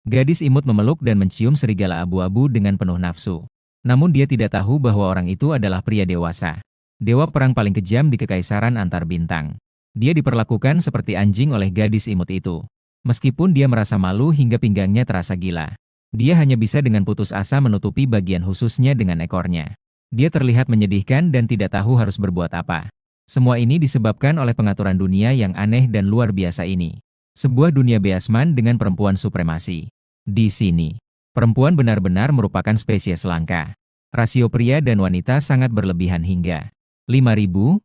Gadis imut memeluk dan mencium serigala abu-abu dengan penuh nafsu. Namun dia tidak tahu bahwa orang itu adalah pria dewasa. Dewa perang paling kejam di kekaisaran antar bintang. Dia diperlakukan seperti anjing oleh gadis imut itu. Meskipun dia merasa malu hingga pinggangnya terasa gila. Dia hanya bisa dengan putus asa menutupi bagian khususnya dengan ekornya. Dia terlihat menyedihkan dan tidak tahu harus berbuat apa. Semua ini disebabkan oleh pengaturan dunia yang aneh dan luar biasa ini. Sebuah dunia beasman dengan perempuan supremasi. Di sini, perempuan benar-benar merupakan spesies langka. Rasio pria dan wanita sangat berlebihan hingga 5001.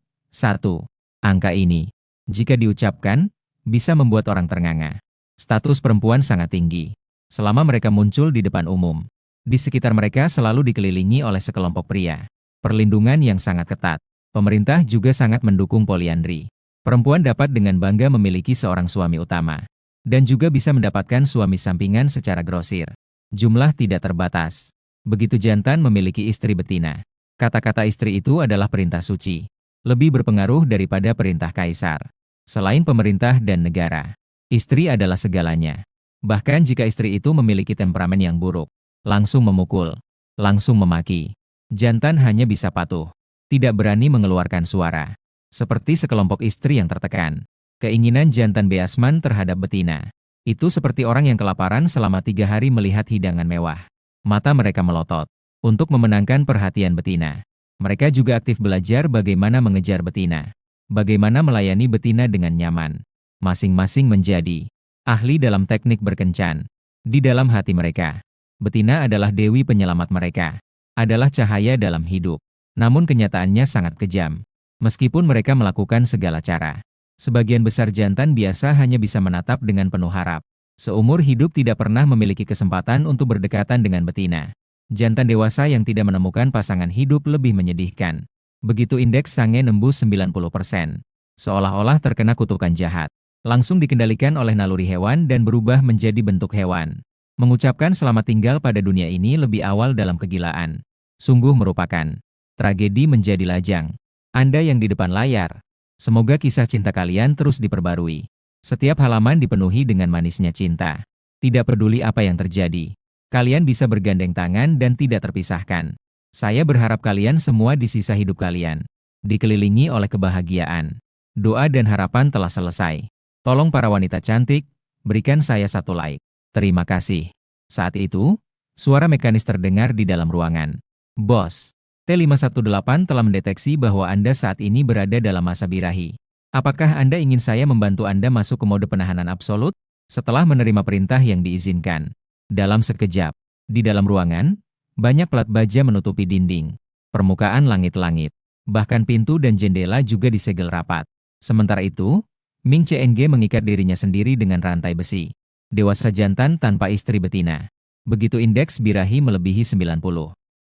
Angka ini, jika diucapkan, bisa membuat orang ternganga. Status perempuan sangat tinggi. Selama mereka muncul di depan umum, di sekitar mereka selalu dikelilingi oleh sekelompok pria. Perlindungan yang sangat ketat. Pemerintah juga sangat mendukung poliandri. Perempuan dapat dengan bangga memiliki seorang suami utama. Dan juga bisa mendapatkan suami sampingan secara grosir. Jumlah tidak terbatas. Begitu jantan memiliki istri betina. Kata-kata istri itu adalah perintah suci. Lebih berpengaruh daripada perintah kaisar. Selain pemerintah dan negara, istri adalah segalanya. Bahkan jika istri itu memiliki temperamen yang buruk, langsung memukul, langsung memaki, jantan hanya bisa patuh. Tidak berani mengeluarkan suara. Seperti sekelompok istri yang tertekan. Keinginan jantan beasman terhadap betina. Itu seperti orang yang kelaparan selama 3 hari melihat hidangan mewah. Mata mereka melotot. Untuk memenangkan perhatian betina. Mereka juga aktif belajar bagaimana mengejar betina. Bagaimana melayani betina dengan nyaman. Masing-masing menjadi ahli dalam teknik berkencan. Di dalam hati mereka, betina adalah dewi penyelamat mereka. Adalah cahaya dalam hidup. Namun kenyataannya sangat kejam. Meskipun mereka melakukan segala cara. Sebagian besar jantan biasa hanya bisa menatap dengan penuh harap. Seumur hidup tidak pernah memiliki kesempatan untuk berdekatan dengan betina. Jantan dewasa yang tidak menemukan pasangan hidup lebih menyedihkan. Begitu indeks sange nembus 90%. Seolah-olah terkena kutukan jahat. Langsung dikendalikan oleh naluri hewan dan berubah menjadi bentuk hewan. Mengucapkan selamat tinggal pada dunia ini lebih awal dalam kegilaan. Sungguh merupakan tragedi menjadi lajang. Anda yang di depan layar, semoga kisah cinta kalian terus diperbarui. Setiap halaman dipenuhi dengan manisnya cinta. Tidak peduli apa yang terjadi, kalian bisa bergandeng tangan dan tidak terpisahkan. Saya berharap kalian semua di sisa hidup kalian dikelilingi oleh kebahagiaan. Doa dan harapan telah selesai. Tolong para wanita cantik, berikan saya 1 like. Terima kasih. Saat itu, suara mekanis terdengar di dalam ruangan. Bos, T518 telah mendeteksi bahwa Anda saat ini berada dalam masa birahi. Apakah Anda ingin saya membantu Anda masuk ke mode penahanan absolut? Setelah menerima perintah yang diizinkan. Dalam sekejap, di dalam ruangan, banyak pelat baja menutupi dinding. Permukaan langit-langit. Bahkan pintu dan jendela juga disegel rapat. Sementara itu, Ming CNG mengikat dirinya sendiri dengan rantai besi. Dewasa jantan tanpa istri betina. Begitu indeks birahi melebihi 90.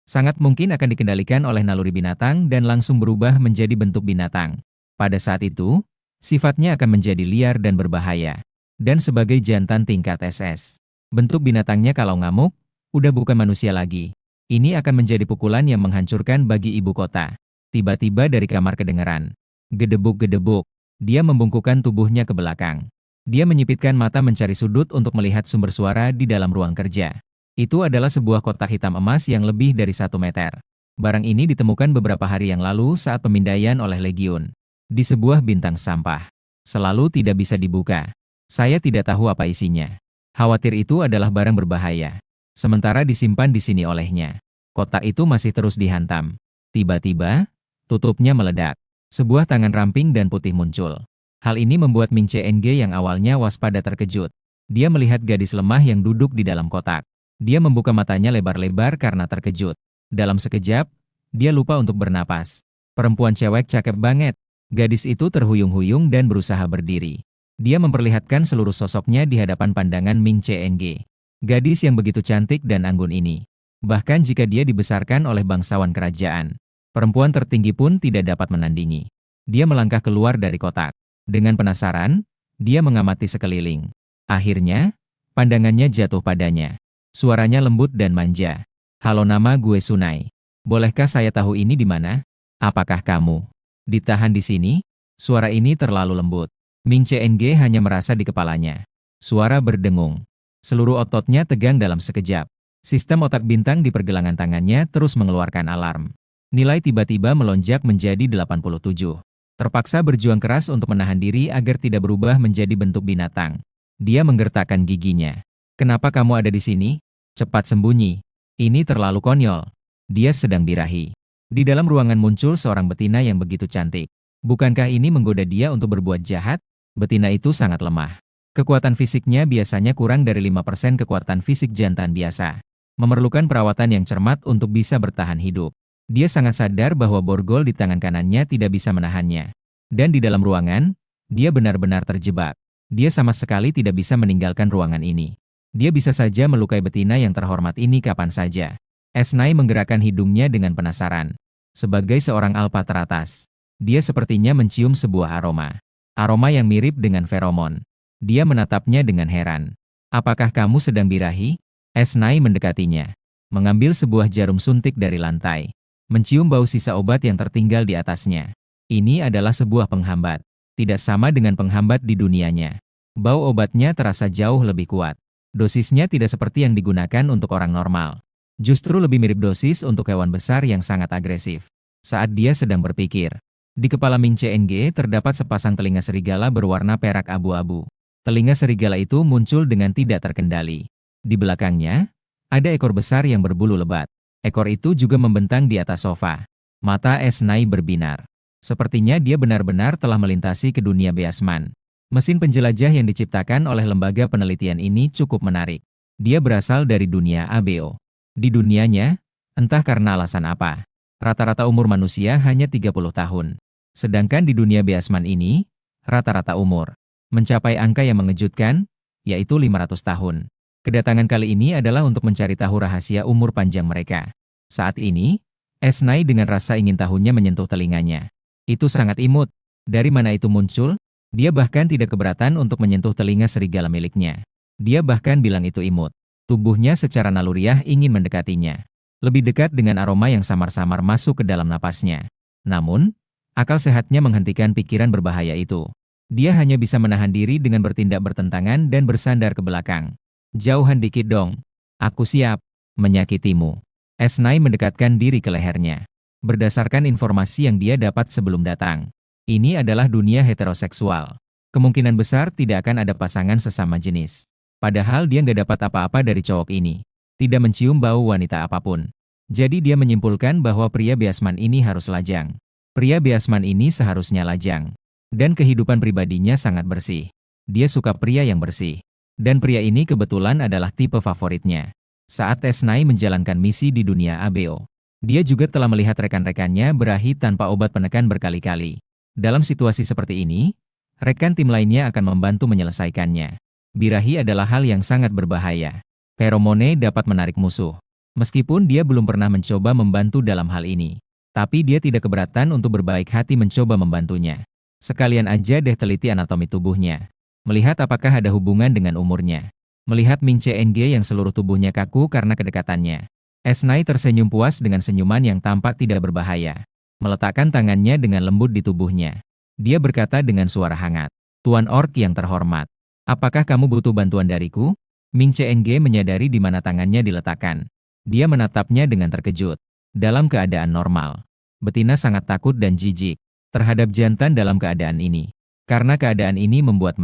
Sangat mungkin akan dikendalikan oleh naluri binatang dan langsung berubah menjadi bentuk binatang. Pada saat itu, sifatnya akan menjadi liar dan berbahaya. Dan sebagai jantan tingkat SS. Bentuk binatangnya kalau ngamuk, udah bukan manusia lagi. Ini akan menjadi pukulan yang menghancurkan bagi ibu kota. Tiba-tiba dari kamar kedengaran. Gedebuk-gedebuk. Dia membungkukkan tubuhnya ke belakang. Dia menyipitkan mata mencari sudut untuk melihat sumber suara di dalam ruang kerja. Itu adalah sebuah kotak hitam emas yang lebih dari 1 meter. Barang ini ditemukan beberapa hari yang lalu saat pemindaian oleh Legiun. Di sebuah bintang sampah. Selalu tidak bisa dibuka. Saya tidak tahu apa isinya. Khawatir itu adalah barang berbahaya. Sementara disimpan di sini olehnya. Kotak itu masih terus dihantam. Tiba-tiba, tutupnya meledak. Sebuah tangan ramping dan putih muncul. Hal ini membuat Ming CNG yang awalnya waspada terkejut. Dia melihat gadis lemah yang duduk di dalam kotak. Dia membuka matanya lebar-lebar karena terkejut. Dalam sekejap, dia lupa untuk bernapas. Perempuan cewek cakep banget. Gadis itu terhuyung-huyung dan berusaha berdiri. Dia memperlihatkan seluruh sosoknya di hadapan pandangan Ming CNG. Gadis yang begitu cantik dan anggun ini. Bahkan jika dia dibesarkan oleh bangsawan kerajaan, perempuan tertinggi pun tidak dapat menandingi. Dia melangkah keluar dari kotak. Dengan penasaran, dia mengamati sekeliling. Akhirnya, pandangannya jatuh padanya. Suaranya lembut dan manja. Halo, nama gue Sunai. Bolehkah saya tahu ini di mana? Apakah kamu ditahan di sini? Suara ini terlalu lembut. Ming CNG hanya merasa di kepalanya. Suara berdengung. Seluruh ototnya tegang dalam sekejap. Sistem otak bintang di pergelangan tangannya terus mengeluarkan alarm. Nilai tiba-tiba melonjak menjadi 87. Terpaksa berjuang keras untuk menahan diri agar tidak berubah menjadi bentuk binatang. Dia menggertakkan giginya. Kenapa kamu ada di sini? Cepat sembunyi. Ini terlalu konyol. Dia sedang birahi. Di dalam ruangan muncul seorang betina yang begitu cantik. Bukankah ini menggoda dia untuk berbuat jahat? Betina itu sangat lemah. Kekuatan fisiknya biasanya kurang dari 5% kekuatan fisik jantan biasa. Memerlukan perawatan yang cermat untuk bisa bertahan hidup. Dia sangat sadar bahwa borgol di tangan kanannya tidak bisa menahannya. Dan di dalam ruangan, dia benar-benar terjebak. Dia sama sekali tidak bisa meninggalkan ruangan ini. Dia bisa saja melukai betina yang terhormat ini kapan saja. Esnai menggerakkan hidungnya dengan penasaran. Sebagai seorang alpa teratas, dia sepertinya mencium sebuah aroma. Aroma yang mirip dengan feromon. Dia menatapnya dengan heran. Apakah kamu sedang birahi? Esnai mendekatinya. Mengambil sebuah jarum suntik dari lantai. Mencium bau sisa obat yang tertinggal di atasnya. Ini adalah sebuah penghambat. Tidak sama dengan penghambat di dunianya. Bau obatnya terasa jauh lebih kuat. Dosisnya tidak seperti yang digunakan untuk orang normal. Justru lebih mirip dosis untuk hewan besar yang sangat agresif. Saat dia sedang berpikir, di kepala Ming CNG terdapat sepasang telinga serigala berwarna perak abu-abu. Telinga serigala itu muncul dengan tidak terkendali. Di belakangnya, ada ekor besar yang berbulu lebat. Ekor itu juga membentang di atas sofa. Mata Esnai berbinar. Sepertinya dia benar-benar telah melintasi ke dunia Beasman. Mesin penjelajah yang diciptakan oleh lembaga penelitian ini cukup menarik. Dia berasal dari dunia ABO. Di dunianya, entah karena alasan apa, rata-rata umur manusia hanya 30 tahun. Sedangkan di dunia Beasman ini, rata-rata umur mencapai angka yang mengejutkan, yaitu 500 tahun. Kedatangan kali ini adalah untuk mencari tahu rahasia umur panjang mereka. Saat ini, Esnai dengan rasa ingin tahunya menyentuh telinganya. Itu sangat imut. Dari mana itu muncul? Dia bahkan tidak keberatan untuk menyentuh telinga serigala miliknya. Dia bahkan bilang itu imut. Tubuhnya secara naluriah ingin mendekatinya. Lebih dekat dengan aroma yang samar-samar masuk ke dalam napasnya. Namun, akal sehatnya menghentikan pikiran berbahaya itu. Dia hanya bisa menahan diri dengan bertindak bertentangan dan bersandar ke belakang. Jauhan dikit dong. Aku siap menyakitimu. Esnai mendekatkan diri ke lehernya. Berdasarkan informasi yang dia dapat sebelum datang, ini adalah dunia heteroseksual. Kemungkinan besar tidak akan ada pasangan sesama jenis. Padahal dia nggak dapat apa-apa dari cowok ini. Tidak mencium bau wanita apapun. Jadi dia menyimpulkan bahwa pria Beasman ini harus lajang. Pria Beasman ini seharusnya lajang. Dan kehidupan pribadinya sangat bersih. Dia suka pria yang bersih. Dan pria ini kebetulan adalah tipe favoritnya. Saat Esnai menjalankan misi di dunia ABO, dia juga telah melihat rekan-rekannya berahi tanpa obat penekan berkali-kali. Dalam situasi seperti ini, rekan tim lainnya akan membantu menyelesaikannya. Birahi adalah hal yang sangat berbahaya. Feromone dapat menarik musuh. Meskipun dia belum pernah mencoba membantu dalam hal ini, tapi dia tidak keberatan untuk berbaik hati mencoba membantunya. Sekalian aja deh teliti anatomi tubuhnya. Melihat apakah ada hubungan dengan umurnya. Melihat Ming CNG yang seluruh tubuhnya kaku karena kedekatannya. Esnai tersenyum puas dengan senyuman yang tampak tidak berbahaya. Meletakkan tangannya dengan lembut di tubuhnya. Dia berkata dengan suara hangat. Tuan Orc yang terhormat. Apakah kamu butuh bantuan dariku? Ming CNG menyadari di mana tangannya diletakkan. Dia menatapnya dengan terkejut. Dalam keadaan normal, betina sangat takut dan jijik terhadap jantan dalam keadaan ini. Karena keadaan ini membuat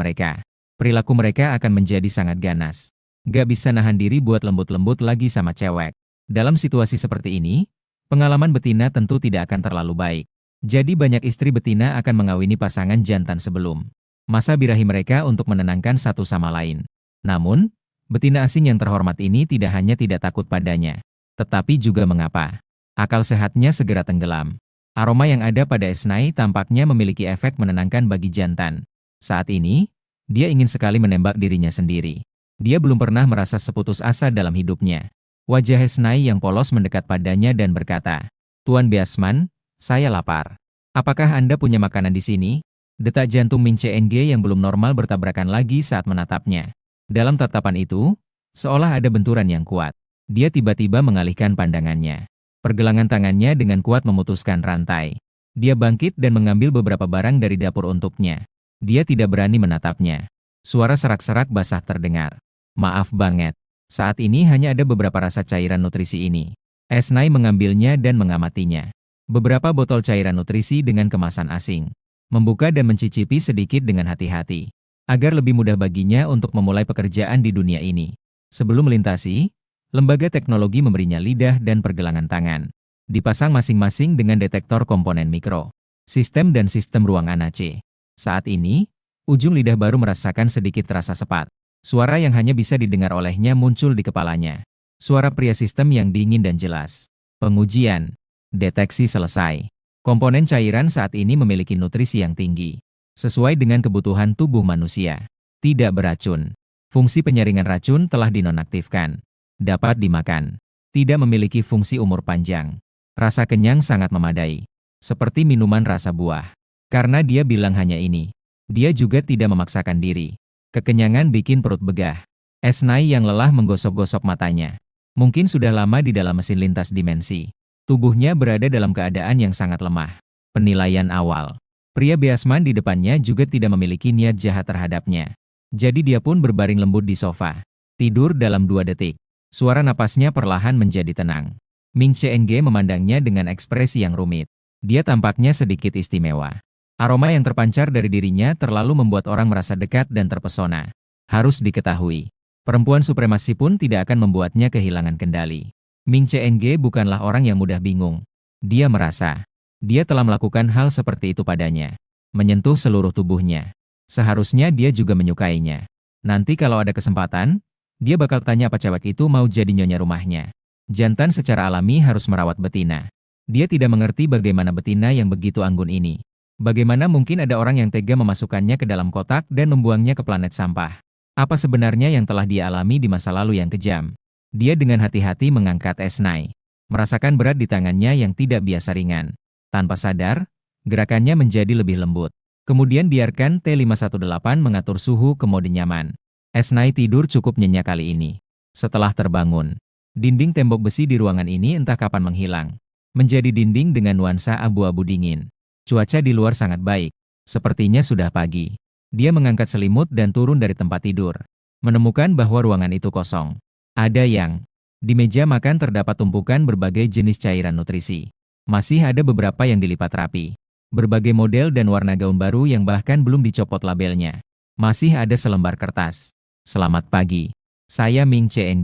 perilaku mereka akan menjadi sangat ganas. Gak bisa nahan diri buat lembut-lembut lagi sama cewek. Dalam situasi seperti ini, pengalaman betina tentu tidak akan terlalu baik. Jadi banyak istri betina akan mengawini pasangan jantan sebelum masa birahi mereka untuk menenangkan satu sama lain. Namun, betina asing yang terhormat ini tidak hanya tidak takut padanya, tetapi juga mengapa. Akal sehatnya segera tenggelam. Aroma yang ada pada Esnai tampaknya memiliki efek menenangkan bagi jantan. Saat ini, dia ingin sekali menembak dirinya sendiri. Dia belum pernah merasa seputus asa dalam hidupnya. Wajah Esnai yang polos mendekat padanya dan berkata, Tuan Beasman, saya lapar. Apakah Anda punya makanan di sini? Detak jantung Ming CNG yang belum normal bertabrakan lagi saat menatapnya. Dalam tatapan itu, seolah ada benturan yang kuat. Dia tiba-tiba mengalihkan pandangannya. Pergelangan tangannya dengan kuat memutuskan rantai. Dia bangkit dan mengambil beberapa barang dari dapur untuknya. Dia tidak berani menatapnya. Suara serak-serak basah terdengar. Maaf banget. Saat ini hanya ada beberapa rasa cairan nutrisi ini. Esnai mengambilnya dan mengamatinya. Beberapa botol cairan nutrisi dengan kemasan asing. Membuka dan mencicipi sedikit dengan hati-hati. Agar lebih mudah baginya untuk memulai pekerjaan di dunia ini. Sebelum melintasi, lembaga teknologi memberinya lidah dan pergelangan tangan. Dipasang masing-masing dengan detektor komponen mikro. Sistem dan sistem ruang AC. Saat ini, ujung lidah baru merasakan sedikit terasa sepat. Suara yang hanya bisa didengar olehnya muncul di kepalanya. Suara pria sistem yang dingin dan jelas. Pengujian. Deteksi selesai. Komponen cairan saat ini memiliki nutrisi yang tinggi. Sesuai dengan kebutuhan tubuh manusia. Tidak beracun. Fungsi penyaringan racun telah dinonaktifkan. Dapat dimakan. Tidak memiliki fungsi umur panjang. Rasa kenyang sangat memadai. Seperti minuman rasa buah. Karena dia bilang hanya ini. Dia juga tidak memaksakan diri. Kekenyangan bikin perut begah. Esnai yang lelah menggosok-gosok matanya. Mungkin sudah lama di dalam mesin lintas dimensi. Tubuhnya berada dalam keadaan yang sangat lemah. Penilaian awal. Pria Beasman di depannya juga tidak memiliki niat jahat terhadapnya. Jadi dia pun berbaring lembut di sofa. Tidur dalam 2 detik. Suara napasnya perlahan menjadi tenang. Ming Cheng memandangnya dengan ekspresi yang rumit. Dia tampaknya sedikit istimewa. Aroma yang terpancar dari dirinya terlalu membuat orang merasa dekat dan terpesona. Harus diketahui, perempuan supremasi pun tidak akan membuatnya kehilangan kendali. Ming Cheng bukanlah orang yang mudah bingung. Dia merasa, dia telah melakukan hal seperti itu padanya. Menyentuh seluruh tubuhnya. Seharusnya dia juga menyukainya. Nanti kalau ada kesempatan, dia bakal tanya apa cewek itu mau jadi nyonya rumahnya. Jantan secara alami harus merawat betina. Dia tidak mengerti bagaimana betina yang begitu anggun ini. Bagaimana mungkin ada orang yang tega memasukkannya ke dalam kotak dan membuangnya ke planet sampah? Apa sebenarnya yang telah dia alami di masa lalu yang kejam? Dia dengan hati-hati mengangkat Esnai. Merasakan berat di tangannya yang tidak biasa ringan. Tanpa sadar, gerakannya menjadi lebih lembut. Kemudian biarkan T518 mengatur suhu ke mode nyaman. Esnai tidur cukup nyenyak kali ini. Setelah terbangun, dinding tembok besi di ruangan ini entah kapan menghilang. Menjadi dinding dengan nuansa abu-abu dingin. Cuaca di luar sangat baik. Sepertinya sudah pagi. Dia mengangkat selimut dan turun dari tempat tidur. Menemukan bahwa ruangan itu kosong. Ada yang. Di meja makan terdapat tumpukan berbagai jenis cairan nutrisi. Masih ada beberapa yang dilipat rapi. Berbagai model dan warna gaun baru yang bahkan belum dicopot labelnya. Masih ada selembar kertas. Selamat pagi. Saya Ming Cheng.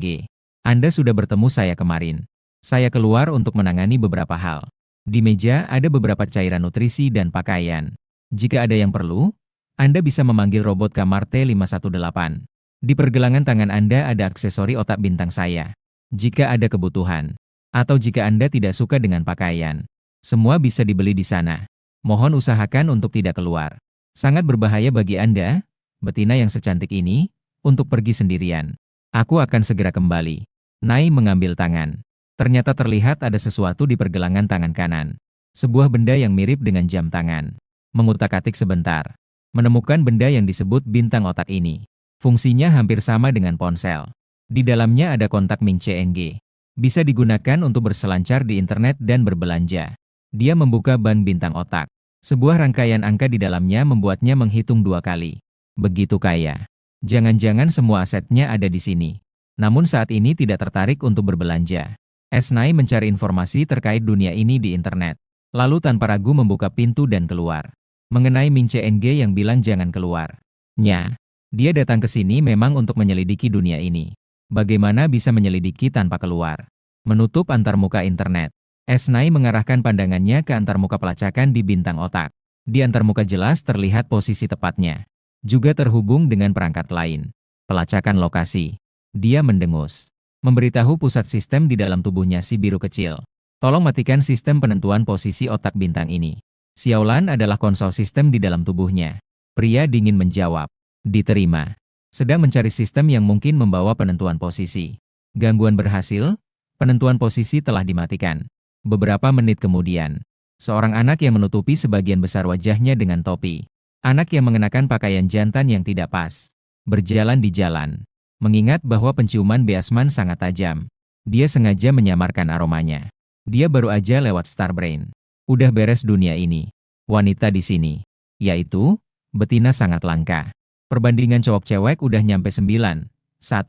Anda sudah bertemu saya kemarin. Saya keluar untuk menangani beberapa hal. Di meja ada beberapa cairan nutrisi dan pakaian. Jika ada yang perlu, Anda bisa memanggil robot kamar T518. Di pergelangan tangan Anda ada aksesori otak bintang saya. Jika ada kebutuhan, atau jika Anda tidak suka dengan pakaian, semua bisa dibeli di sana. Mohon usahakan untuk tidak keluar. Sangat berbahaya bagi Anda, betina yang secantik ini, untuk pergi sendirian. Aku akan segera kembali. Nai mengambil tangan. Ternyata terlihat ada sesuatu di pergelangan tangan kanan. Sebuah benda yang mirip dengan jam tangan. Mengutak-atik sebentar. Menemukan benda yang disebut bintang otak ini. Fungsinya hampir sama dengan ponsel. Di dalamnya ada kontak Ming Cheng. Bisa digunakan untuk berselancar di internet dan berbelanja. Dia membuka ban bintang otak. Sebuah rangkaian angka di dalamnya membuatnya menghitung 2 kali. Begitu kaya. Jangan-jangan semua asetnya ada di sini. Namun saat ini tidak tertarik untuk berbelanja. Esnai mencari informasi terkait dunia ini di internet. Lalu tanpa ragu membuka pintu dan keluar. Mengenai Ming Cheng yang bilang jangan keluar. Dia datang ke sini memang untuk menyelidiki dunia ini. Bagaimana bisa menyelidiki tanpa keluar? Menutup antarmuka internet. Esnai mengarahkan pandangannya ke antarmuka pelacakan di bintang otak. Di antarmuka jelas terlihat posisi tepatnya. Juga terhubung dengan perangkat lain. Pelacakan lokasi. Dia mendengus. Memberitahu pusat sistem di dalam tubuhnya si biru kecil. Tolong matikan sistem penentuan posisi otak bintang ini. Xiaolan adalah konsol sistem di dalam tubuhnya. Pria dingin menjawab. Diterima. Sedang mencari sistem yang mungkin membawa penentuan posisi. Gangguan berhasil, penentuan posisi telah dimatikan. Beberapa menit kemudian, seorang anak yang menutupi sebagian besar wajahnya dengan topi. Anak yang mengenakan pakaian jantan yang tidak pas. Berjalan di jalan. Mengingat bahwa penciuman Beasman sangat tajam. Dia sengaja menyamarkan aromanya. Dia baru aja lewat Starbrain. Udah beres dunia ini. Wanita di sini. Yaitu, betina sangat langka. Perbandingan cowok-cewek udah nyampe 9, 1.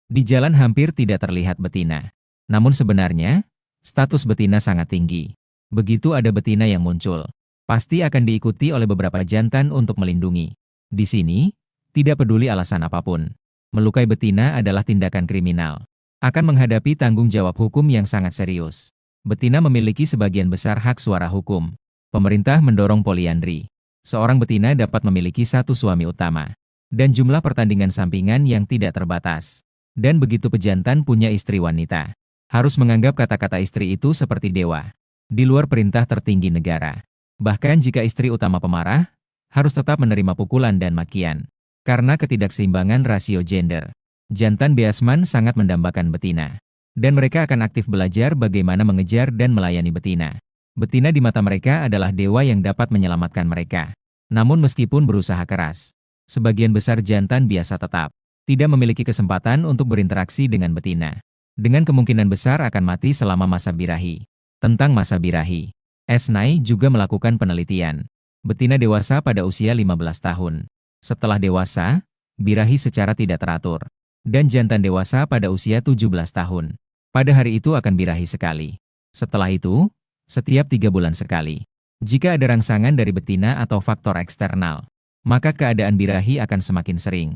Di jalan hampir tidak terlihat betina. Namun sebenarnya, status betina sangat tinggi. Begitu ada betina yang muncul, pasti akan diikuti oleh beberapa jantan untuk melindungi. Di sini, tidak peduli alasan apapun. Melukai betina adalah tindakan kriminal. Akan menghadapi tanggung jawab hukum yang sangat serius. Betina memiliki sebagian besar hak suara hukum. Pemerintah mendorong poliandri. Seorang betina dapat memiliki satu suami utama. Dan jumlah pertandingan sampingan yang tidak terbatas. Dan begitu pejantan punya istri wanita, harus menganggap kata-kata istri itu seperti dewa. Di luar perintah tertinggi negara. Bahkan jika istri utama pemarah, harus tetap menerima pukulan dan makian. Karena ketidakseimbangan rasio gender. Jantan beasman sangat mendambakan betina. Dan mereka akan aktif belajar bagaimana mengejar dan melayani betina. Betina di mata mereka adalah dewa yang dapat menyelamatkan mereka. Namun meskipun berusaha keras, sebagian besar jantan biasa tetap tidak memiliki kesempatan untuk berinteraksi dengan betina. Dengan kemungkinan besar akan mati selama masa birahi. Tentang masa birahi, Esnai juga melakukan penelitian. Betina dewasa pada usia 15 tahun. Setelah dewasa, birahi secara tidak teratur. Dan jantan dewasa pada usia 17 tahun. Pada hari itu akan birahi sekali. Setelah itu, setiap 3 bulan sekali. Jika ada rangsangan dari betina atau faktor eksternal, maka keadaan birahi akan semakin sering.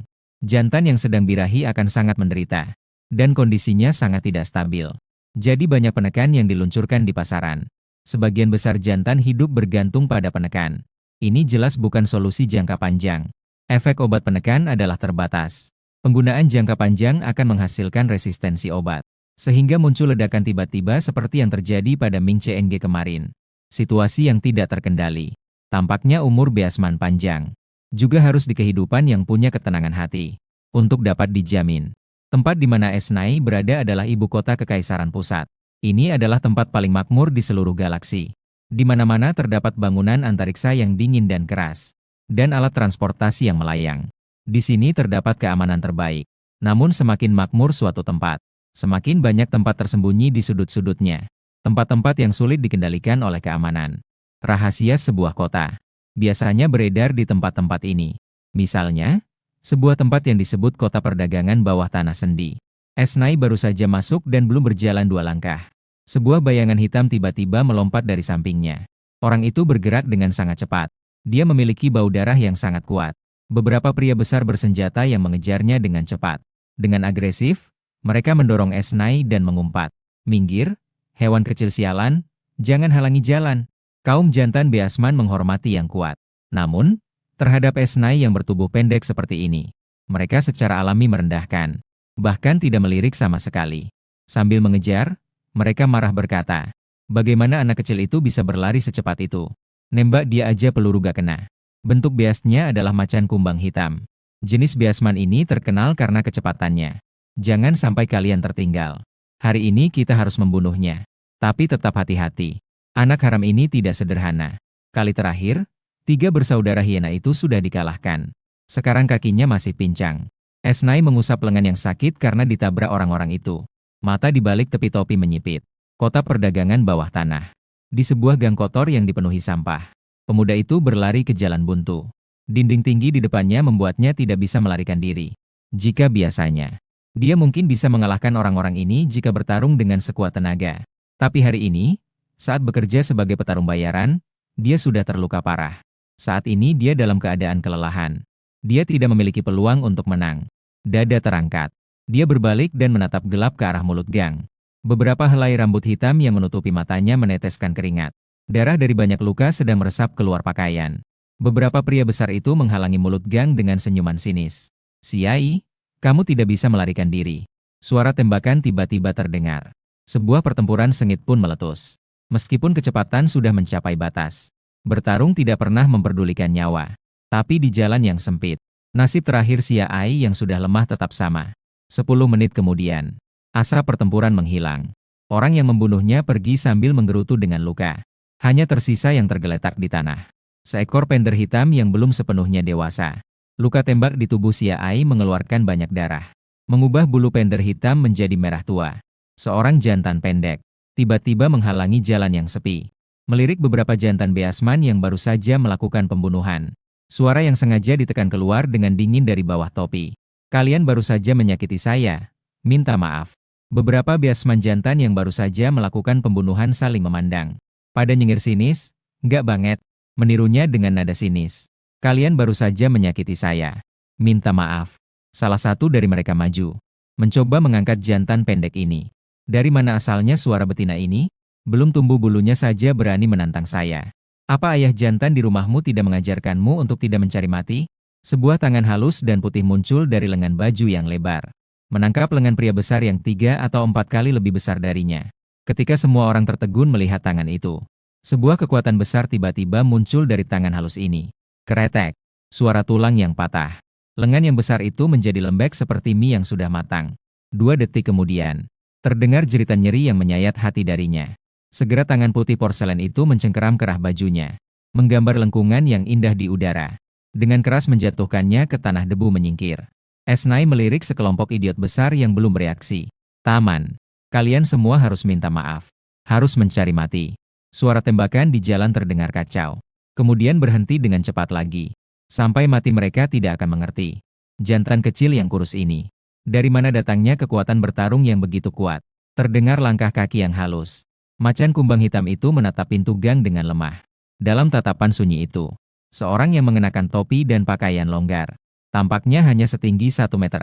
Jantan yang sedang birahi akan sangat menderita. Dan kondisinya sangat tidak stabil. Jadi banyak penekan yang diluncurkan di pasaran. Sebagian besar jantan hidup bergantung pada penekan. Ini jelas bukan solusi jangka panjang. Efek obat penekan adalah terbatas. Penggunaan jangka panjang akan menghasilkan resistensi obat. Sehingga muncul ledakan tiba-tiba seperti yang terjadi pada Ming CNG kemarin. Situasi yang tidak terkendali. Tampaknya umur beasman panjang. Juga harus di kehidupan yang punya ketenangan hati. Untuk dapat dijamin. Tempat di mana Esnai berada adalah ibu kota Kekaisaran Pusat. Ini adalah tempat paling makmur di seluruh galaksi. Di mana-mana terdapat bangunan antariksa yang dingin dan keras. Dan alat transportasi yang melayang. Di sini terdapat keamanan terbaik. Namun semakin makmur suatu tempat, semakin banyak tempat tersembunyi di sudut-sudutnya. Tempat-tempat yang sulit dikendalikan oleh keamanan. Rahasia sebuah kota biasanya beredar di tempat-tempat ini. Misalnya, sebuah tempat yang disebut kota perdagangan bawah tanah sendi. Esnai baru saja masuk dan belum berjalan 2 langkah. Sebuah bayangan hitam tiba-tiba melompat dari sampingnya. Orang itu bergerak dengan sangat cepat. Dia memiliki bau darah yang sangat kuat. Beberapa pria besar bersenjata yang mengejarnya dengan cepat. Dengan agresif, mereka mendorong Esnai dan mengumpat. "Minggir, hewan kecil sialan, jangan halangi jalan." Kaum jantan beasman menghormati yang kuat. Namun, terhadap Esnai yang bertubuh pendek seperti ini, mereka secara alami merendahkan. Bahkan tidak melirik sama sekali. Sambil mengejar, mereka marah berkata, "Bagaimana anak kecil itu bisa berlari secepat itu? Nembak dia aja peluru gak kena." Bentuk biasnya adalah macan kumbang hitam. Jenis beasman ini terkenal karena kecepatannya. Jangan sampai kalian tertinggal. Hari ini kita harus membunuhnya. Tapi tetap hati-hati. Anak haram ini tidak sederhana. Kali terakhir, 3 bersaudara hiena itu sudah dikalahkan. Sekarang kakinya masih pincang. Esnai mengusap lengan yang sakit karena ditabrak orang-orang itu. Mata di balik tepi topi menyipit. Kota perdagangan bawah tanah. Di sebuah gang kotor yang dipenuhi sampah. Pemuda itu berlari ke jalan buntu. Dinding tinggi di depannya membuatnya tidak bisa melarikan diri. Jika biasanya, dia mungkin bisa mengalahkan orang-orang ini jika bertarung dengan sekuat tenaga. Tapi hari ini, saat bekerja sebagai petarung bayaran, dia sudah terluka parah. Saat ini dia dalam keadaan kelelahan. Dia tidak memiliki peluang untuk menang. Dada terangkat. Dia berbalik dan menatap gelap ke arah mulut gang. Beberapa helai rambut hitam yang menutupi matanya meneteskan keringat. Darah dari banyak luka sedang meresap keluar pakaian. Beberapa pria besar itu menghalangi mulut gang dengan senyuman sinis. "Siai, kamu tidak bisa melarikan diri." Suara tembakan tiba-tiba terdengar. Sebuah pertempuran sengit pun meletus. Meskipun kecepatan sudah mencapai batas. Bertarung tidak pernah memperdulikan nyawa. Tapi di jalan yang sempit, nasib terakhir Siai yang sudah lemah tetap sama. 10 menit kemudian, asap pertempuran menghilang. Orang yang membunuhnya pergi sambil menggerutu dengan luka. Hanya tersisa yang tergeletak di tanah. Seekor panther hitam yang belum sepenuhnya dewasa. Luka tembak di tubuh Siai mengeluarkan banyak darah. Mengubah bulu panther hitam menjadi merah tua. Seorang jantan pendek tiba-tiba menghalangi jalan yang sepi. Melirik beberapa jantan beasman yang baru saja melakukan pembunuhan. Suara yang sengaja ditekan keluar dengan dingin dari bawah topi. Kalian baru saja menyakiti saya. Minta maaf. Beberapa biasman jantan yang baru saja melakukan pembunuhan saling memandang. Pada nyengir sinis, "Nggak banget." Menirunya dengan nada sinis. Kalian baru saja menyakiti saya. Minta maaf. Salah satu dari mereka maju. Mencoba mengangkat jantan pendek ini. Dari mana asalnya suara betina ini? Belum tumbuh bulunya saja berani menantang saya. Apa ayah jantan di rumahmu tidak mengajarkanmu untuk tidak mencari mati? Sebuah tangan halus dan putih muncul dari lengan baju yang lebar. Menangkap lengan pria besar yang 3 atau 4 kali lebih besar darinya. Ketika semua orang tertegun melihat tangan itu, sebuah kekuatan besar tiba-tiba muncul dari tangan halus ini. Kretek, suara tulang yang patah. Lengan yang besar itu menjadi lembek seperti mie yang sudah matang. 2 detik kemudian, terdengar jeritan nyeri yang menyayat hati darinya. Segera tangan putih porselen itu mencengkeram kerah bajunya, menggambar lengkungan yang indah di udara. Dengan keras menjatuhkannya ke tanah debu menyingkir. Esnai melirik sekelompok idiot besar yang belum bereaksi. Taman, kalian semua harus minta maaf. Harus mencari mati. Suara tembakan di jalan terdengar kacau. Kemudian berhenti dengan cepat lagi. Sampai mati mereka tidak akan mengerti. Jantan kecil yang kurus ini. Dari mana datangnya kekuatan bertarung yang begitu kuat? Terdengar langkah kaki yang halus. Macan kumbang hitam itu menatap pintu gang dengan lemah. Dalam tatapan sunyi itu, seorang yang mengenakan topi dan pakaian longgar. Tampaknya hanya setinggi 1,6 meter.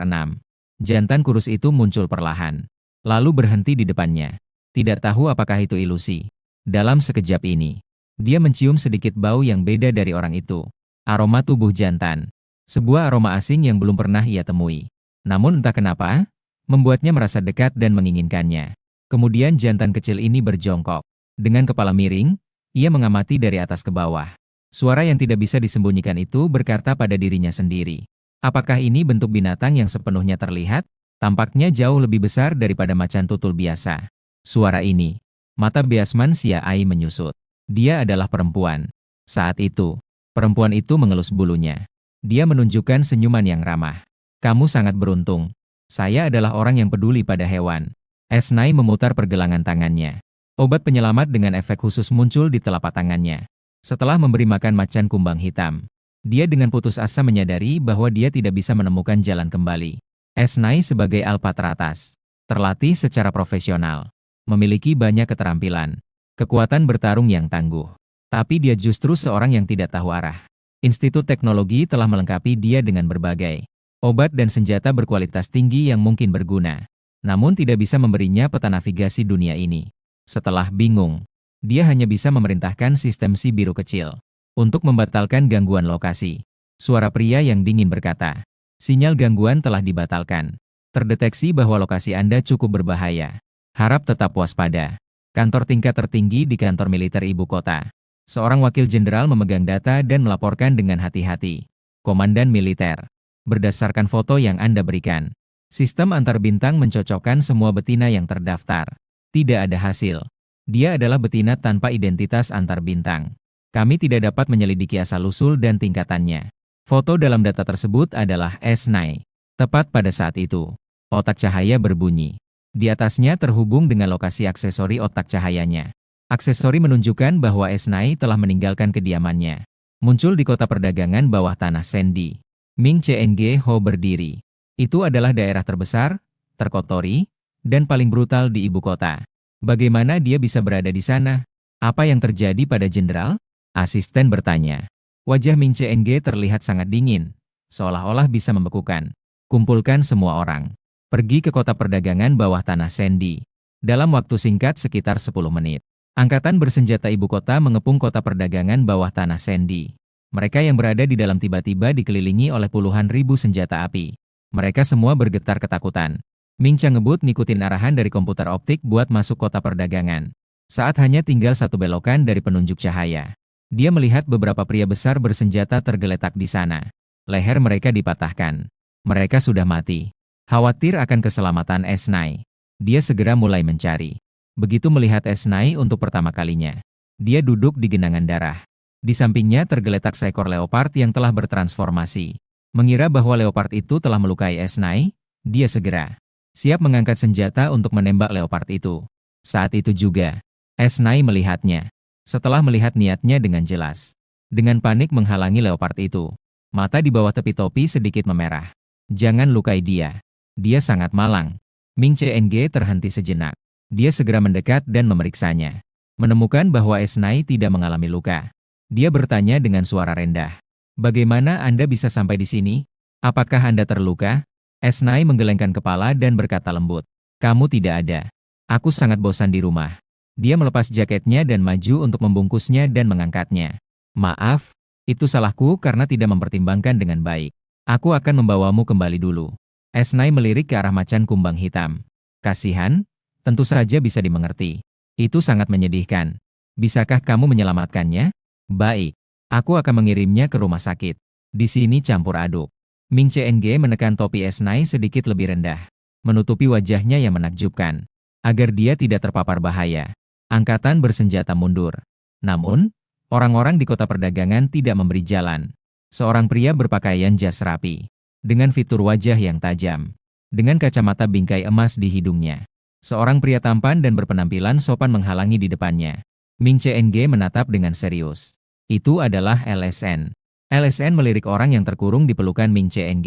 Jantan kurus itu muncul perlahan. Lalu berhenti di depannya. Tidak tahu apakah itu ilusi. Dalam sekejap ini, dia mencium sedikit bau yang beda dari orang itu. Aroma tubuh jantan. Sebuah aroma asing yang belum pernah ia temui. Namun entah kenapa, membuatnya merasa dekat dan menginginkannya. Kemudian jantan kecil ini berjongkok. Dengan kepala miring, ia mengamati dari atas ke bawah. Suara yang tidak bisa disembunyikan itu berkata pada dirinya sendiri. Apakah ini bentuk binatang yang sepenuhnya terlihat? Tampaknya jauh lebih besar daripada macan tutul biasa. Suara ini. Mata biasman Xia Ai menyusut. Dia adalah perempuan. Saat itu, perempuan itu mengelus bulunya. Dia menunjukkan senyuman yang ramah. Kamu sangat beruntung. Saya adalah orang yang peduli pada hewan. Esnai memutar pergelangan tangannya. Obat penyelamat dengan efek khusus muncul di telapak tangannya. Setelah memberi makan macan kumbang hitam, dia dengan putus asa menyadari bahwa dia tidak bisa menemukan jalan kembali. Esnai sebagai alpa teratas, terlatih secara profesional, memiliki banyak keterampilan, kekuatan bertarung yang tangguh. Tapi dia justru seorang yang tidak tahu arah. Institut Teknologi telah melengkapi dia dengan berbagai obat dan senjata berkualitas tinggi yang mungkin berguna. Namun tidak bisa memberinya peta navigasi dunia ini. Setelah bingung, dia hanya bisa memerintahkan sistem si biru kecil untuk membatalkan gangguan lokasi. Suara pria yang dingin berkata, sinyal gangguan telah dibatalkan. Terdeteksi bahwa lokasi Anda cukup berbahaya. Harap tetap waspada. Kantor tingkat tertinggi di kantor militer ibu kota. Seorang wakil jenderal memegang data dan melaporkan dengan hati-hati. Komandan militer, berdasarkan foto yang Anda berikan, sistem antar bintang mencocokkan semua betina yang terdaftar. Tidak ada hasil. Dia adalah betina tanpa identitas antar bintang. Kami tidak dapat menyelidiki asal-usul dan tingkatannya. Foto dalam data tersebut adalah Esnai. Tepat pada saat itu, otak cahaya berbunyi. Di atasnya terhubung dengan lokasi aksesori otak cahayanya. Aksesori menunjukkan bahwa Esnai telah meninggalkan kediamannya. Muncul di kota perdagangan bawah tanah Sandy. Ming Cheng Ho berdiri. Itu adalah daerah terbesar, terkotori, dan paling brutal di ibu kota. Bagaimana dia bisa berada di sana? Apa yang terjadi pada jenderal? Asisten bertanya. Wajah Ming Cheng terlihat sangat dingin, seolah-olah bisa membekukan. Kumpulkan semua orang. Pergi ke kota perdagangan bawah tanah Sandy. Dalam waktu singkat sekitar 10 menit. Angkatan bersenjata ibu kota mengepung kota perdagangan bawah tanah Sandy. Mereka yang berada di dalam tiba-tiba dikelilingi oleh puluhan ribu senjata api. Mereka semua bergetar ketakutan. Ming Cheng ngebut ngikutin arahan dari komputer optik buat masuk kota perdagangan. Saat hanya tinggal satu belokan dari penunjuk cahaya, dia melihat beberapa pria besar bersenjata tergeletak di sana. Leher mereka dipatahkan. Mereka sudah mati. Khawatir akan keselamatan Esnai, dia segera mulai mencari. Begitu melihat Esnai untuk pertama kalinya, dia duduk di genangan darah. Di sampingnya tergeletak seekor leopard yang telah bertransformasi. Mengira bahwa leopard itu telah melukai Esnai, dia segera siap mengangkat senjata untuk menembak leopard itu. Saat itu juga, Esnai melihatnya. Setelah melihat niatnya dengan jelas, dengan panik menghalangi leopard itu. Mata di bawah tepi topi sedikit memerah. Jangan lukai dia. Dia sangat malang. Ming Cheng terhenti sejenak. Dia segera mendekat dan memeriksanya. Menemukan bahwa Esnai tidak mengalami luka. Dia bertanya dengan suara rendah. Bagaimana Anda bisa sampai di sini? Apakah Anda terluka? Esnai menggelengkan kepala dan berkata lembut. Kamu tidak ada. Aku sangat bosan di rumah. Dia melepas jaketnya dan maju untuk membungkusnya dan mengangkatnya. Maaf, itu salahku karena tidak mempertimbangkan dengan baik. Aku akan membawamu kembali dulu. Esnai melirik ke arah macan kumbang hitam. Kasihan? Tentu saja bisa dimengerti. Itu sangat menyedihkan. Bisakah kamu menyelamatkannya? Baik. Aku akan mengirimnya ke rumah sakit. Di sini campur aduk. Ming Cheng menekan topi Esnai sedikit lebih rendah. Menutupi wajahnya yang menakjubkan. Agar dia tidak terpapar bahaya. Angkatan bersenjata mundur. Namun, orang-orang di kota perdagangan tidak memberi jalan. Seorang pria berpakaian jas rapi. Dengan fitur wajah yang tajam. Dengan kacamata bingkai emas di hidungnya. Seorang pria tampan dan berpenampilan sopan menghalangi di depannya. Ming Cheng menatap dengan serius. Itu adalah LSN. LSN melirik orang yang terkurung di pelukan Ming Cheng.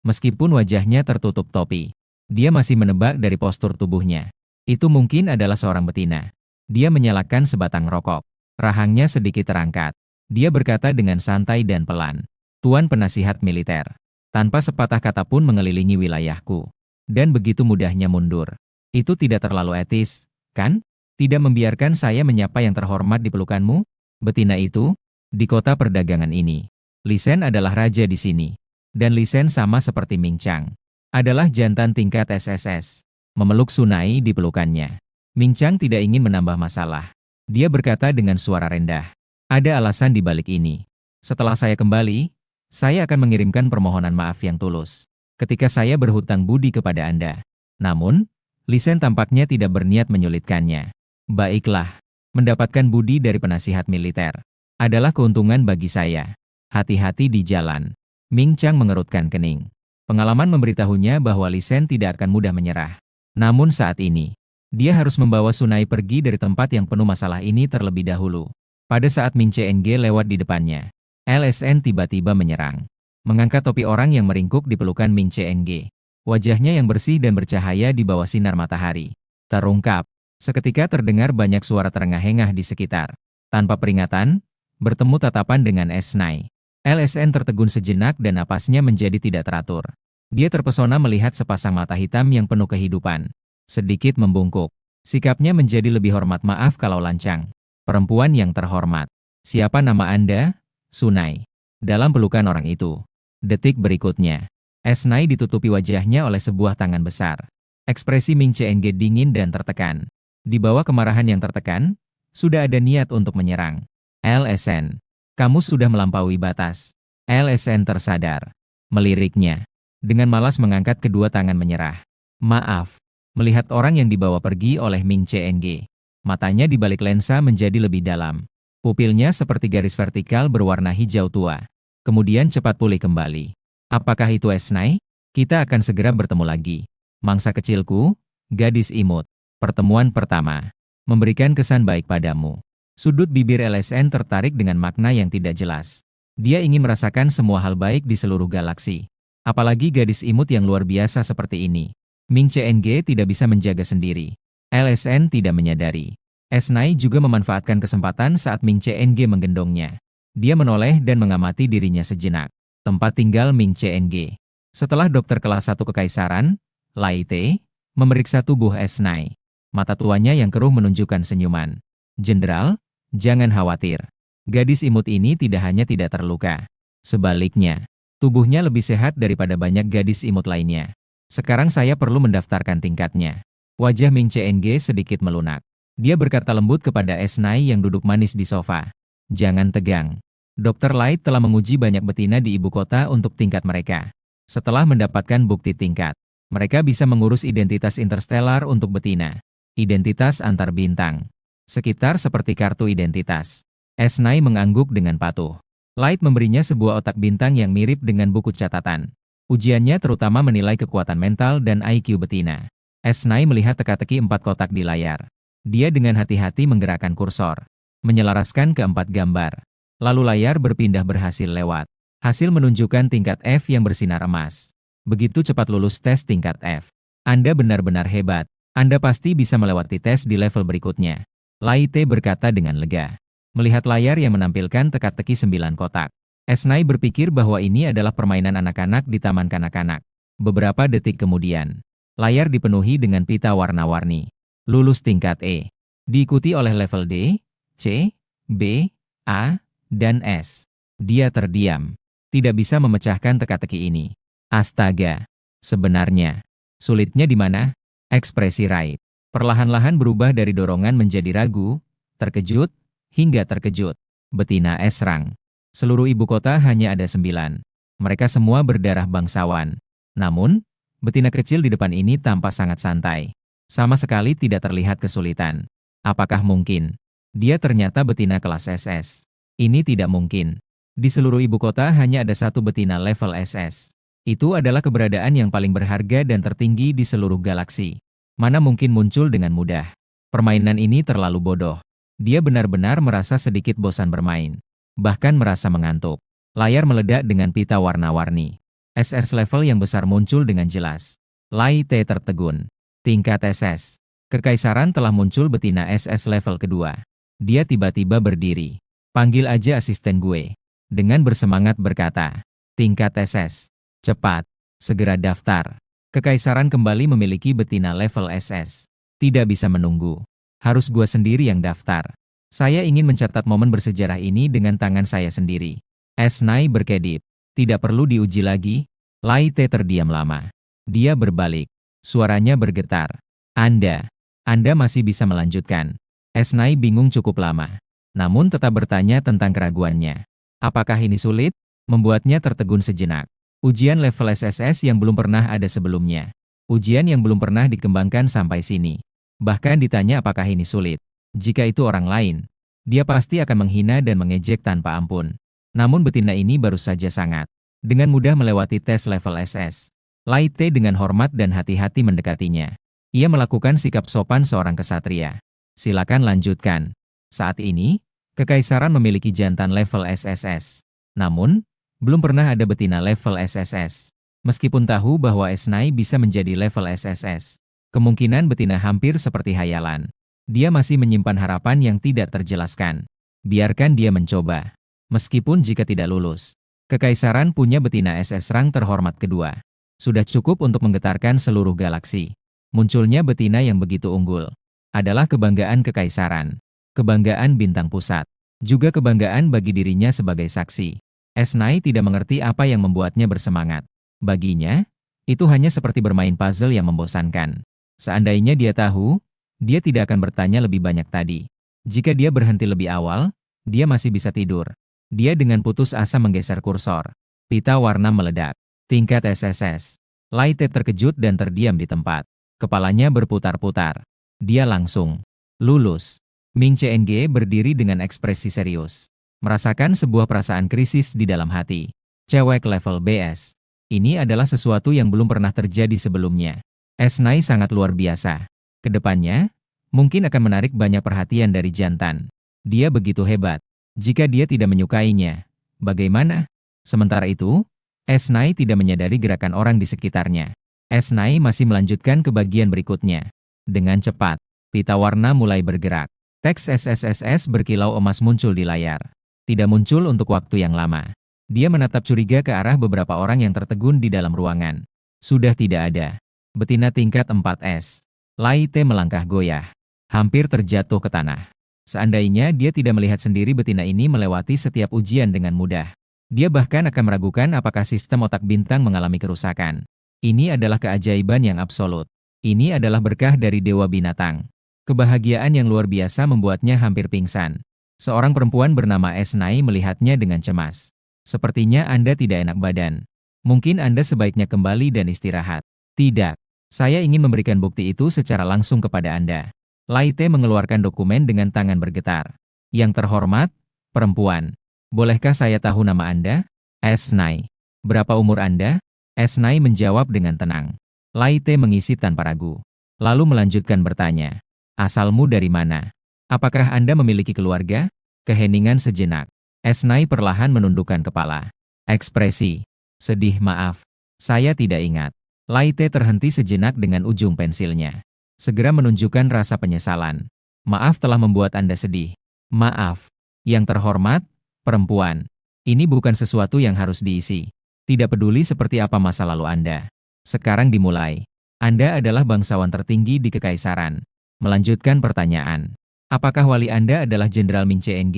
Meskipun wajahnya tertutup topi. Dia masih menebak dari postur tubuhnya. Itu mungkin adalah seorang betina. Dia menyalakan sebatang rokok. Rahangnya sedikit terangkat. Dia berkata dengan santai dan pelan. Tuan penasihat militer. Tanpa sepatah kata pun mengelilingi wilayahku. Dan begitu mudahnya mundur. Itu tidak terlalu etis, kan? Tidak membiarkan saya menyapa yang terhormat di pelukanmu? Betina itu, di kota perdagangan ini. Li Shen adalah raja di sini. Dan Li Shen sama seperti Ming Chang. Adalah jantan tingkat SSS. Memeluk Sunai di pelukannya. Ming Chang tidak ingin menambah masalah. Dia berkata dengan suara rendah. Ada alasan di balik ini. Setelah saya kembali, saya akan mengirimkan permohonan maaf yang tulus. Ketika saya berhutang budi kepada Anda. Namun, Li Shen tampaknya tidak berniat menyulitkannya. Baiklah, mendapatkan budi dari penasihat militer adalah keuntungan bagi saya. Hati-hati di jalan. Ming Chang mengerutkan kening. Pengalaman memberitahunya bahwa Li Shen tidak akan mudah menyerah. Namun saat ini, dia harus membawa Sunai pergi dari tempat yang penuh masalah ini terlebih dahulu. Pada saat Ming Cheng lewat di depannya, LSN tiba-tiba menyerang. Mengangkat topi orang yang meringkuk di pelukan Ming Cheng. Wajahnya yang bersih dan bercahaya di bawah sinar matahari. Terungkap. Seketika terdengar banyak suara terengah-engah di sekitar. Tanpa peringatan, bertemu tatapan dengan Esnai. LSN tertegun sejenak dan napasnya menjadi tidak teratur. Dia terpesona melihat sepasang mata hitam yang penuh kehidupan. Sedikit membungkuk. Sikapnya menjadi lebih hormat maaf kalau lancang. Perempuan yang terhormat. Siapa nama Anda? Sunai. Dalam pelukan orang itu. Detik berikutnya. Esnai ditutupi wajahnya oleh sebuah tangan besar. Ekspresi Ming Cheng dingin dan tertekan. Di bawah kemarahan yang tertekan, sudah ada niat untuk menyerang. LSN. Kamu sudah melampaui batas. LSN tersadar. Meliriknya. Dengan malas mengangkat kedua tangan menyerah. Maaf. Melihat orang yang dibawa pergi oleh Ming Cheng. Matanya di balik lensa menjadi lebih dalam. Pupilnya seperti garis vertikal berwarna hijau tua. Kemudian cepat pulih kembali. Apakah itu Esnai? Kita akan segera bertemu lagi. Mangsa kecilku, gadis imut. Pertemuan pertama. Memberikan kesan baik padamu. Sudut bibir LSN tertarik dengan makna yang tidak jelas. Dia ingin merasakan semua hal baik di seluruh galaksi. Apalagi gadis imut yang luar biasa seperti ini. Ming Cheng tidak bisa menjaga sendiri. LSN tidak menyadari. Esnai juga memanfaatkan kesempatan saat Ming Cheng menggendongnya. Dia menoleh dan mengamati dirinya sejenak. Tempat tinggal Ming Cheng. Setelah dokter kelas 1 kekaisaran, Lai Te, memeriksa tubuh Esnai. Mata tuanya yang keruh menunjukkan senyuman. Jenderal, jangan khawatir. Gadis imut ini tidak hanya tidak terluka. Sebaliknya, tubuhnya lebih sehat daripada banyak gadis imut lainnya. Sekarang saya perlu mendaftarkan tingkatnya. Wajah Ming Cheng sedikit melunak. Dia berkata lembut kepada Esnai yang duduk manis di sofa. Jangan tegang. Dr. Light telah menguji banyak betina di ibu kota untuk tingkat mereka. Setelah mendapatkan bukti tingkat, mereka bisa mengurus identitas interstellar untuk betina. Identitas antar bintang. Sekitar seperti kartu identitas. Esnai mengangguk dengan patuh. Light memberinya sebuah otak bintang yang mirip dengan buku catatan. Ujiannya terutama menilai kekuatan mental dan IQ betina. Esnai melihat teka-teki 4 kotak di layar. Dia dengan hati-hati menggerakkan kursor. Menyelaraskan ke 4 gambar. Lalu layar berpindah berhasil lewat. Hasil menunjukkan tingkat F yang bersinar emas. Begitu cepat lulus tes tingkat F. Anda benar-benar hebat. Anda pasti bisa melewati tes di level berikutnya. Lai Te berkata dengan lega. Melihat layar yang menampilkan teka-teki 9 kotak. Esnai berpikir bahwa ini adalah permainan anak-anak di taman kanak-kanak. Beberapa detik kemudian, layar dipenuhi dengan pita warna-warni. Lulus tingkat E. Diikuti oleh level D, C, B, A, dan S. Dia terdiam. Tidak bisa memecahkan teka-teki ini. Astaga. Sebenarnya, sulitnya di mana? Ekspresi Raid perlahan-lahan berubah dari dorongan menjadi ragu, terkejut, hingga terkejut. Betina Esrang. Seluruh ibu kota hanya ada 9. Mereka semua berdarah bangsawan. Namun, betina kecil di depan ini tampak sangat santai. Sama sekali tidak terlihat kesulitan. Apakah mungkin? Dia ternyata betina kelas SS. Ini tidak mungkin. Di seluruh ibu kota hanya ada satu betina level SS. Itu adalah keberadaan yang paling berharga dan tertinggi di seluruh galaksi. Mana mungkin muncul dengan mudah. Permainan ini terlalu bodoh. Dia benar-benar merasa sedikit bosan bermain. Bahkan merasa mengantuk. Layar meledak dengan pita warna-warni. SS level yang besar muncul dengan jelas. Lai Te tertegun. Tingkat SS. Kekaisaran telah muncul betina SS level kedua. Dia tiba-tiba berdiri. Panggil aja asisten gue. Dengan bersemangat berkata, tingkat SS. Cepat. Segera daftar. Kekaisaran kembali memiliki betina level SS. Tidak bisa menunggu. Harus gua sendiri yang daftar. Saya ingin mencatat momen bersejarah ini dengan tangan saya sendiri. Esnai berkedip. Tidak perlu diuji lagi. Lai Te terdiam lama. Dia berbalik. Suaranya bergetar. Anda masih bisa melanjutkan. Esnai bingung cukup lama. Namun tetap bertanya tentang keraguannya. Apakah ini sulit? Membuatnya tertegun sejenak. Ujian level SSS yang belum pernah ada sebelumnya. Ujian yang belum pernah dikembangkan sampai sini. Bahkan ditanya apakah ini sulit. Jika itu orang lain, dia pasti akan menghina dan mengejek tanpa ampun. Namun betina ini baru saja sangat dengan mudah melewati tes level SS. Lai Te dengan hormat dan hati-hati mendekatinya. Ia melakukan sikap sopan seorang kesatria. Silakan lanjutkan. Saat ini, Kekaisaran memiliki jantan level SSS. Namun, belum pernah ada betina level SSS. Meskipun tahu bahwa Esnai bisa menjadi level SSS, kemungkinan betina hampir seperti hayalan. Dia masih menyimpan harapan yang tidak terjelaskan. Biarkan dia mencoba. Meskipun jika tidak lulus, Kekaisaran punya betina SS rang terhormat kedua. Sudah cukup untuk menggetarkan seluruh galaksi. Munculnya betina yang begitu unggul adalah kebanggaan Kekaisaran. Kebanggaan bintang pusat. Juga kebanggaan bagi dirinya sebagai saksi. Esnai tidak mengerti apa yang membuatnya bersemangat. Baginya, itu hanya seperti bermain puzzle yang membosankan. Seandainya dia tahu, dia tidak akan bertanya lebih banyak tadi. Jika dia berhenti lebih awal, dia masih bisa tidur. Dia dengan putus asa menggeser kursor. Pita warna meledak. Tingkat SSS. Lai Te terkejut dan terdiam di tempat. Kepalanya berputar-putar. Dia langsung lulus. Ming CNG berdiri dengan ekspresi serius. Merasakan sebuah perasaan krisis di dalam hati. Cewek level BS. Ini adalah sesuatu yang belum pernah terjadi sebelumnya. Esnai sangat luar biasa. Kedepannya, mungkin akan menarik banyak perhatian dari jantan. Dia begitu hebat. Jika dia tidak menyukainya, bagaimana? Sementara itu, Esnai tidak menyadari gerakan orang di sekitarnya. Esnai masih melanjutkan ke bagian berikutnya. Dengan cepat, pita warna mulai bergerak. Teks SSSS berkilau emas muncul di layar. Tidak muncul untuk waktu yang lama. Dia menatap curiga ke arah beberapa orang yang tertegun di dalam ruangan. Sudah tidak ada. Betina tingkat 4S. Lai Te melangkah goyah. Hampir terjatuh ke tanah. Seandainya dia tidak melihat sendiri betina ini melewati setiap ujian dengan mudah. Dia bahkan akan meragukan apakah sistem otak bintang mengalami kerusakan. Ini adalah keajaiban yang absolut. Ini adalah berkah dari Dewa Binatang. Kebahagiaan yang luar biasa membuatnya hampir pingsan. Seorang perempuan bernama Esnai melihatnya dengan cemas. Sepertinya Anda tidak enak badan. Mungkin Anda sebaiknya kembali dan istirahat. Tidak. Saya ingin memberikan bukti itu secara langsung kepada Anda. Lai Te mengeluarkan dokumen dengan tangan bergetar. Yang terhormat, perempuan. Bolehkah saya tahu nama Anda? Esnai. Berapa umur Anda? Esnai menjawab dengan tenang. Lai Te mengisi tanpa ragu. Lalu melanjutkan bertanya. Asalmu dari mana? Apakah Anda memiliki keluarga? Keheningan sejenak. Esnai perlahan menundukkan kepala. Ekspresi sedih maaf. Saya tidak ingat. Lai Te terhenti sejenak dengan ujung pensilnya. Segera menunjukkan rasa penyesalan. Maaf telah membuat Anda sedih. Maaf. Yang terhormat, perempuan. Ini bukan sesuatu yang harus diisi. Tidak peduli seperti apa masa lalu Anda. Sekarang dimulai. Anda adalah bangsawan tertinggi di Kekaisaran. Melanjutkan pertanyaan. Apakah wali Anda adalah Jenderal Ming Cheng?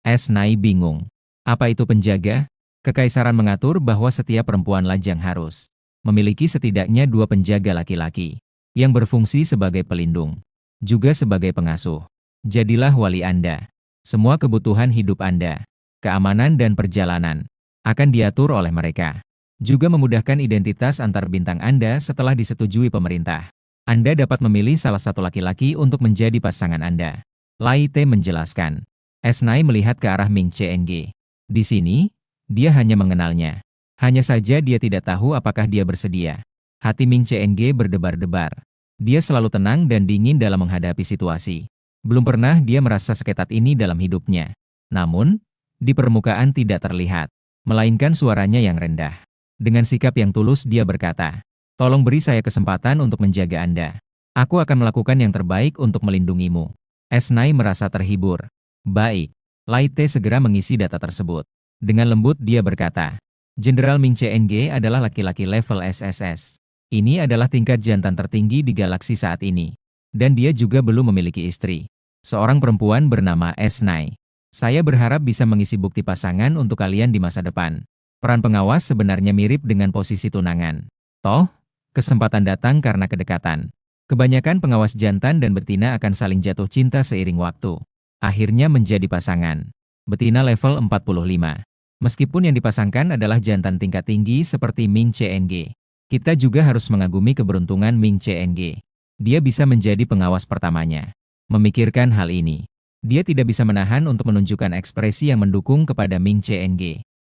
Esnai bingung. Apa itu penjaga? Kekaisaran mengatur bahwa setiap perempuan lajang harus memiliki setidaknya 2 penjaga laki-laki yang berfungsi sebagai pelindung, juga sebagai pengasuh. Jadilah wali Anda. Semua kebutuhan hidup Anda, keamanan dan perjalanan, akan diatur oleh mereka. Juga memudahkan identitas antar bintang Anda setelah disetujui pemerintah. Anda dapat memilih salah satu laki-laki untuk menjadi pasangan Anda. Lai Te menjelaskan. Esnai melihat ke arah Ming Cheng. Di sini, dia hanya mengenalnya. Hanya saja dia tidak tahu apakah dia bersedia. Hati Ming Cheng berdebar-debar. Dia selalu tenang dan dingin dalam menghadapi situasi. Belum pernah dia merasa seketat ini dalam hidupnya. Namun, di permukaan tidak terlihat, melainkan suaranya yang rendah. Dengan sikap yang tulus dia berkata, "Tolong beri saya kesempatan untuk menjaga Anda. Aku akan melakukan yang terbaik untuk melindungimu." Esnai merasa terhibur. Baik. Lai Te segera mengisi data tersebut. Dengan lembut dia berkata, Jenderal Ming Cheng adalah laki-laki level SSS. Ini adalah tingkat jantan tertinggi di galaksi saat ini. Dan dia juga belum memiliki istri. Seorang perempuan bernama Esnai. Saya berharap bisa mengisi bukti pasangan untuk kalian di masa depan. Peran pengawas sebenarnya mirip dengan posisi tunangan. Toh, kesempatan datang karena kedekatan. Kebanyakan pengawas jantan dan betina akan saling jatuh cinta seiring waktu. Akhirnya menjadi pasangan. Betina level 45. Meskipun yang dipasangkan adalah jantan tingkat tinggi seperti Ming Cheng. Kita juga harus mengagumi keberuntungan Ming Cheng. Dia bisa menjadi pengawas pertamanya. Memikirkan hal ini, dia tidak bisa menahan untuk menunjukkan ekspresi yang mendukung kepada Ming Cheng.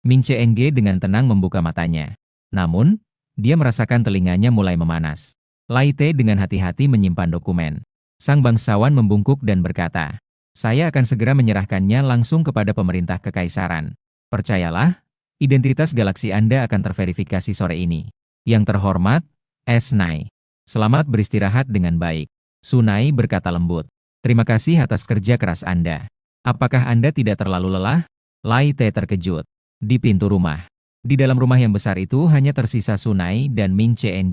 Ming Cheng dengan tenang membuka matanya. Namun, dia merasakan telinganya mulai memanas. Lai Te dengan hati-hati menyimpan dokumen. Sang bangsawan membungkuk dan berkata, "Saya akan segera menyerahkannya langsung kepada pemerintah Kekaisaran. Percayalah, identitas galaksi Anda akan terverifikasi sore ini. Yang terhormat, Esnai. Selamat beristirahat dengan baik." Sunai berkata lembut. "Terima kasih atas kerja keras Anda. Apakah Anda tidak terlalu lelah?" Lai Te terkejut. Di pintu rumah. Di dalam rumah yang besar itu hanya tersisa Sunai dan Ming Cheng.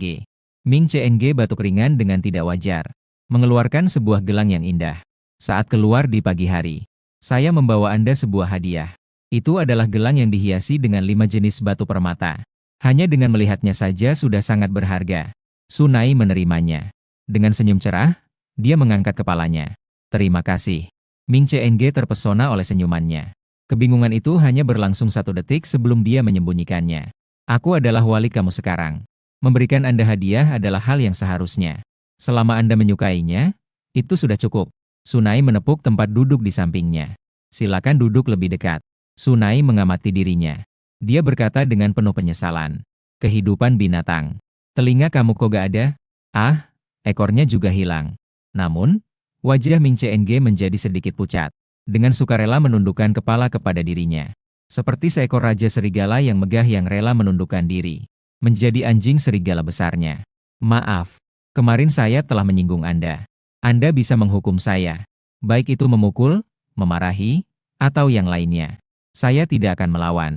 Ming Cheng batuk ringan dengan tidak wajar. Mengeluarkan sebuah gelang yang indah. "Saat keluar di pagi hari, saya membawa Anda sebuah hadiah. Itu adalah gelang yang dihiasi dengan 5 jenis batu permata. Hanya dengan melihatnya saja sudah sangat berharga." Sunai menerimanya. Dengan senyum cerah, dia mengangkat kepalanya. "Terima kasih." Ming Cheng terpesona oleh senyumannya. Kebingungan itu hanya berlangsung 1 detik sebelum dia menyembunyikannya. "Aku adalah wali kamu sekarang. Memberikan Anda hadiah adalah hal yang seharusnya. Selama Anda menyukainya, itu sudah cukup." Sunai menepuk tempat duduk di sampingnya. "Silakan duduk lebih dekat." Sunai mengamati dirinya. Dia berkata dengan penuh penyesalan. "Kehidupan binatang. Telinga kamu kok gak ada? Ah, ekornya juga hilang." Namun, wajah Ming Cheng menjadi sedikit pucat. Dengan sukarela menundukkan kepala kepada dirinya. Seperti seekor raja serigala yang megah yang rela menundukkan diri. Menjadi anjing serigala besarnya. "Maaf, kemarin saya telah menyinggung Anda. Anda bisa menghukum saya. Baik itu memukul, memarahi, atau yang lainnya. Saya tidak akan melawan.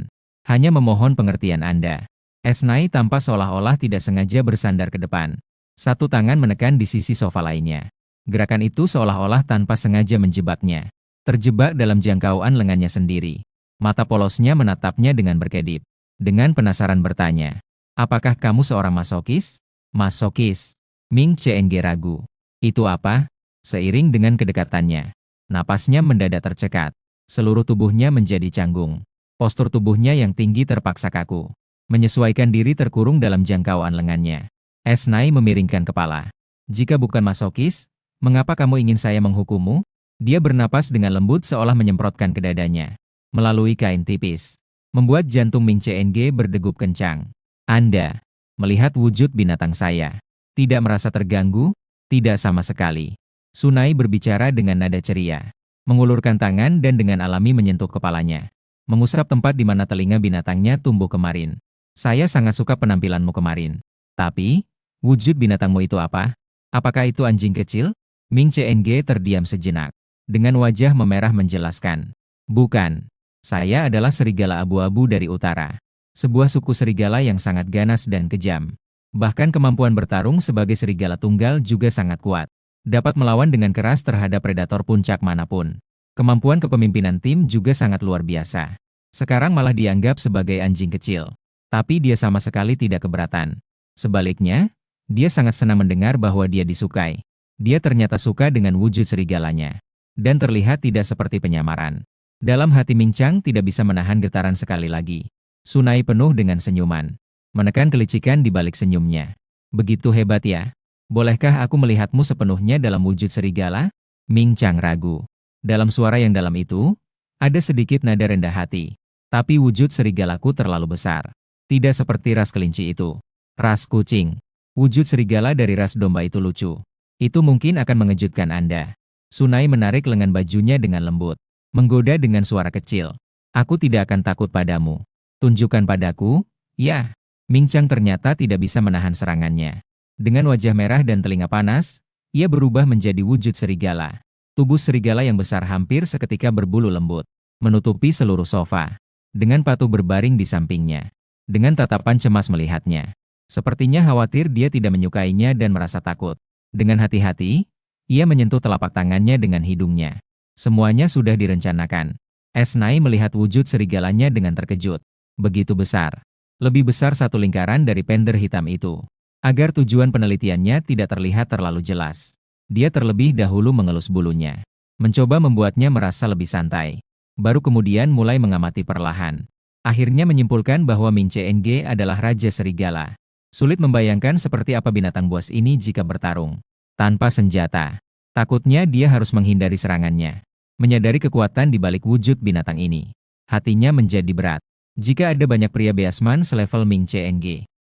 Hanya memohon pengertian Anda." Esnai tampak seolah-olah tidak sengaja bersandar ke depan. Satu tangan menekan di sisi sofa lainnya. Gerakan itu seolah-olah tanpa sengaja menjebaknya. Terjebak dalam jangkauan lengannya sendiri. Mata polosnya menatapnya dengan berkedip. Dengan penasaran bertanya, "Apakah kamu seorang masokis?" "Masokis?" Ming Cheng ragu. "Itu apa?" Seiring dengan kedekatannya, napasnya mendadak tercekat. Seluruh tubuhnya menjadi canggung. Postur tubuhnya yang tinggi terpaksa kaku. Menyesuaikan diri terkurung dalam jangkauan lengannya. Esnai memiringkan kepala. "Jika bukan masokis, mengapa kamu ingin saya menghukummu?" Dia bernapas dengan lembut seolah menyemprotkan ke dadanya. Melalui kain tipis. Membuat jantung Ming Cheng berdegup kencang. "Anda melihat wujud binatang saya. Tidak merasa terganggu?" "Tidak sama sekali." Sunai berbicara dengan nada ceria. Mengulurkan tangan dan dengan alami menyentuh kepalanya. Mengusap tempat di mana telinga binatangnya tumbuh kemarin. Saya sangat suka penampilanmu kemarin. Tapi, wujud binatangmu itu apa? Apakah itu anjing kecil? Ming Cheng terdiam sejenak. Dengan wajah memerah menjelaskan. Bukan. Saya adalah serigala abu-abu dari utara. Sebuah suku serigala yang sangat ganas dan kejam. Bahkan kemampuan bertarung sebagai serigala tunggal juga sangat kuat. Dapat melawan dengan keras terhadap predator puncak manapun. Kemampuan kepemimpinan tim juga sangat luar biasa. Sekarang malah dianggap sebagai anjing kecil. Tapi dia sama sekali tidak keberatan. Sebaliknya, dia sangat senang mendengar bahwa dia disukai. Dia ternyata suka dengan wujud serigalanya. Dan terlihat tidak seperti penyamaran. Dalam hati Ming Chang tidak bisa menahan getaran sekali lagi. Sunai penuh dengan senyuman. Menekan kelicikan di balik senyumnya. Begitu hebat ya? Bolehkah aku melihatmu sepenuhnya dalam wujud serigala? Ming Chang ragu. Dalam suara yang dalam itu, ada sedikit nada rendah hati. Tapi wujud serigalaku terlalu besar. Tidak seperti ras kelinci itu. Ras kucing. Wujud serigala dari ras domba itu lucu. Itu mungkin akan mengejutkan Anda. Sunai menarik lengan bajunya dengan lembut. Menggoda dengan suara kecil. Aku tidak akan takut padamu. Tunjukkan padaku, ya. Ming Chang ternyata tidak bisa menahan serangannya. Dengan wajah merah dan telinga panas, ia berubah menjadi wujud serigala. Tubuh serigala yang besar hampir seketika berbulu lembut. Menutupi seluruh sofa. Dengan patuh berbaring di sampingnya. Dengan tatapan cemas melihatnya. Sepertinya khawatir dia tidak menyukainya dan merasa takut. Dengan hati-hati, ia menyentuh telapak tangannya dengan hidungnya. Semuanya sudah direncanakan. Esnai melihat wujud serigalanya dengan terkejut. Begitu besar. Lebih besar satu lingkaran dari pender hitam itu. Agar tujuan penelitiannya tidak terlihat terlalu jelas. Dia terlebih dahulu mengelus bulunya. Mencoba membuatnya merasa lebih santai. Baru kemudian mulai mengamati perlahan. Akhirnya menyimpulkan bahwa Ming Cheng adalah Raja Serigala. Sulit membayangkan seperti apa binatang buas ini jika bertarung. Tanpa senjata. Takutnya dia harus menghindari serangannya. Menyadari kekuatan di balik wujud binatang ini. Hatinya menjadi berat. Jika ada banyak pria beasman selevel Ming Cheng,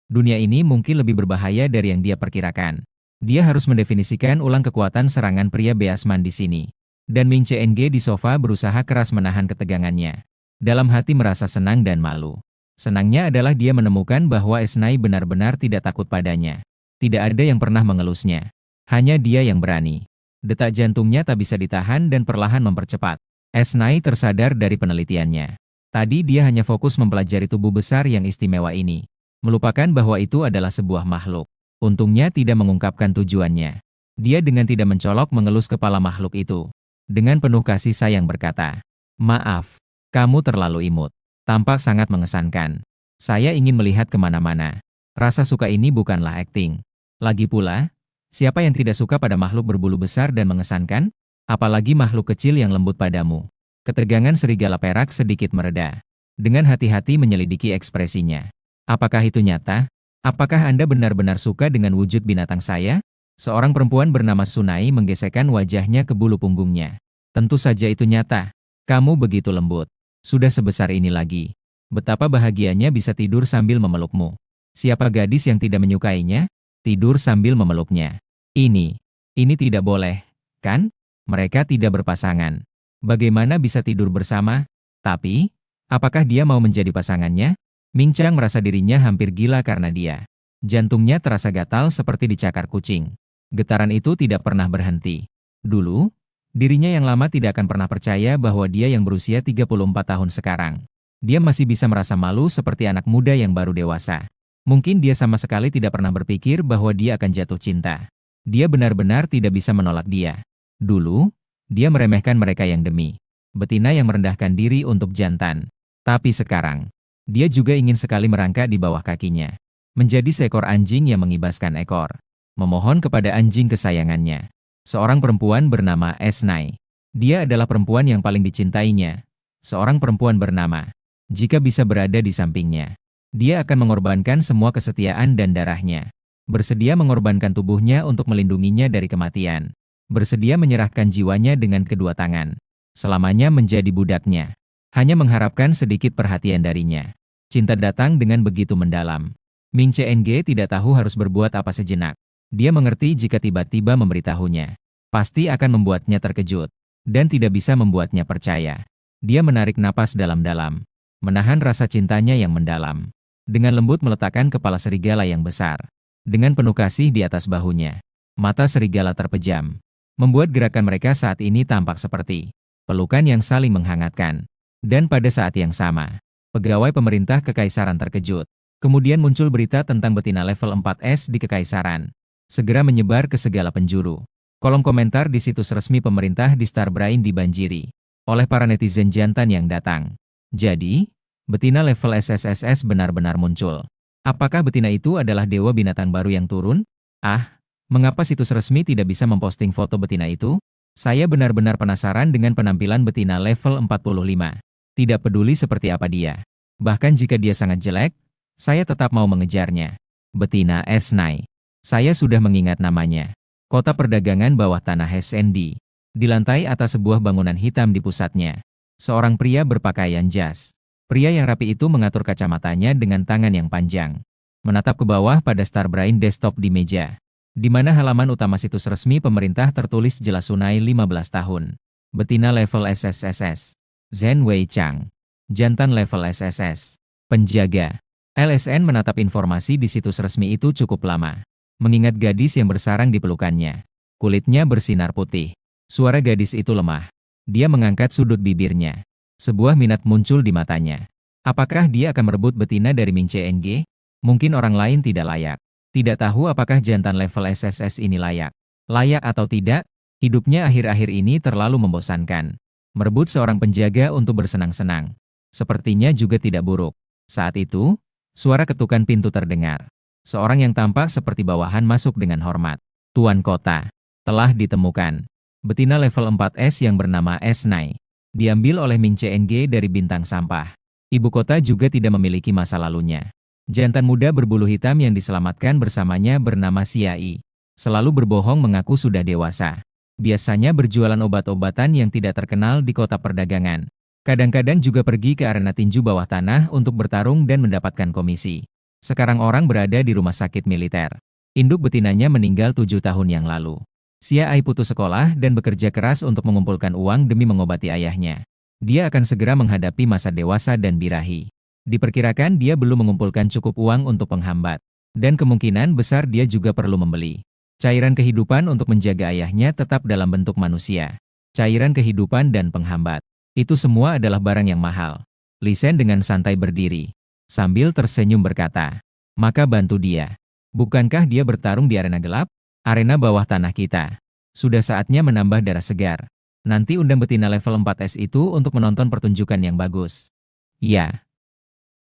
dunia ini mungkin lebih berbahaya dari yang dia perkirakan. Dia harus mendefinisikan ulang kekuatan serangan pria beasman di sini. Dan Ming Cheng di sofa berusaha keras menahan ketegangannya. Dalam hati merasa senang dan malu. Senangnya adalah dia menemukan bahwa Esnai benar-benar tidak takut padanya. Tidak ada yang pernah mengelusnya. Hanya dia yang berani. Detak jantungnya tak bisa ditahan dan perlahan mempercepat. Esnai tersadar dari penelitiannya. Tadi dia hanya fokus mempelajari tubuh besar yang istimewa ini. Melupakan bahwa itu adalah sebuah makhluk. Untungnya tidak mengungkapkan tujuannya. Dia dengan tidak mencolok mengelus kepala makhluk itu. Dengan penuh kasih sayang berkata, "Maaf. Kamu terlalu imut. Tampak sangat mengesankan. Saya ingin melihat kemana-mana. Rasa suka ini bukanlah akting. Lagi pula, siapa yang tidak suka pada makhluk berbulu besar dan mengesankan? Apalagi makhluk kecil yang lembut padamu." Ketegangan serigala perak sedikit mereda. Dengan hati-hati menyelidiki ekspresinya. Apakah itu nyata? Apakah Anda benar-benar suka dengan wujud binatang saya? Seorang perempuan bernama Sunai menggesekkan wajahnya ke bulu punggungnya. Tentu saja itu nyata. Kamu begitu lembut. Sudah sebesar ini lagi. Betapa bahagianya bisa tidur sambil memelukmu. Siapa gadis yang tidak menyukainya? Tidur sambil memeluknya. Ini tidak boleh, kan? Mereka tidak berpasangan. Bagaimana bisa tidur bersama? Tapi, apakah dia mau menjadi pasangannya? Ming Chang merasa dirinya hampir gila karena dia. Jantungnya terasa gatal seperti dicakar kucing. Getaran itu tidak pernah berhenti. Dulu, dirinya yang lama tidak akan pernah percaya bahwa dia yang berusia 34 tahun sekarang. Dia masih bisa merasa malu seperti anak muda yang baru dewasa. Mungkin dia sama sekali tidak pernah berpikir bahwa dia akan jatuh cinta. Dia benar-benar tidak bisa menolak dia. Dulu, dia meremehkan mereka yang demi betina yang merendahkan diri untuk jantan. Tapi sekarang, dia juga ingin sekali merangkak di bawah kakinya. Menjadi seekor anjing yang mengibaskan ekor. Memohon kepada anjing kesayangannya. Seorang perempuan bernama Esnai. Dia adalah perempuan yang paling dicintainya. Seorang perempuan bernama. Jika bisa berada di sampingnya, dia akan mengorbankan semua kesetiaan dan darahnya. Bersedia mengorbankan tubuhnya untuk melindunginya dari kematian. Bersedia menyerahkan jiwanya dengan kedua tangan. Selamanya menjadi budaknya. Hanya mengharapkan sedikit perhatian darinya. Cinta datang dengan begitu mendalam. Ming Cheng tidak tahu harus berbuat apa sejenak. Dia mengerti jika tiba-tiba memberitahunya. Pasti akan membuatnya terkejut. Dan tidak bisa membuatnya percaya. Dia menarik napas dalam-dalam. Menahan rasa cintanya yang mendalam. Dengan lembut meletakkan kepala serigala yang besar. Dengan penuh kasih di atas bahunya. Mata serigala terpejam. Membuat gerakan mereka saat ini tampak seperti pelukan yang saling menghangatkan. Dan pada saat yang sama, pegawai pemerintah kekaisaran terkejut. Kemudian muncul berita tentang betina level 4S di kekaisaran. Segera menyebar ke segala penjuru. Kolom komentar di situs resmi pemerintah di Starbrain dibanjiri oleh para netizen jantan yang datang. Jadi, betina level SSSS benar-benar muncul. Apakah betina itu adalah dewa binatang baru yang turun? Ah, mengapa situs resmi tidak bisa memposting foto betina itu? Saya benar-benar penasaran dengan penampilan betina level 45. Tidak peduli seperti apa dia. Bahkan jika dia sangat jelek, saya tetap mau mengejarnya. Betina Esnai. Saya sudah mengingat namanya. Kota perdagangan bawah tanah SND. Di lantai atas sebuah bangunan hitam di pusatnya. Seorang pria berpakaian jas. Pria yang rapi itu mengatur kacamatanya dengan tangan yang panjang. Menatap ke bawah pada Starbrain desktop di meja. Di mana halaman utama situs resmi pemerintah tertulis jelas Sunai 15 tahun. Betina level SSSS. Zhen Wei Chang. Jantan level SSS. Penjaga. LSN menatap informasi di situs resmi itu cukup lama. Mengingat gadis yang bersarang di pelukannya. Kulitnya bersinar putih. Suara gadis itu lemah. Dia mengangkat sudut bibirnya. Sebuah minat muncul di matanya. Apakah dia akan merebut betina dari Ming CNG? Mungkin orang lain tidak layak. Tidak tahu apakah jantan level SSS ini layak. Layak atau tidak, hidupnya akhir-akhir ini terlalu membosankan. Merebut seorang penjaga untuk bersenang-senang. Sepertinya juga tidak buruk. Saat itu, suara ketukan pintu terdengar. Seorang yang tampak seperti bawahan masuk dengan hormat. Tuan Kota. Telah ditemukan. Betina level 4S yang bernama Esnai. Diambil oleh Ming CNG dari bintang sampah. Ibu kota juga tidak memiliki masa lalunya. Jantan muda berbulu hitam yang diselamatkan bersamanya bernama Xiai. Selalu berbohong mengaku sudah dewasa. Biasanya berjualan obat-obatan yang tidak terkenal di kota perdagangan. Kadang-kadang juga pergi ke arena tinju bawah tanah untuk bertarung dan mendapatkan komisi. Sekarang orang berada di rumah sakit militer. Induk betinanya meninggal 7 tahun yang lalu. Xiai putus sekolah dan bekerja keras untuk mengumpulkan uang demi mengobati ayahnya. Dia akan segera menghadapi masa dewasa dan birahi. Diperkirakan dia belum mengumpulkan cukup uang untuk penghambat. Dan kemungkinan besar dia juga perlu membeli cairan kehidupan untuk menjaga ayahnya tetap dalam bentuk manusia. Cairan kehidupan dan penghambat. Itu semua adalah barang yang mahal. Li Shen dengan santai berdiri. Sambil tersenyum berkata, maka bantu dia. Bukankah dia bertarung di arena gelap? Arena bawah tanah kita. Sudah saatnya menambah darah segar. Nanti undang betina level 4S itu untuk menonton pertunjukan yang bagus. Ya.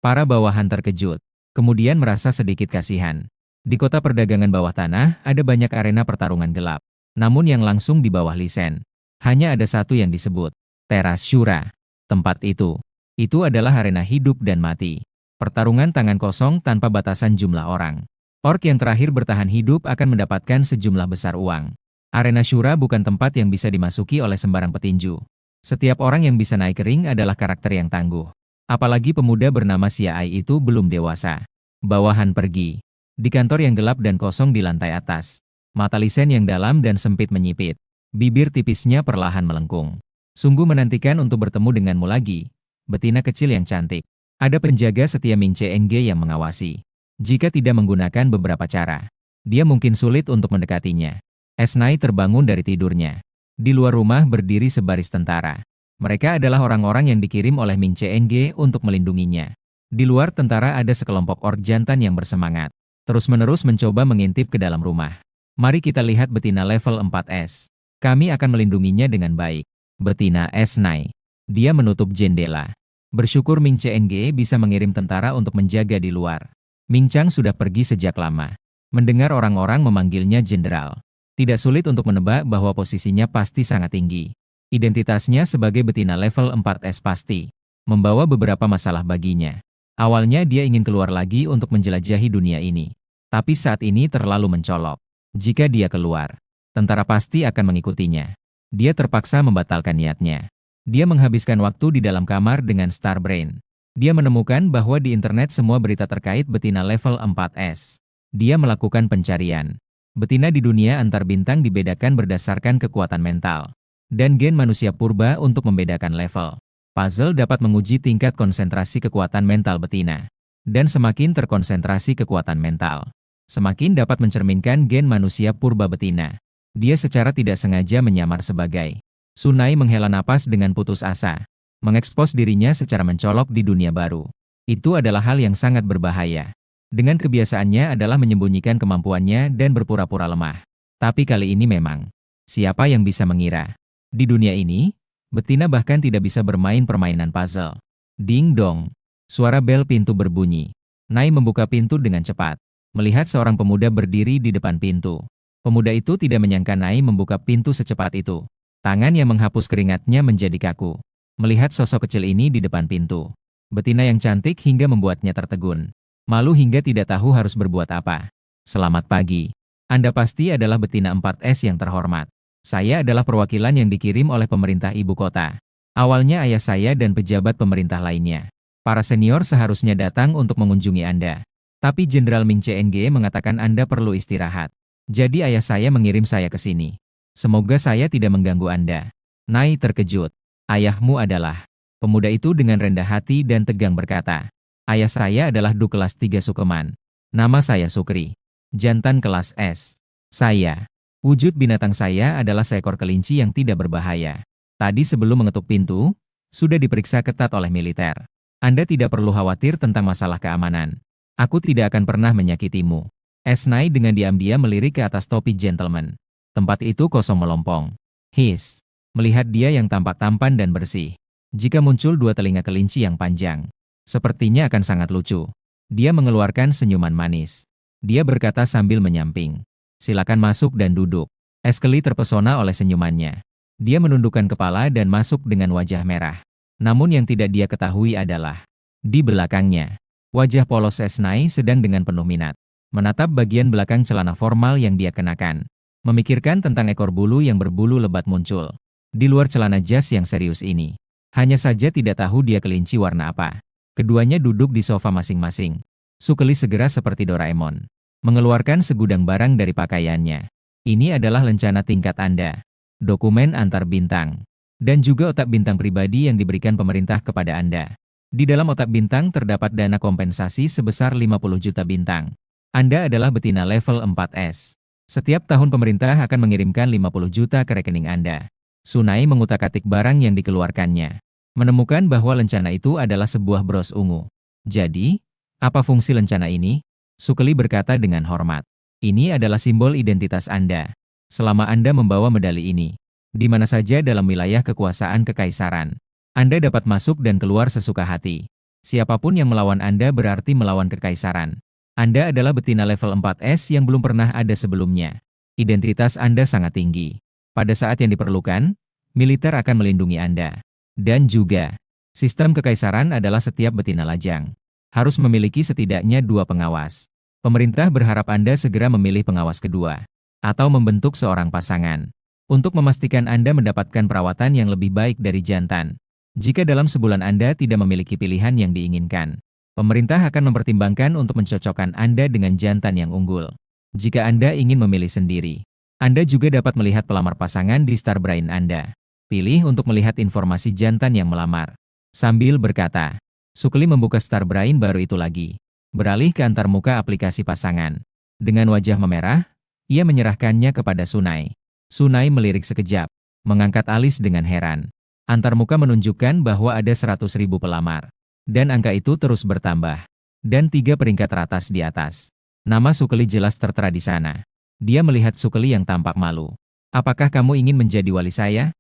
Para bawahan terkejut. Kemudian merasa sedikit kasihan. Di kota perdagangan bawah tanah, ada banyak arena pertarungan gelap. Namun yang langsung di bawah Li Shen. Hanya ada satu yang disebut. Teras Shura. Tempat itu adalah arena hidup dan mati. Pertarungan tangan kosong tanpa batasan jumlah orang. Orc yang terakhir bertahan hidup akan mendapatkan sejumlah besar uang. Arena Shura bukan tempat yang bisa dimasuki oleh sembarang petinju. Setiap orang yang bisa naik ke ring adalah karakter yang tangguh. Apalagi pemuda bernama Xiai itu belum dewasa. Bawahan pergi. Di kantor yang gelap dan kosong di lantai atas. Mata Li Shen yang dalam dan sempit menyipit. Bibir tipisnya perlahan melengkung. Sungguh menantikan untuk bertemu denganmu lagi, betina kecil yang cantik. Ada penjaga setia Ming CNG yang mengawasi. Jika tidak menggunakan beberapa cara, dia mungkin sulit untuk mendekatinya. Esnai terbangun dari tidurnya. Di luar rumah berdiri sebaris tentara. Mereka adalah orang-orang yang dikirim oleh Ming CNG untuk melindunginya. Di luar tentara ada sekelompok orc jantan yang bersemangat. Terus-menerus mencoba mengintip ke dalam rumah. Mari kita lihat betina level 4S. Kami akan melindunginya dengan baik. Betina Esnai. Dia menutup jendela. Bersyukur Ming CNG bisa mengirim tentara untuk menjaga di luar. Ming Chang sudah pergi sejak lama. Mendengar orang-orang memanggilnya jenderal. Tidak sulit untuk menebak bahwa posisinya pasti sangat tinggi. Identitasnya sebagai betina level 4S pasti membawa beberapa masalah baginya. Awalnya dia ingin keluar lagi untuk menjelajahi dunia ini. Tapi saat ini terlalu mencolok. Jika dia keluar, tentara pasti akan mengikutinya. Dia terpaksa membatalkan niatnya. Dia menghabiskan waktu di dalam kamar dengan Starbrain. Dia menemukan bahwa di internet semua berita terkait betina level 4S. Dia melakukan pencarian. Betina di dunia antar bintang dibedakan berdasarkan kekuatan mental dan gen manusia purba untuk membedakan level. Puzzle dapat menguji tingkat konsentrasi kekuatan mental betina. dan semakin terkonsentrasi kekuatan mental. Semakin dapat mencerminkan gen manusia purba betina. Dia secara tidak sengaja menyamar sebagai Sunai, menghela napas dengan putus asa. Mengekspos dirinya secara mencolok di dunia baru. Itu adalah hal yang sangat berbahaya. Dengan kebiasaannya adalah menyembunyikan kemampuannya dan berpura-pura lemah. Tapi kali ini memang, siapa yang bisa mengira? Di dunia ini, betina bahkan tidak bisa bermain permainan puzzle. Ding dong. Suara bel pintu berbunyi. Nai membuka pintu dengan cepat. Melihat seorang pemuda berdiri di depan pintu. Pemuda itu tidak menyangka Nai membuka pintu secepat itu. Tangan yang menghapus keringatnya menjadi kaku. Melihat sosok kecil ini di depan pintu. Betina yang cantik hingga membuatnya tertegun. Malu hingga tidak tahu harus berbuat apa. Selamat pagi. Anda pasti adalah betina 4S yang terhormat. Saya adalah perwakilan yang dikirim oleh pemerintah ibu kota. Awalnya ayah saya dan pejabat pemerintah lainnya. Para senior seharusnya datang untuk mengunjungi Anda. Tapi Jenderal Ming CNG mengatakan Anda perlu istirahat. Jadi ayah saya mengirim saya ke sini. Semoga saya tidak mengganggu Anda. Nai terkejut. Ayahmu adalah... Pemuda itu dengan rendah hati dan tegang berkata. Ayah saya adalah Du kelas 3 Sukeman. Nama saya Sukri. Jantan kelas S. Saya. Wujud binatang saya adalah seekor kelinci yang tidak berbahaya. Tadi sebelum mengetuk pintu, sudah diperiksa ketat oleh militer. Anda tidak perlu khawatir tentang masalah keamanan. Aku tidak akan pernah menyakitimu. Esnai dengan diam-diam melirik ke atas topi gentleman. Tempat itu kosong melompong. His. Melihat dia yang tampak tampan dan bersih. Jika muncul dua telinga kelinci yang panjang. Sepertinya akan sangat lucu. Dia mengeluarkan senyuman manis. Dia berkata sambil menyamping. Silakan masuk dan duduk. Eskeli terpesona oleh senyumannya. Dia menundukkan kepala dan masuk dengan wajah merah. Namun yang tidak dia ketahui adalah. Di belakangnya. Wajah polos Esnai sedang dengan penuh minat. Menatap bagian belakang celana formal yang dia kenakan. Memikirkan tentang ekor bulu yang berbulu lebat muncul. Di luar celana jas yang serius ini. Hanya saja tidak tahu dia kelinci warna apa. Keduanya duduk di sofa masing-masing. Sukeli segera seperti Doraemon. Mengeluarkan segudang barang dari pakaiannya. Ini adalah lencana tingkat Anda. Dokumen antar bintang. Dan juga otak bintang pribadi yang diberikan pemerintah kepada Anda. Di dalam otak bintang terdapat dana kompensasi sebesar 50 juta bintang. Anda adalah betina level 4S. Setiap tahun pemerintah akan mengirimkan 50 juta ke rekening Anda. Sunai mengutak-atik barang yang dikeluarkannya. Menemukan bahwa lencana itu adalah sebuah bros ungu. Jadi, apa fungsi lencana ini? Sukeli berkata dengan hormat. Ini adalah simbol identitas Anda. Selama Anda membawa medali ini, di mana saja dalam wilayah kekuasaan kekaisaran, Anda dapat masuk dan keluar sesuka hati. Siapapun yang melawan Anda berarti melawan kekaisaran. Anda adalah betina level 4S yang belum pernah ada sebelumnya. Identitas Anda sangat tinggi. Pada saat yang diperlukan, militer akan melindungi Anda. Dan juga, sistem kekaisaran adalah setiap betina lajang. Harus memiliki setidaknya 2 pengawas. Pemerintah berharap Anda segera memilih pengawas kedua. Atau membentuk seorang pasangan. Untuk memastikan Anda mendapatkan perawatan yang lebih baik dari jantan. Jika dalam sebulan Anda tidak memiliki pilihan yang diinginkan, pemerintah akan mempertimbangkan untuk mencocokkan Anda dengan jantan yang unggul. Jika Anda ingin memilih sendiri, Anda juga dapat melihat pelamar pasangan di Star Brain Anda. Pilih untuk melihat informasi jantan yang melamar. Sambil berkata, Sukeli membuka Star Brain baru itu lagi. Beralih ke antarmuka aplikasi pasangan. Dengan wajah memerah, ia menyerahkannya kepada Sunai. Sunai melirik sekejap, mengangkat alis dengan heran. Antarmuka menunjukkan bahwa ada 100.000 pelamar. Dan angka itu terus bertambah. Dan 3 peringkat teratas di atas. Nama Sukeli jelas tertera di sana. Dia melihat Sukeli yang tampak malu. Apakah kamu ingin menjadi wali saya?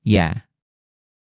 Ya.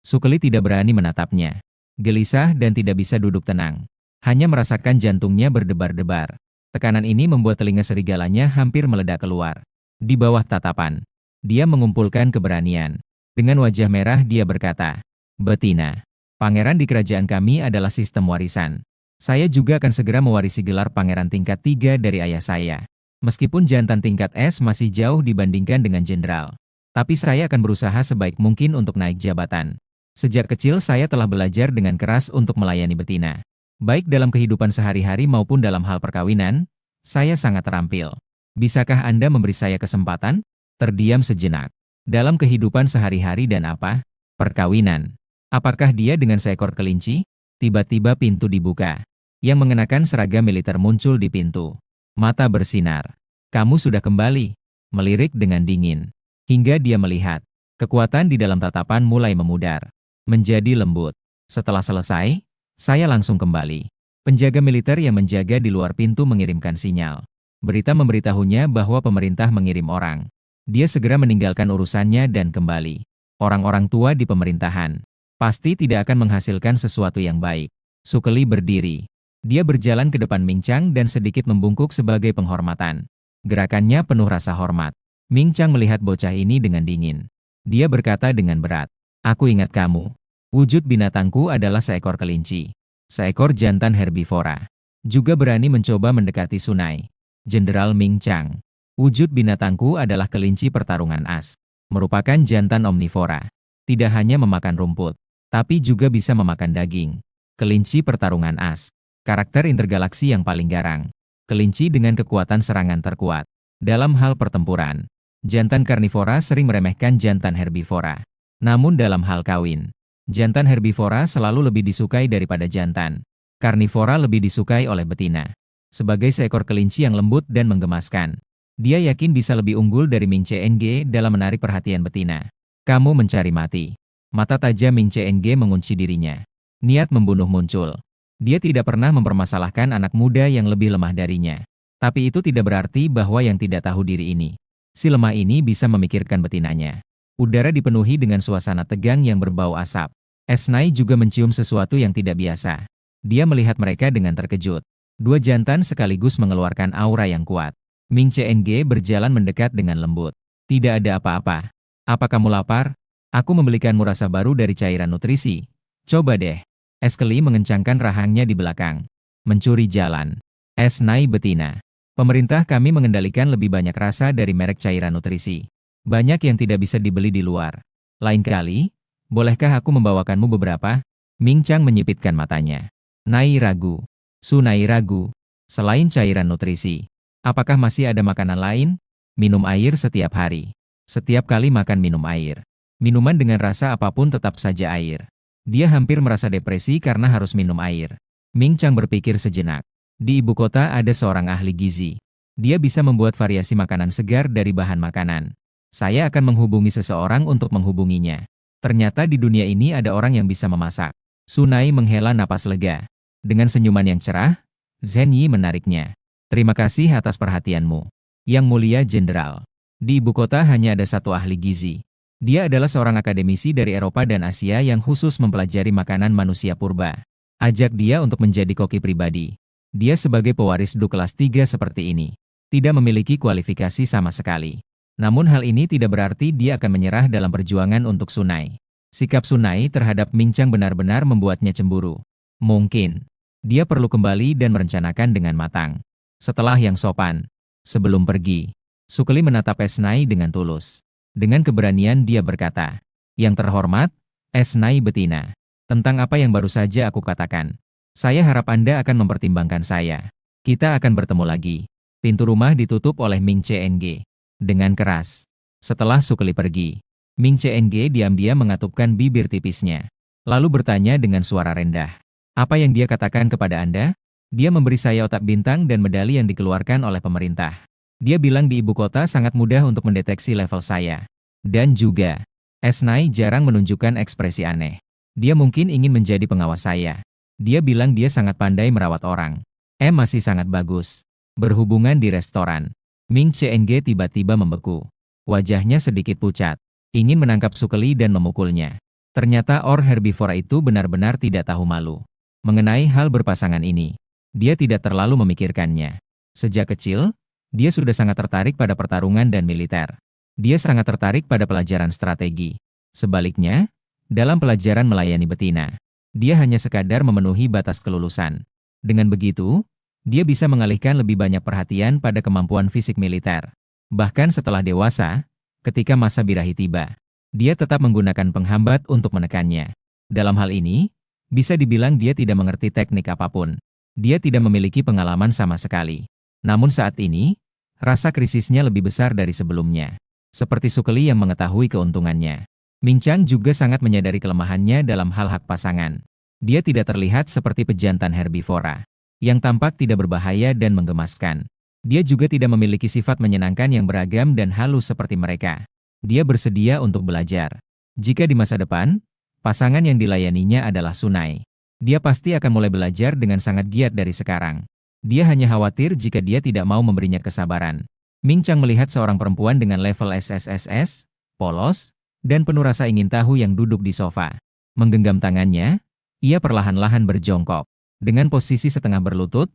Sukeli tidak berani menatapnya. Gelisah dan tidak bisa duduk tenang. Hanya merasakan jantungnya berdebar-debar. Tekanan ini membuat telinga serigalanya hampir meledak keluar. Di bawah tatapan, dia mengumpulkan keberanian. Dengan wajah merah dia berkata, Betina, pangeran di kerajaan kami adalah sistem warisan. Saya juga akan segera mewarisi gelar pangeran tingkat 3 dari ayah saya. Meskipun jantan tingkat S masih jauh dibandingkan dengan jenderal. Tapi saya akan berusaha sebaik mungkin untuk naik jabatan. Sejak kecil saya telah belajar dengan keras untuk melayani betina. Baik dalam kehidupan sehari-hari maupun dalam hal perkawinan, saya sangat terampil. Bisakah Anda memberi saya kesempatan? Terdiam sejenak. Dalam kehidupan sehari-hari dan apa? Perkawinan. Apakah dia dengan seekor kelinci? Tiba-tiba pintu dibuka. yang mengenakan seragam militer muncul di pintu. Mata bersinar. "Kamu sudah kembali," melirik dengan dingin. Hingga dia melihat, kekuatan di dalam tatapan mulai memudar, menjadi lembut. "Setelah selesai, saya langsung kembali." Penjaga militer yang menjaga di luar pintu mengirimkan sinyal. Berita memberitahunya bahwa pemerintah mengirim orang. Dia segera meninggalkan urusannya dan kembali. Orang-orang tua di pemerintahan pasti tidak akan menghasilkan sesuatu yang baik. Sukeli berdiri. Dia berjalan ke depan Ming Chang dan sedikit membungkuk sebagai penghormatan. Gerakannya penuh rasa hormat. Ming Chang melihat bocah ini dengan dingin. Dia berkata dengan berat, "Aku ingat kamu. Wujud binatangku adalah seekor kelinci. Seekor jantan herbivora. Juga berani mencoba mendekati Sunai." Jenderal Ming Chang. "Wujud binatangku adalah kelinci pertarungan as. Merupakan jantan omnivora. Tidak hanya memakan rumput, tapi juga bisa memakan daging. Kelinci pertarungan as. Karakter intergalaksi yang paling garang. Kelinci dengan kekuatan serangan terkuat. Dalam hal pertempuran, jantan karnivora sering meremehkan jantan herbivora. Namun dalam hal kawin, jantan herbivora selalu lebih disukai daripada jantan. Karnivora lebih disukai oleh betina. Sebagai seekor kelinci yang lembut dan menggemaskan, dia yakin bisa lebih unggul dari Ming Cheng dalam menarik perhatian betina. Kamu mencari mati." Mata tajam Ming Cheng mengunci dirinya. Niat membunuh muncul. Dia tidak pernah mempermasalahkan anak muda yang lebih lemah darinya. Tapi itu tidak berarti bahwa yang tidak tahu diri ini, si lemah ini bisa memikirkan betinanya. Udara dipenuhi dengan suasana tegang yang berbau asap. Esnai juga mencium sesuatu yang tidak biasa. Dia melihat mereka dengan terkejut. Dua jantan sekaligus mengeluarkan aura yang kuat. Ming Cheng berjalan mendekat dengan lembut. "Tidak ada apa-apa. Apa kamu lapar? Aku membelikanmu rasa baru dari cairan nutrisi. Coba deh." Eskeli mengencangkan rahangnya di belakang. "Mencuri jalan." Esnai betina. "Pemerintah kami mengendalikan lebih banyak rasa dari merek cairan nutrisi. Banyak yang tidak bisa dibeli di luar. Lain kali, bolehkah aku membawakanmu beberapa?" Ming Chang menyipitkan matanya. Nai ragu. Sunai ragu. "Selain cairan nutrisi, apakah masih ada makanan lain?" "Minum air setiap hari. Setiap kali makan minum air. Minuman dengan rasa apapun tetap saja air." Dia hampir merasa depresi karena harus minum air. Ming Chang berpikir sejenak. Di ibu kota ada seorang ahli gizi. Dia bisa membuat variasi makanan segar dari bahan makanan. Saya akan menghubungi seseorang untuk menghubunginya. Ternyata di dunia ini ada orang yang bisa memasak. Sunai menghela napas lega. Dengan senyuman yang cerah, Zhen Yi menariknya. "Terima kasih atas perhatianmu, Yang Mulia Jenderal. Di ibu kota hanya ada satu ahli gizi. Dia adalah seorang akademisi dari Eropa dan Asia yang khusus mempelajari makanan manusia purba. Ajak dia untuk menjadi koki pribadi. Dia sebagai pewaris Du kelas 3 seperti ini. Tidak memiliki kualifikasi sama sekali. Namun hal ini tidak berarti dia akan menyerah dalam perjuangan untuk Sunai." Sikap Sunai terhadap Ming Chang benar-benar membuatnya cemburu. Mungkin dia perlu kembali dan merencanakan dengan matang. Setelah yang sopan, sebelum pergi, Sukeli menatap Esnai dengan tulus. Dengan keberanian dia berkata, "Yang terhormat, Esnai betina. Tentang apa yang baru saja aku katakan, saya harap Anda akan mempertimbangkan saya. Kita akan bertemu lagi." Pintu rumah ditutup oleh Ming Cheng dengan keras. Setelah Sukeli pergi, Ming Cheng diam-diam mengatupkan bibir tipisnya. Lalu bertanya dengan suara rendah, "Apa yang dia katakan kepada Anda?" "Dia memberi saya otak bintang dan medali yang dikeluarkan oleh pemerintah. Dia bilang di ibu kota sangat mudah untuk mendeteksi level saya. Dan juga," Esnai jarang menunjukkan ekspresi aneh, "dia mungkin ingin menjadi pengawas saya. Dia bilang dia sangat pandai merawat orang. Masih sangat bagus. Berhubungan di restoran." Ming Cheng tiba-tiba membeku. Wajahnya sedikit pucat. Ingin menangkap Sukeli dan memukulnya. Ternyata or herbivora itu benar-benar tidak tahu malu. Mengenai hal berpasangan ini, dia tidak terlalu memikirkannya. Sejak kecil, dia sudah sangat tertarik pada pertarungan dan militer. Dia sangat tertarik pada pelajaran strategi. Sebaliknya, dalam pelajaran melayani betina, dia hanya sekadar memenuhi batas kelulusan. Dengan begitu, dia bisa mengalihkan lebih banyak perhatian pada kemampuan fisik militer. Bahkan setelah dewasa, ketika masa birahi tiba, dia tetap menggunakan penghambat untuk menekannya. Dalam hal ini, bisa dibilang dia tidak mengerti teknik apapun. Dia tidak memiliki pengalaman sama sekali. Namun saat ini, rasa krisisnya lebih besar dari sebelumnya. Seperti Sukeli yang mengetahui keuntungannya, Ming Chang juga sangat menyadari kelemahannya dalam hal hak pasangan. Dia tidak terlihat seperti pejantan herbivora. yang tampak tidak berbahaya dan menggemaskan. Dia juga tidak memiliki sifat menyenangkan yang beragam dan halus seperti mereka. Dia bersedia untuk belajar. Jika di masa depan, pasangan yang dilayaninya adalah Sunai, dia pasti akan mulai belajar dengan sangat giat dari sekarang. Dia hanya khawatir jika dia tidak mau memberinya kesabaran. Ming Chang melihat seorang perempuan dengan level SSSS, polos, dan penuh rasa ingin tahu yang duduk di sofa. Menggenggam tangannya, ia perlahan-lahan berjongkok. Dengan posisi setengah berlutut,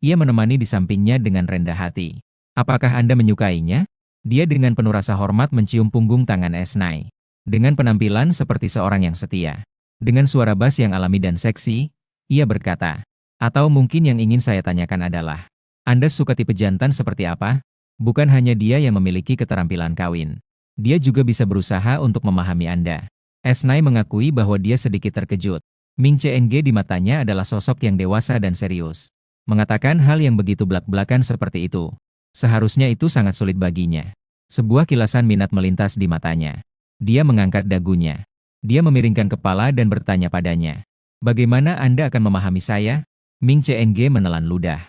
ia menemani di sampingnya dengan rendah hati. Apakah Anda menyukainya? Dia dengan penuh rasa hormat mencium punggung tangan Esnai. Dengan penampilan seperti seorang yang setia. Dengan suara bass yang alami dan seksi, ia berkata, atau mungkin yang ingin saya tanyakan adalah, Anda suka tipe jantan seperti apa? Bukan hanya dia yang memiliki keterampilan kawin. Dia juga bisa berusaha untuk memahami Anda. Esnai mengakui bahwa dia sedikit terkejut. Ming Cheng di matanya adalah sosok yang dewasa dan serius. Mengatakan hal yang begitu belak-belakan seperti itu. Seharusnya itu sangat sulit baginya. Sebuah kilasan minat melintas di matanya. Dia mengangkat dagunya. Dia memiringkan kepala dan bertanya padanya. Bagaimana Anda akan memahami saya? Ming Cheng menelan ludah.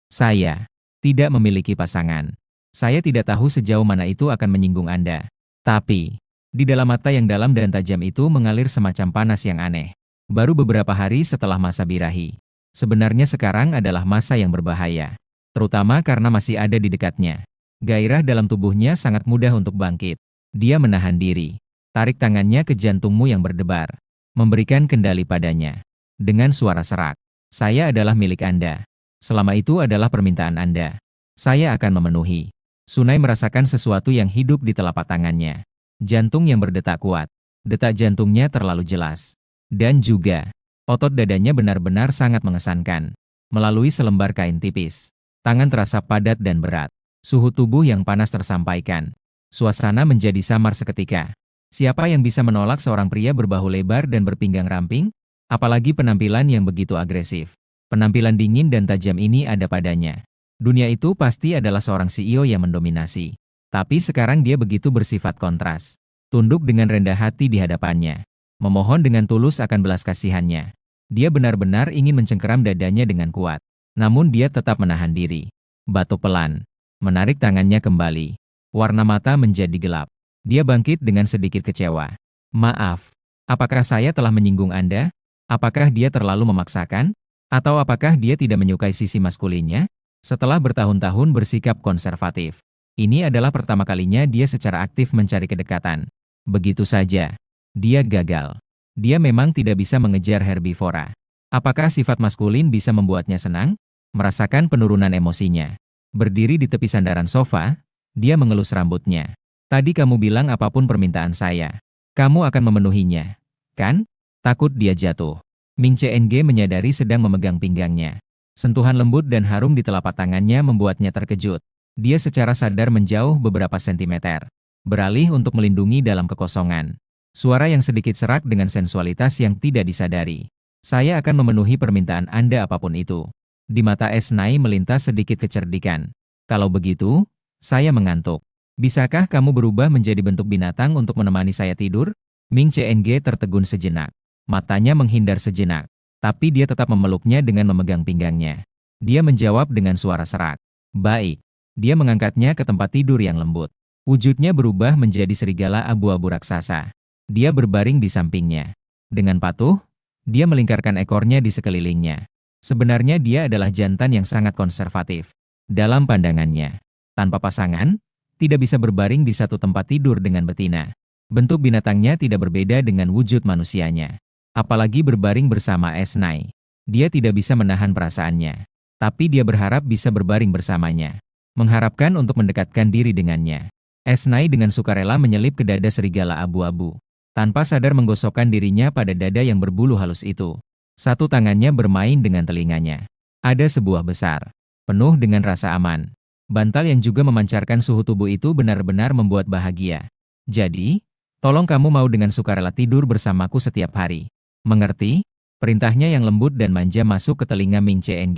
Saya tidak memiliki pasangan. Saya tidak tahu sejauh mana itu akan menyinggung Anda. Tapi, di dalam mata yang dalam dan tajam itu mengalir semacam panas yang aneh. Baru beberapa hari setelah masa birahi. Sebenarnya sekarang adalah masa yang berbahaya. Terutama karena masih ada di dekatnya. Gairah dalam tubuhnya sangat mudah untuk bangkit. Dia menahan diri. Tarik tangannya ke jantungmu yang berdebar. Memberikan kendali padanya. Dengan suara serak. Saya adalah milik Anda. Selama itu adalah permintaan Anda. Saya akan memenuhi. Sunai merasakan sesuatu yang hidup di telapak tangannya. Jantung yang berdetak kuat. Detak jantungnya terlalu jelas. Dan juga, otot dadanya benar-benar sangat mengesankan. Melalui selembar kain tipis. Tangan terasa padat dan berat. Suhu tubuh yang panas tersampaikan. Suasana menjadi samar seketika. Siapa yang bisa menolak seorang pria berbahu lebar dan berpinggang ramping? Apalagi penampilan yang begitu agresif. Penampilan dingin dan tajam ini ada padanya. Dunia itu pasti adalah seorang CEO yang mendominasi. Tapi sekarang dia begitu bersifat kontras. Tunduk dengan rendah hati di hadapannya. Memohon dengan tulus akan belas kasihannya. Dia benar-benar ingin mencengkeram dadanya dengan kuat. Namun dia tetap menahan diri. Batuk pelan. Menarik tangannya kembali. Warna mata menjadi gelap. Dia bangkit dengan sedikit kecewa. Maaf. Apakah saya telah menyinggung Anda? Apakah dia terlalu memaksakan? Atau apakah dia tidak menyukai sisi maskulinnya? Setelah bertahun-tahun bersikap konservatif. Ini adalah pertama kalinya dia secara aktif mencari kedekatan. Begitu saja. Dia gagal. Dia memang tidak bisa mengejar herbivora. Apakah sifat maskulin bisa membuatnya senang? Merasakan penurunan emosinya. Berdiri di tepi sandaran sofa, dia mengelus rambutnya. Tadi kamu bilang apapun permintaan saya. Kamu akan memenuhinya, kan? Takut dia jatuh. Ming Cheng menyadari sedang memegang pinggangnya. Sentuhan lembut dan harum di telapak tangannya membuatnya terkejut. Dia secara sadar menjauh beberapa sentimeter. Beralih untuk melindungi dalam kekosongan. Suara yang sedikit serak dengan sensualitas yang tidak disadari. Saya akan memenuhi permintaan Anda apapun itu. Di mata Esnai melintas sedikit kecerdikan. Kalau begitu, saya mengantuk. Bisakah kamu berubah menjadi bentuk binatang untuk menemani saya tidur? Ming Cheng tertegun sejenak. Matanya menghindar sejenak. Tapi dia tetap memeluknya dengan memegang pinggangnya. Dia menjawab dengan suara serak. Baik. Dia mengangkatnya ke tempat tidur yang lembut. Wujudnya berubah menjadi serigala abu-abu raksasa. Dia berbaring di sampingnya. Dengan patuh, dia melingkarkan ekornya di sekelilingnya. Sebenarnya dia adalah jantan yang sangat konservatif. Dalam pandangannya, tanpa pasangan, tidak bisa berbaring di satu tempat tidur dengan betina. Bentuk binatangnya tidak berbeda dengan wujud manusianya. Apalagi berbaring bersama Esnai. Dia tidak bisa menahan perasaannya. Tapi dia berharap bisa berbaring bersamanya. Mengharapkan untuk mendekatkan diri dengannya. Esnai dengan sukarela menyelip ke dada serigala abu-abu. Tanpa sadar menggosokkan dirinya pada dada yang berbulu halus itu. Satu tangannya bermain dengan telinganya. Ada sebuah besar. Penuh dengan rasa aman. Bantal yang juga memancarkan suhu tubuh itu benar-benar membuat bahagia. Jadi, tolong kamu mau dengan sukarela tidur bersamaku setiap hari. Mengerti? Perintahnya yang lembut dan manja masuk ke telinga Ming Cheng.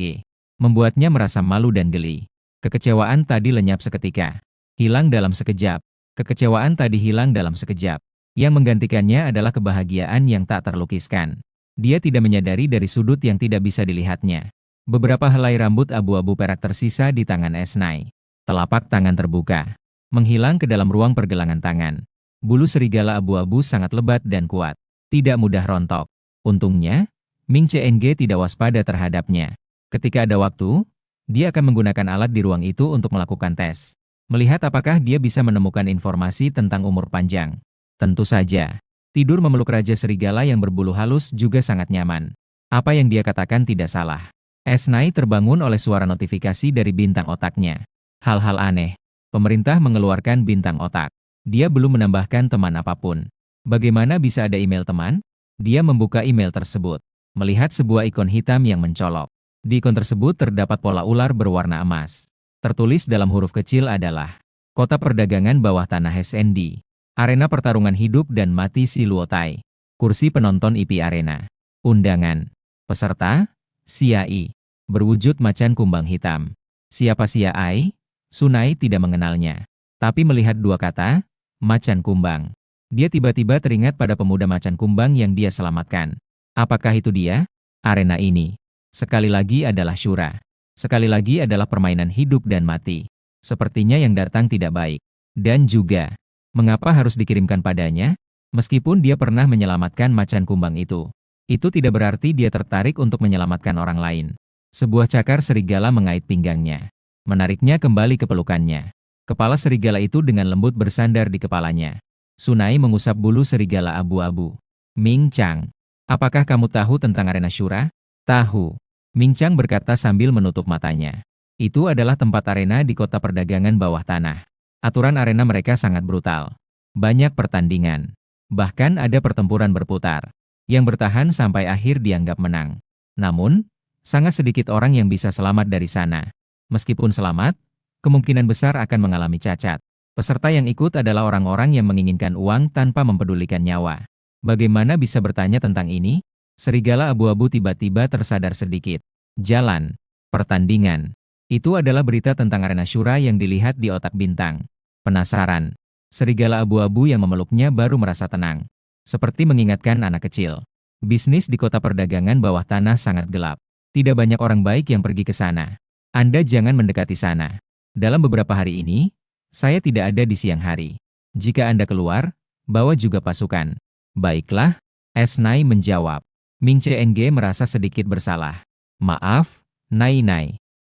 Membuatnya merasa malu dan geli. Kekecewaan tadi lenyap seketika. Hilang dalam sekejap. Kekecewaan tadi hilang dalam sekejap. Yang menggantikannya adalah kebahagiaan yang tak terlukiskan. Dia tidak menyadari dari sudut yang tidak bisa dilihatnya. Beberapa helai rambut abu-abu perak tersisa di tangan Esnai. Telapak tangan terbuka, menghilang ke dalam ruang pergelangan tangan. Bulu serigala abu-abu sangat lebat dan kuat, tidak mudah rontok. Untungnya, Ming CNG tidak waspada terhadapnya. Ketika ada waktu, dia akan menggunakan alat di ruang itu untuk melakukan tes. Melihat apakah dia bisa menemukan informasi tentang umur panjang. Tentu saja, tidur memeluk Raja Serigala yang berbulu halus juga sangat nyaman. Apa yang dia katakan tidak salah. Esnai terbangun oleh suara notifikasi dari bintang otaknya. Hal-hal aneh. Pemerintah mengeluarkan bintang otak. Dia belum menambahkan teman apapun. Bagaimana bisa ada email teman? Dia membuka email tersebut. Melihat sebuah ikon hitam yang mencolok. Di ikon tersebut terdapat pola ular berwarna emas. Tertulis dalam huruf kecil adalah Kota Perdagangan Bawah Tanah SND. Arena Pertarungan Hidup dan Mati Siluotai. Kursi penonton IP Arena. Undangan. Peserta, Siai. Berwujud macan kumbang hitam. Siapa Siai? Sunai tidak mengenalnya. Tapi melihat dua kata, macan kumbang. Dia tiba-tiba teringat pada pemuda macan kumbang yang dia selamatkan. Apakah itu dia? Arena ini. Sekali lagi adalah syura. Sekali lagi adalah permainan hidup dan mati. Sepertinya yang datang tidak baik. Dan juga, mengapa harus dikirimkan padanya? Meskipun dia pernah menyelamatkan macan kumbang itu tidak berarti dia tertarik untuk menyelamatkan orang lain. Sebuah cakar serigala mengait pinggangnya. Menariknya kembali ke pelukannya. Kepala serigala itu dengan lembut bersandar di kepalanya. Sunai mengusap bulu serigala abu-abu. Ming Chang, apakah kamu tahu tentang arena syura? Tahu. Ming Chang berkata sambil menutup matanya. Itu adalah tempat arena di kota perdagangan bawah tanah. Aturan arena mereka sangat brutal. Banyak pertandingan. Bahkan ada pertempuran berputar. Yang bertahan sampai akhir dianggap menang. Namun, sangat sedikit orang yang bisa selamat dari sana. Meskipun selamat, kemungkinan besar akan mengalami cacat. Peserta yang ikut adalah orang-orang yang menginginkan uang tanpa mempedulikan nyawa. Bagaimana bisa bertanya tentang ini? Serigala abu-abu tiba-tiba tersadar sedikit. Jalan. Pertandingan. Itu adalah berita tentang arena syura yang dilihat di otak bintang. Penasaran. Serigala abu-abu yang memeluknya baru merasa tenang. Seperti mengingatkan anak kecil. Bisnis di kota perdagangan bawah tanah sangat gelap. Tidak banyak orang baik yang pergi ke sana. Anda jangan mendekati sana. Dalam beberapa hari ini, saya tidak ada di siang hari. Jika Anda keluar, bawa juga pasukan. Baiklah, Esnai menjawab. Ming CNG merasa sedikit bersalah. Maaf, Nai.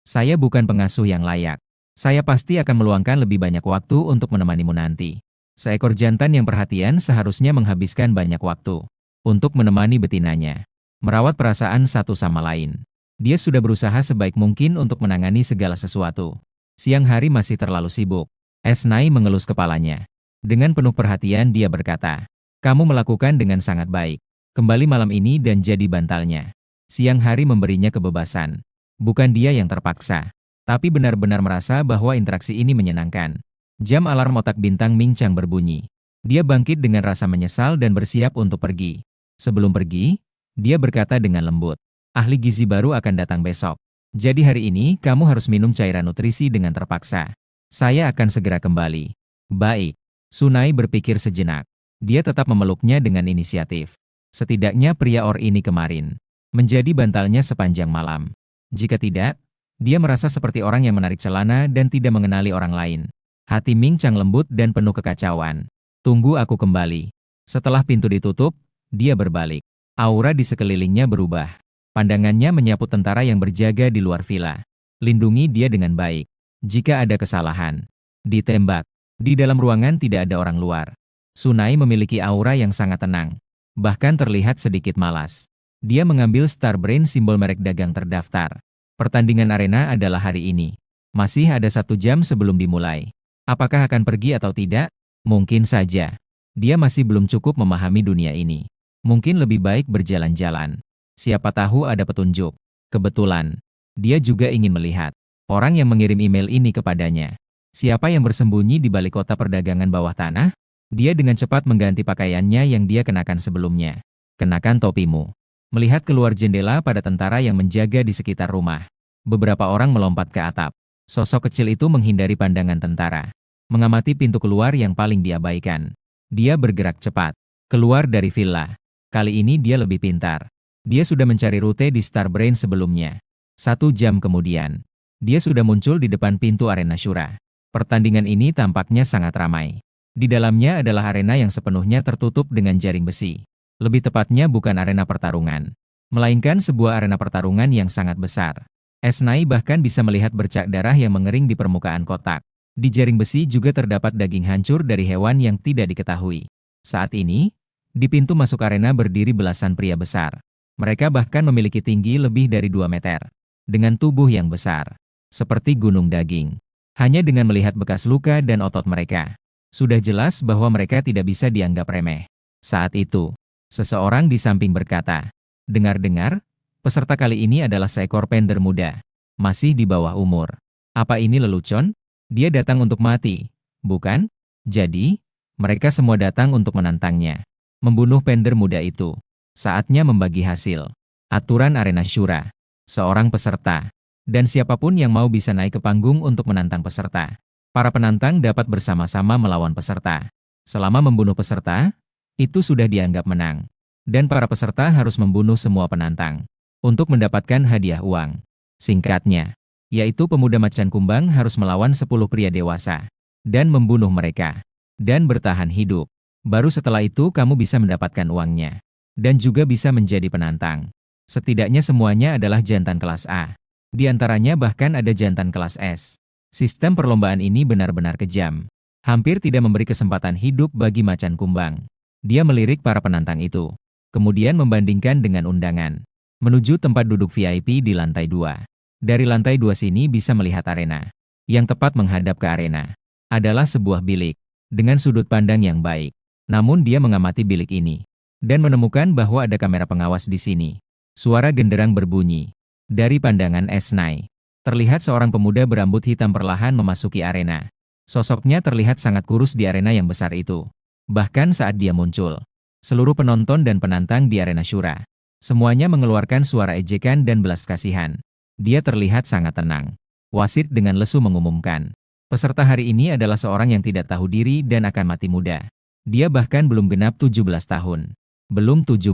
Saya bukan pengasuh yang layak. Saya pasti akan meluangkan lebih banyak waktu untuk menemanimu nanti. Seekor jantan yang perhatian seharusnya menghabiskan banyak waktu untuk menemani betinanya. Merawat perasaan satu sama lain. Dia sudah berusaha sebaik mungkin untuk menangani segala sesuatu. Siang hari masih terlalu sibuk. Esnai mengelus kepalanya. Dengan penuh perhatian dia berkata, kamu melakukan dengan sangat baik. Kembali malam ini dan jadi bantalnya. Siang hari memberinya kebebasan. Bukan dia yang terpaksa. Tapi benar-benar merasa bahwa interaksi ini menyenangkan. Jam alarm otak bintang Ming Chang berbunyi. Dia bangkit dengan rasa menyesal dan bersiap untuk pergi. Sebelum pergi, dia berkata dengan lembut. Ahli gizi baru akan datang besok. Jadi hari ini kamu harus minum cairan nutrisi dengan terpaksa. Saya akan segera kembali. Baik. Sunai berpikir sejenak. Dia tetap memeluknya dengan inisiatif. Setidaknya pria or ini kemarin menjadi bantalnya sepanjang malam. Jika tidak, dia merasa seperti orang yang menarik celana dan tidak mengenali orang lain. Hati Ming Chang lembut dan penuh kekacauan. Tunggu aku kembali. Setelah pintu ditutup, dia berbalik. Aura di sekelilingnya berubah. Pandangannya menyapu tentara yang berjaga di luar villa. Lindungi dia dengan baik. Jika ada kesalahan, ditembak. Di dalam ruangan tidak ada orang luar. Sunai memiliki aura yang sangat tenang. Bahkan terlihat sedikit malas. Dia mengambil Star Brain, simbol merek dagang terdaftar. Pertandingan arena adalah hari ini. Masih ada 1 jam sebelum dimulai. Apakah akan pergi atau tidak? Mungkin saja. Dia masih belum cukup memahami dunia ini. Mungkin lebih baik berjalan-jalan. Siapa tahu ada petunjuk. Kebetulan, dia juga ingin melihat orang yang mengirim email ini kepadanya. Siapa yang bersembunyi di balik kota perdagangan bawah tanah? Dia dengan cepat mengganti pakaiannya yang dia kenakan sebelumnya. Kenakan topimu. Melihat keluar jendela pada tentara yang menjaga di sekitar rumah. Beberapa orang melompat ke atap. Sosok kecil itu menghindari pandangan tentara. Mengamati pintu keluar yang paling diabaikan. Dia bergerak cepat. Keluar dari villa. Kali ini dia lebih pintar. Dia sudah mencari rute di Star Brain sebelumnya. 1 jam kemudian, dia sudah muncul di depan pintu arena Shura. Pertandingan ini tampaknya sangat ramai. Di dalamnya adalah arena yang sepenuhnya tertutup dengan jaring besi. Lebih tepatnya bukan arena pertarungan, melainkan sebuah arena pertarungan yang sangat besar. Esnai bahkan bisa melihat bercak darah yang mengering di permukaan kotak. Di jaring besi juga terdapat daging hancur dari hewan yang tidak diketahui. Saat ini, di pintu masuk arena berdiri belasan pria besar. Mereka bahkan memiliki tinggi lebih dari 2 meter. Dengan tubuh yang besar, seperti gunung daging. Hanya dengan melihat bekas luka dan otot mereka, sudah jelas bahwa mereka tidak bisa dianggap remeh. Saat itu, seseorang di samping berkata, "Dengar-dengar, peserta kali ini adalah seekor pender muda, masih di bawah umur. Apa ini lelucon? Dia datang untuk mati, bukan? Jadi, mereka semua datang untuk menantangnya. Membunuh pender muda itu. Saatnya membagi hasil. Aturan arena Shura. Seorang peserta. Dan siapapun yang mau bisa naik ke panggung untuk menantang peserta. Para penantang dapat bersama-sama melawan peserta. Selama membunuh peserta, itu sudah dianggap menang. Dan para peserta harus membunuh semua penantang untuk mendapatkan hadiah uang. Singkatnya, yaitu pemuda macan kumbang harus melawan 10 pria dewasa dan membunuh mereka dan bertahan hidup. Baru setelah itu kamu bisa mendapatkan uangnya dan juga bisa menjadi penantang. Setidaknya semuanya adalah jantan kelas A. Di antaranya bahkan ada jantan kelas S. Sistem perlombaan ini benar-benar kejam. Hampir tidak memberi kesempatan hidup bagi macan kumbang. Dia melirik para penantang itu, kemudian membandingkan dengan undangan. Menuju tempat duduk VIP di lantai 2. Dari lantai 2 sini bisa melihat arena. Yang tepat menghadap ke arena adalah sebuah bilik dengan sudut pandang yang baik. Namun dia mengamati bilik ini dan menemukan bahwa ada kamera pengawas di sini. Suara genderang berbunyi. Dari pandangan Esnai, terlihat seorang pemuda berambut hitam perlahan memasuki arena. Sosoknya terlihat sangat kurus di arena yang besar itu. Bahkan saat dia muncul, seluruh penonton dan penantang di arena Shura, semuanya mengeluarkan suara ejekan dan belas kasihan. Dia terlihat sangat tenang. Wasit dengan lesu mengumumkan, peserta hari ini adalah seorang yang tidak tahu diri dan akan mati muda. Dia bahkan belum genap 17 tahun. Belum 17.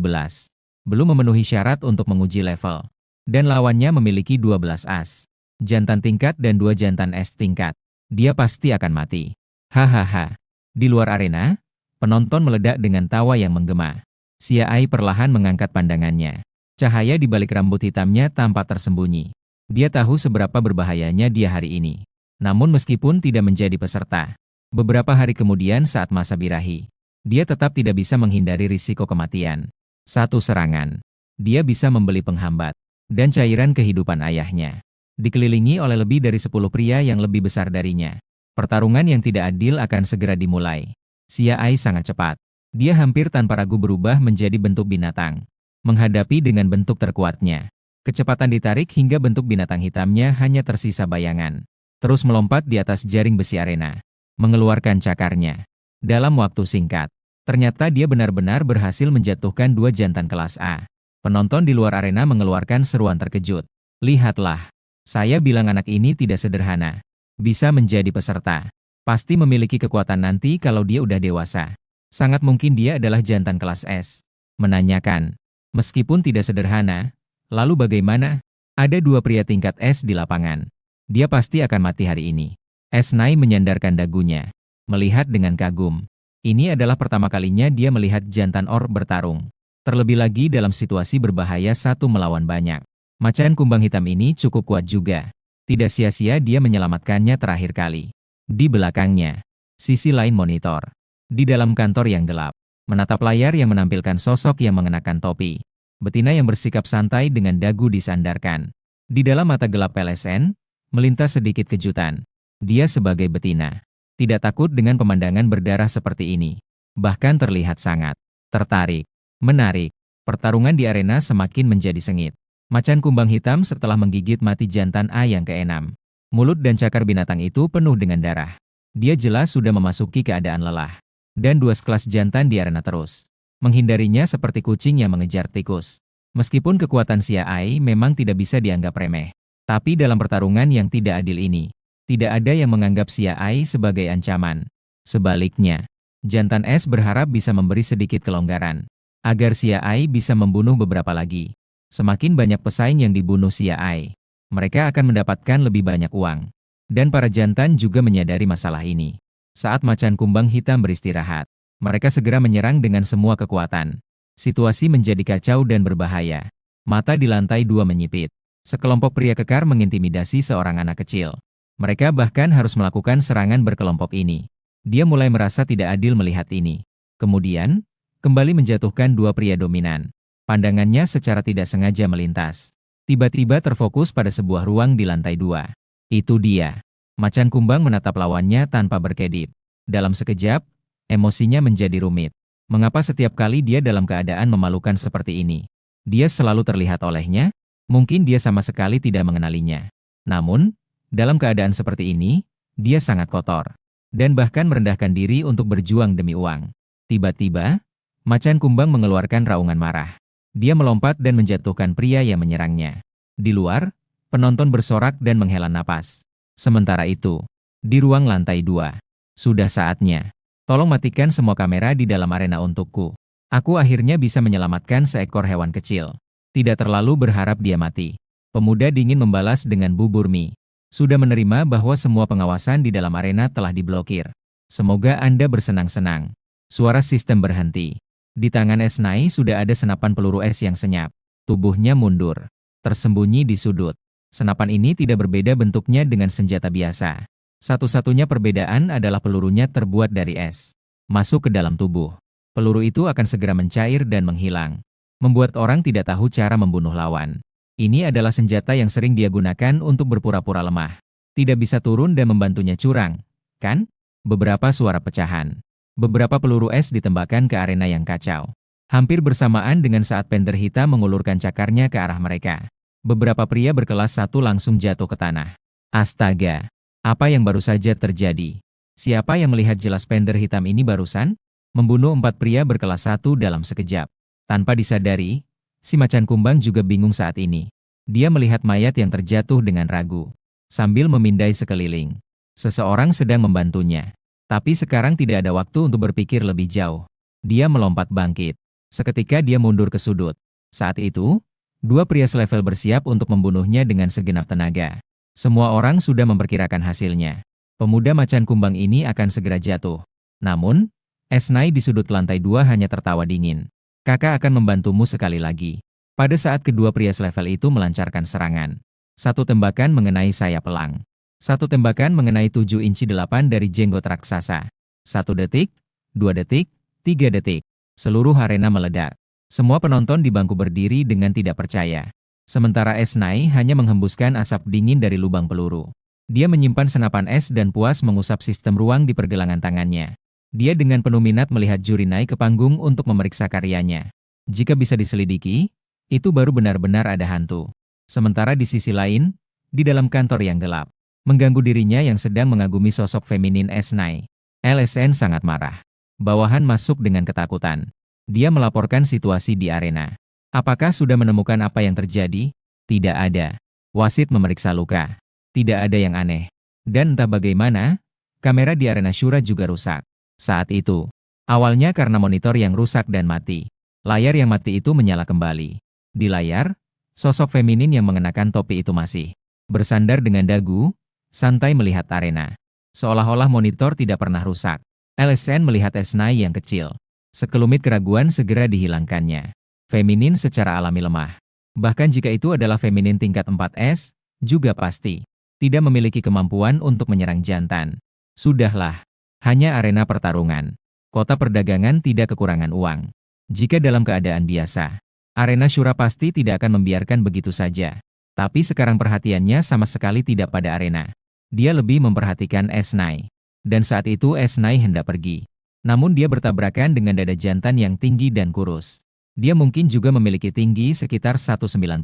Belum memenuhi syarat untuk menguji level. Dan lawannya memiliki 12 as. Jantan tingkat dan 2 jantan es tingkat. Dia pasti akan mati. Hahaha. Di luar arena, penonton meledak dengan tawa yang menggema. Xia Ai perlahan mengangkat pandangannya. Cahaya di balik rambut hitamnya tampak tersembunyi. Dia tahu seberapa berbahayanya dia hari ini. Namun meskipun tidak menjadi peserta, beberapa hari kemudian saat masa birahi, dia tetap tidak bisa menghindari risiko kematian. Satu serangan, dia bisa membeli penghambat dan cairan kehidupan ayahnya. Dikelilingi oleh lebih dari 10 pria yang lebih besar darinya. Pertarungan yang tidak adil akan segera dimulai. Xia Ai sangat cepat. Dia hampir tanpa ragu berubah menjadi bentuk binatang. Menghadapi dengan bentuk terkuatnya. Kecepatan ditarik hingga bentuk binatang hitamnya hanya tersisa bayangan. Terus melompat di atas jaring besi arena. Mengeluarkan cakarnya. Dalam waktu singkat, ternyata dia benar-benar berhasil menjatuhkan 2 jantan kelas A. Penonton di luar arena mengeluarkan seruan terkejut. Lihatlah, saya bilang anak ini tidak sederhana. Bisa menjadi peserta. Pasti memiliki kekuatan nanti kalau dia udah dewasa. Sangat mungkin dia adalah jantan kelas S. Menanyakan, meskipun tidak sederhana, lalu bagaimana? Ada 2 pria tingkat S di lapangan. Dia pasti akan mati hari ini. Esnai menyandarkan dagunya, melihat dengan kagum. Ini adalah pertama kalinya dia melihat jantan or bertarung. Terlebih lagi dalam situasi berbahaya satu melawan banyak. Macan kumbang hitam ini cukup kuat juga. Tidak sia-sia dia menyelamatkannya terakhir kali. Di belakangnya, sisi lain monitor. Di dalam kantor yang gelap, menatap layar yang menampilkan sosok yang mengenakan topi. Betina yang bersikap santai dengan dagu disandarkan. Di dalam mata gelap PLSN, melintas sedikit kejutan. Dia sebagai betina tidak takut dengan pemandangan berdarah seperti ini. Bahkan terlihat sangat tertarik. Menarik. Pertarungan di arena semakin menjadi sengit. Macan kumbang hitam setelah menggigit mati jantan A yang ke-6. Mulut dan cakar binatang itu penuh dengan darah. Dia jelas sudah memasuki keadaan lelah. Dan 2 sekelas jantan di arena terus menghindarinya seperti kucing yang mengejar tikus. Meskipun kekuatan Xia Ai memang tidak bisa dianggap remeh. Tapi dalam pertarungan yang tidak adil ini, tidak ada yang menganggap Xia Ai sebagai ancaman. Sebaliknya, jantan es berharap bisa memberi sedikit kelonggaran agar Xia Ai bisa membunuh beberapa lagi. Semakin banyak pesaing yang dibunuh Xia Ai, mereka akan mendapatkan lebih banyak uang. Dan para jantan juga menyadari masalah ini. Saat macan kumbang hitam beristirahat, mereka segera menyerang dengan semua kekuatan. Situasi menjadi kacau dan berbahaya. Mata di lantai 2 menyipit. Sekelompok pria kekar mengintimidasi seorang anak kecil. Mereka bahkan harus melakukan serangan berkelompok ini. Dia mulai merasa tidak adil melihat ini. Kemudian, kembali menjatuhkan dua pria dominan. Pandangannya secara tidak sengaja melintas. Tiba-tiba terfokus pada sebuah ruang di lantai 2. Itu dia. Macan kumbang menatap lawannya tanpa berkedip. Dalam sekejap, emosinya menjadi rumit. Mengapa setiap kali dia dalam keadaan memalukan seperti ini? Dia selalu terlihat olehnya? Mungkin dia sama sekali tidak mengenalinya. Namun, dalam keadaan seperti ini, dia sangat kotor. Dan bahkan merendahkan diri untuk berjuang demi uang. Tiba-tiba, macan kumbang mengeluarkan raungan marah. Dia melompat dan menjatuhkan pria yang menyerangnya. Di luar, penonton bersorak dan menghela napas. Sementara itu, di ruang lantai 2, sudah saatnya. Tolong matikan semua kamera di dalam arena untukku. Aku akhirnya bisa menyelamatkan seekor hewan kecil. Tidak terlalu berharap dia mati. Pemuda dingin membalas dengan bubur mie. Sudah menerima bahwa semua pengawasan di dalam arena telah diblokir. Semoga Anda bersenang-senang. Suara sistem berhenti. Di tangan Esnai sudah ada senapan peluru es yang senyap. Tubuhnya mundur. Tersembunyi di sudut. Senapan ini tidak berbeda bentuknya dengan senjata biasa. Satu-satunya perbedaan adalah pelurunya terbuat dari es. Masuk ke dalam tubuh. Peluru itu akan segera mencair dan menghilang. Membuat orang tidak tahu cara membunuh lawan. Ini adalah senjata yang sering dia gunakan untuk berpura-pura lemah. Tidak bisa turun dan membantunya curang, kan? Beberapa suara pecahan. Beberapa peluru es ditembakkan ke arena yang kacau. Hampir bersamaan dengan saat Panther hitam mengulurkan cakarnya ke arah mereka. Beberapa pria berkelas 1 langsung jatuh ke tanah. Astaga! Apa yang baru saja terjadi? Siapa yang melihat jelas Panther hitam ini barusan? Membunuh 4 pria berkelas 1 dalam sekejap. Tanpa disadari, si macan kumbang juga bingung saat ini. Dia melihat mayat yang terjatuh dengan ragu. Sambil memindai sekeliling. Seseorang sedang membantunya. Tapi sekarang tidak ada waktu untuk berpikir lebih jauh. Dia melompat bangkit. Seketika dia mundur ke sudut. Saat itu, 2 pria selevel bersiap untuk membunuhnya dengan segenap tenaga. Semua orang sudah memperkirakan hasilnya. Pemuda macan kumbang ini akan segera jatuh. Namun, Esnai di sudut lantai 2 hanya tertawa dingin. Kakak akan membantumu sekali lagi. Pada saat kedua pria selevel itu melancarkan serangan. 1 tembakan mengenai sayap elang. 1 tembakan mengenai 7 inci 8 dari jenggot raksasa. 1 detik, 2 detik, 3 detik. Seluruh arena meledak. Semua penonton di bangku berdiri dengan tidak percaya. Sementara Esnai hanya menghembuskan asap dingin dari lubang peluru. Dia menyimpan senapan es dan puas mengusap sistem ruang di pergelangan tangannya. Dia dengan penuh minat melihat juri naik ke panggung untuk memeriksa karyanya. Jika bisa diselidiki, itu baru benar-benar ada hantu. Sementara di sisi lain, di dalam kantor yang gelap, mengganggu dirinya yang sedang mengagumi sosok feminin Esnai. LSN sangat marah. Bawahan masuk dengan ketakutan. Dia melaporkan situasi di arena. Apakah sudah menemukan apa yang terjadi? Tidak ada. Wasit memeriksa luka. Tidak ada yang aneh. Dan entah bagaimana, kamera di arena Shura juga rusak. Saat itu, awalnya karena monitor yang rusak dan mati. Layar yang mati itu menyala kembali. Di layar, sosok feminin yang mengenakan topi itu masih bersandar dengan dagu, santai melihat arena. Seolah-olah monitor tidak pernah rusak. LSN melihat Esnai yang kecil. Sekelumit keraguan segera dihilangkannya. Feminin secara alami lemah. Bahkan jika itu adalah feminin tingkat 4S, juga pasti tidak memiliki kemampuan untuk menyerang jantan. Sudahlah, hanya arena pertarungan. Kota perdagangan tidak kekurangan uang. Jika dalam keadaan biasa, arena Shura pasti tidak akan membiarkan begitu saja. Tapi sekarang perhatiannya sama sekali tidak pada arena. Dia lebih memperhatikan Esnai. Dan saat itu Esnai hendak pergi. Namun dia bertabrakan dengan dada jantan yang tinggi dan kurus. Dia mungkin juga memiliki tinggi sekitar 190.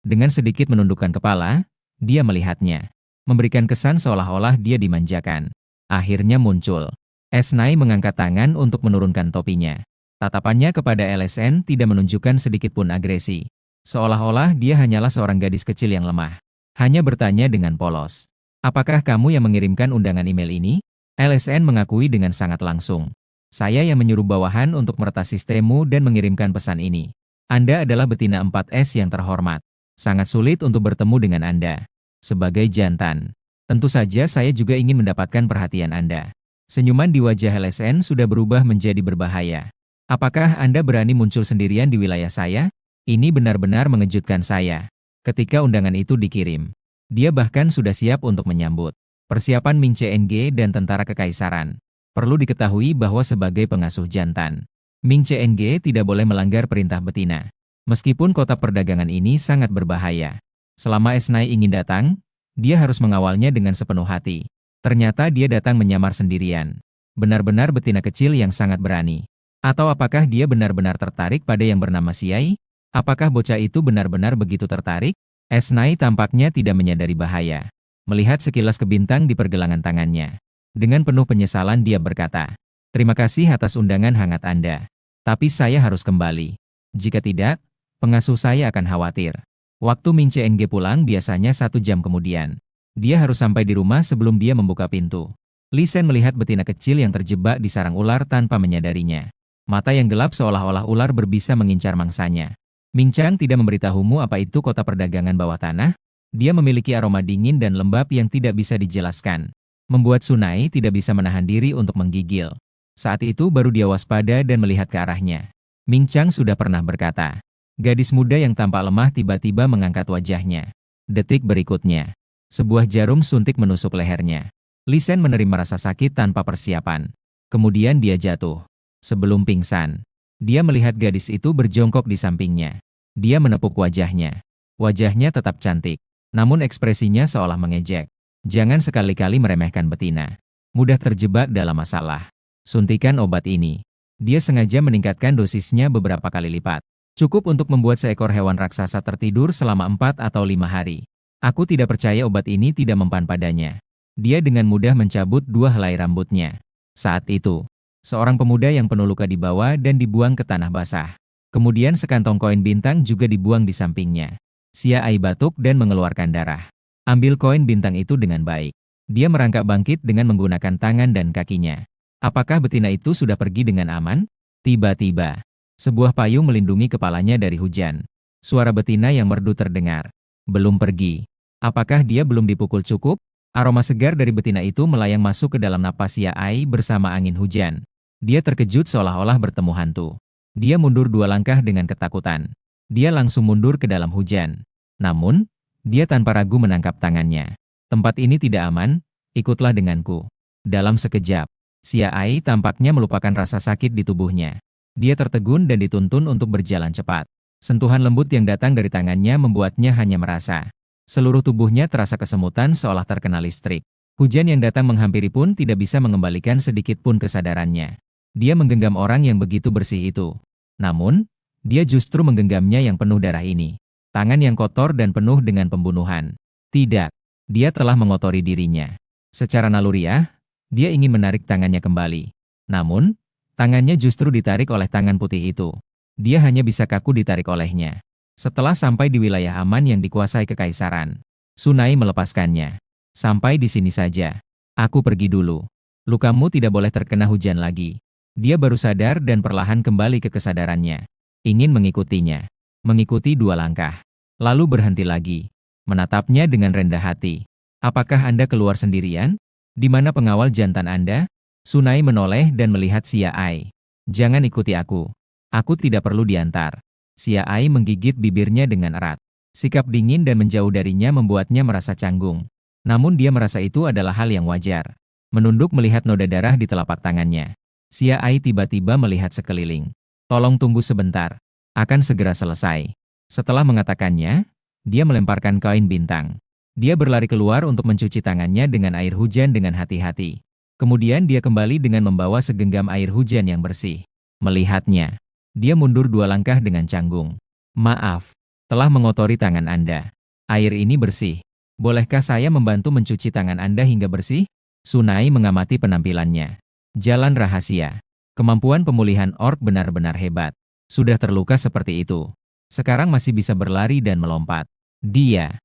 Dengan sedikit menundukkan kepala, dia melihatnya. Memberikan kesan seolah-olah dia dimanjakan. Akhirnya muncul. Esnai mengangkat tangan untuk menurunkan topinya. Tatapannya kepada LSN tidak menunjukkan sedikit pun agresi. Seolah-olah dia hanyalah seorang gadis kecil yang lemah. Hanya bertanya dengan polos. Apakah kamu yang mengirimkan undangan email ini? LSN mengakui dengan sangat langsung. Saya yang menyuruh bawahan untuk meretas sistemmu dan mengirimkan pesan ini. Anda adalah betina 4S yang terhormat. Sangat sulit untuk bertemu dengan Anda. Sebagai jantan, tentu saja saya juga ingin mendapatkan perhatian Anda. Senyuman di wajah LSN sudah berubah menjadi berbahaya. Apakah Anda berani muncul sendirian di wilayah saya? Ini benar-benar mengejutkan saya. Ketika undangan itu dikirim, dia bahkan sudah siap untuk menyambut. Persiapan Ming CNG dan tentara kekaisaran. Perlu diketahui bahwa sebagai pengasuh jantan, Ming CNG tidak boleh melanggar perintah betina. Meskipun kota perdagangan ini sangat berbahaya. Selama Esnai ingin datang, dia harus mengawalnya dengan sepenuh hati. Ternyata dia datang menyamar sendirian. Benar-benar betina kecil yang sangat berani. Atau apakah dia benar-benar tertarik pada yang bernama Siai? Apakah bocah itu benar-benar begitu tertarik? Esnai tampaknya tidak menyadari bahaya. Melihat sekilas ke bintang di pergelangan tangannya. Dengan penuh penyesalan dia berkata, "Terima kasih atas undangan hangat Anda. Tapi saya harus kembali. Jika tidak, pengasuh saya akan khawatir." Waktu Ming CNG pulang biasanya 1 jam kemudian. Dia harus sampai di rumah sebelum dia membuka pintu. Li Shen melihat betina kecil yang terjebak di sarang ular tanpa menyadarinya. Mata yang gelap seolah-olah ular berbisa mengincar mangsanya. "Ming Chang tidak memberitahumu apa itu kota perdagangan bawah tanah?" Dia memiliki aroma dingin dan lembab yang tidak bisa dijelaskan. Membuat Sunai tidak bisa menahan diri untuk menggigil. Saat itu baru dia waspada dan melihat ke arahnya. Ming Chang sudah pernah berkata. Gadis muda yang tampak lemah tiba-tiba mengangkat wajahnya. Detik berikutnya, sebuah jarum suntik menusuk lehernya. Li Shen menerima rasa sakit tanpa persiapan. Kemudian dia jatuh. Sebelum pingsan, dia melihat gadis itu berjongkok di sampingnya. Dia menepuk wajahnya. Wajahnya tetap cantik, namun ekspresinya seolah mengejek. Jangan sekali-kali meremehkan betina. Mudah terjebak dalam masalah. Suntikan obat ini. Dia sengaja meningkatkan dosisnya beberapa kali lipat. Cukup untuk membuat seekor hewan raksasa tertidur selama 4 atau 5 hari. Aku tidak percaya obat ini tidak mempan padanya. Dia dengan mudah mencabut 2 helai rambutnya. Saat itu, seorang pemuda yang penuh luka dibawa dan dibuang ke tanah basah. Kemudian sekantong koin bintang juga dibuang di sampingnya. Xia Ai batuk dan mengeluarkan darah. Ambil koin bintang itu dengan baik. Dia merangkak bangkit dengan menggunakan tangan dan kakinya. Apakah betina itu sudah pergi dengan aman? Tiba-tiba, sebuah payung melindungi kepalanya dari hujan. Suara betina yang merdu terdengar. Belum pergi. Apakah dia belum dipukul cukup? Aroma segar dari betina itu melayang masuk ke dalam napas Xia Ai bersama angin hujan. Dia terkejut seolah-olah bertemu hantu. Dia mundur 2 langkah dengan ketakutan. Dia langsung mundur ke dalam hujan. Namun, dia tanpa ragu menangkap tangannya. Tempat ini tidak aman, ikutlah denganku. Dalam sekejap, Xia Ai tampaknya melupakan rasa sakit di tubuhnya. Dia tertegun dan dituntun untuk berjalan cepat. Sentuhan lembut yang datang dari tangannya membuatnya hanya merasa. Seluruh tubuhnya terasa kesemutan seolah terkena listrik. Hujan yang datang menghampiri pun tidak bisa mengembalikan sedikit pun kesadarannya. Dia menggenggam orang yang begitu bersih itu. Namun, dia justru menggenggamnya yang penuh darah ini. Tangan yang kotor dan penuh dengan pembunuhan. Tidak, dia telah mengotori dirinya. Secara naluriah, dia ingin menarik tangannya kembali. Namun, tangannya justru ditarik oleh tangan putih itu. Dia hanya bisa kaku ditarik olehnya. Setelah sampai di wilayah aman yang dikuasai kekaisaran, Sunai melepaskannya. Sampai di sini saja. Aku pergi dulu. Lukamu tidak boleh terkena hujan lagi. Dia baru sadar dan perlahan kembali ke kesadarannya. Ingin mengikutinya. Mengikuti 2 langkah. Lalu berhenti lagi. Menatapnya dengan rendah hati. Apakah Anda keluar sendirian? Di mana pengawal jantan Anda? Sunai menoleh dan melihat Xia Ai. Jangan ikuti aku. Aku tidak perlu diantar. Xia Ai menggigit bibirnya dengan erat. Sikap dingin dan menjauh darinya membuatnya merasa canggung. Namun dia merasa itu adalah hal yang wajar. Menunduk melihat noda darah di telapak tangannya. Xia Ai tiba-tiba melihat sekeliling. Tolong tunggu sebentar. Akan segera selesai. Setelah mengatakannya, dia melemparkan koin bintang. Dia berlari keluar untuk mencuci tangannya dengan air hujan dengan hati-hati. Kemudian dia kembali dengan membawa segenggam air hujan yang bersih. Melihatnya, dia mundur 2 langkah dengan canggung. Maaf, telah mengotori tangan Anda. Air ini bersih. Bolehkah saya membantu mencuci tangan Anda hingga bersih? Sunai mengamati penampilannya. Jalan rahasia. Kemampuan pemulihan orc benar-benar hebat. Sudah terluka seperti itu. Sekarang masih bisa berlari dan melompat. Dia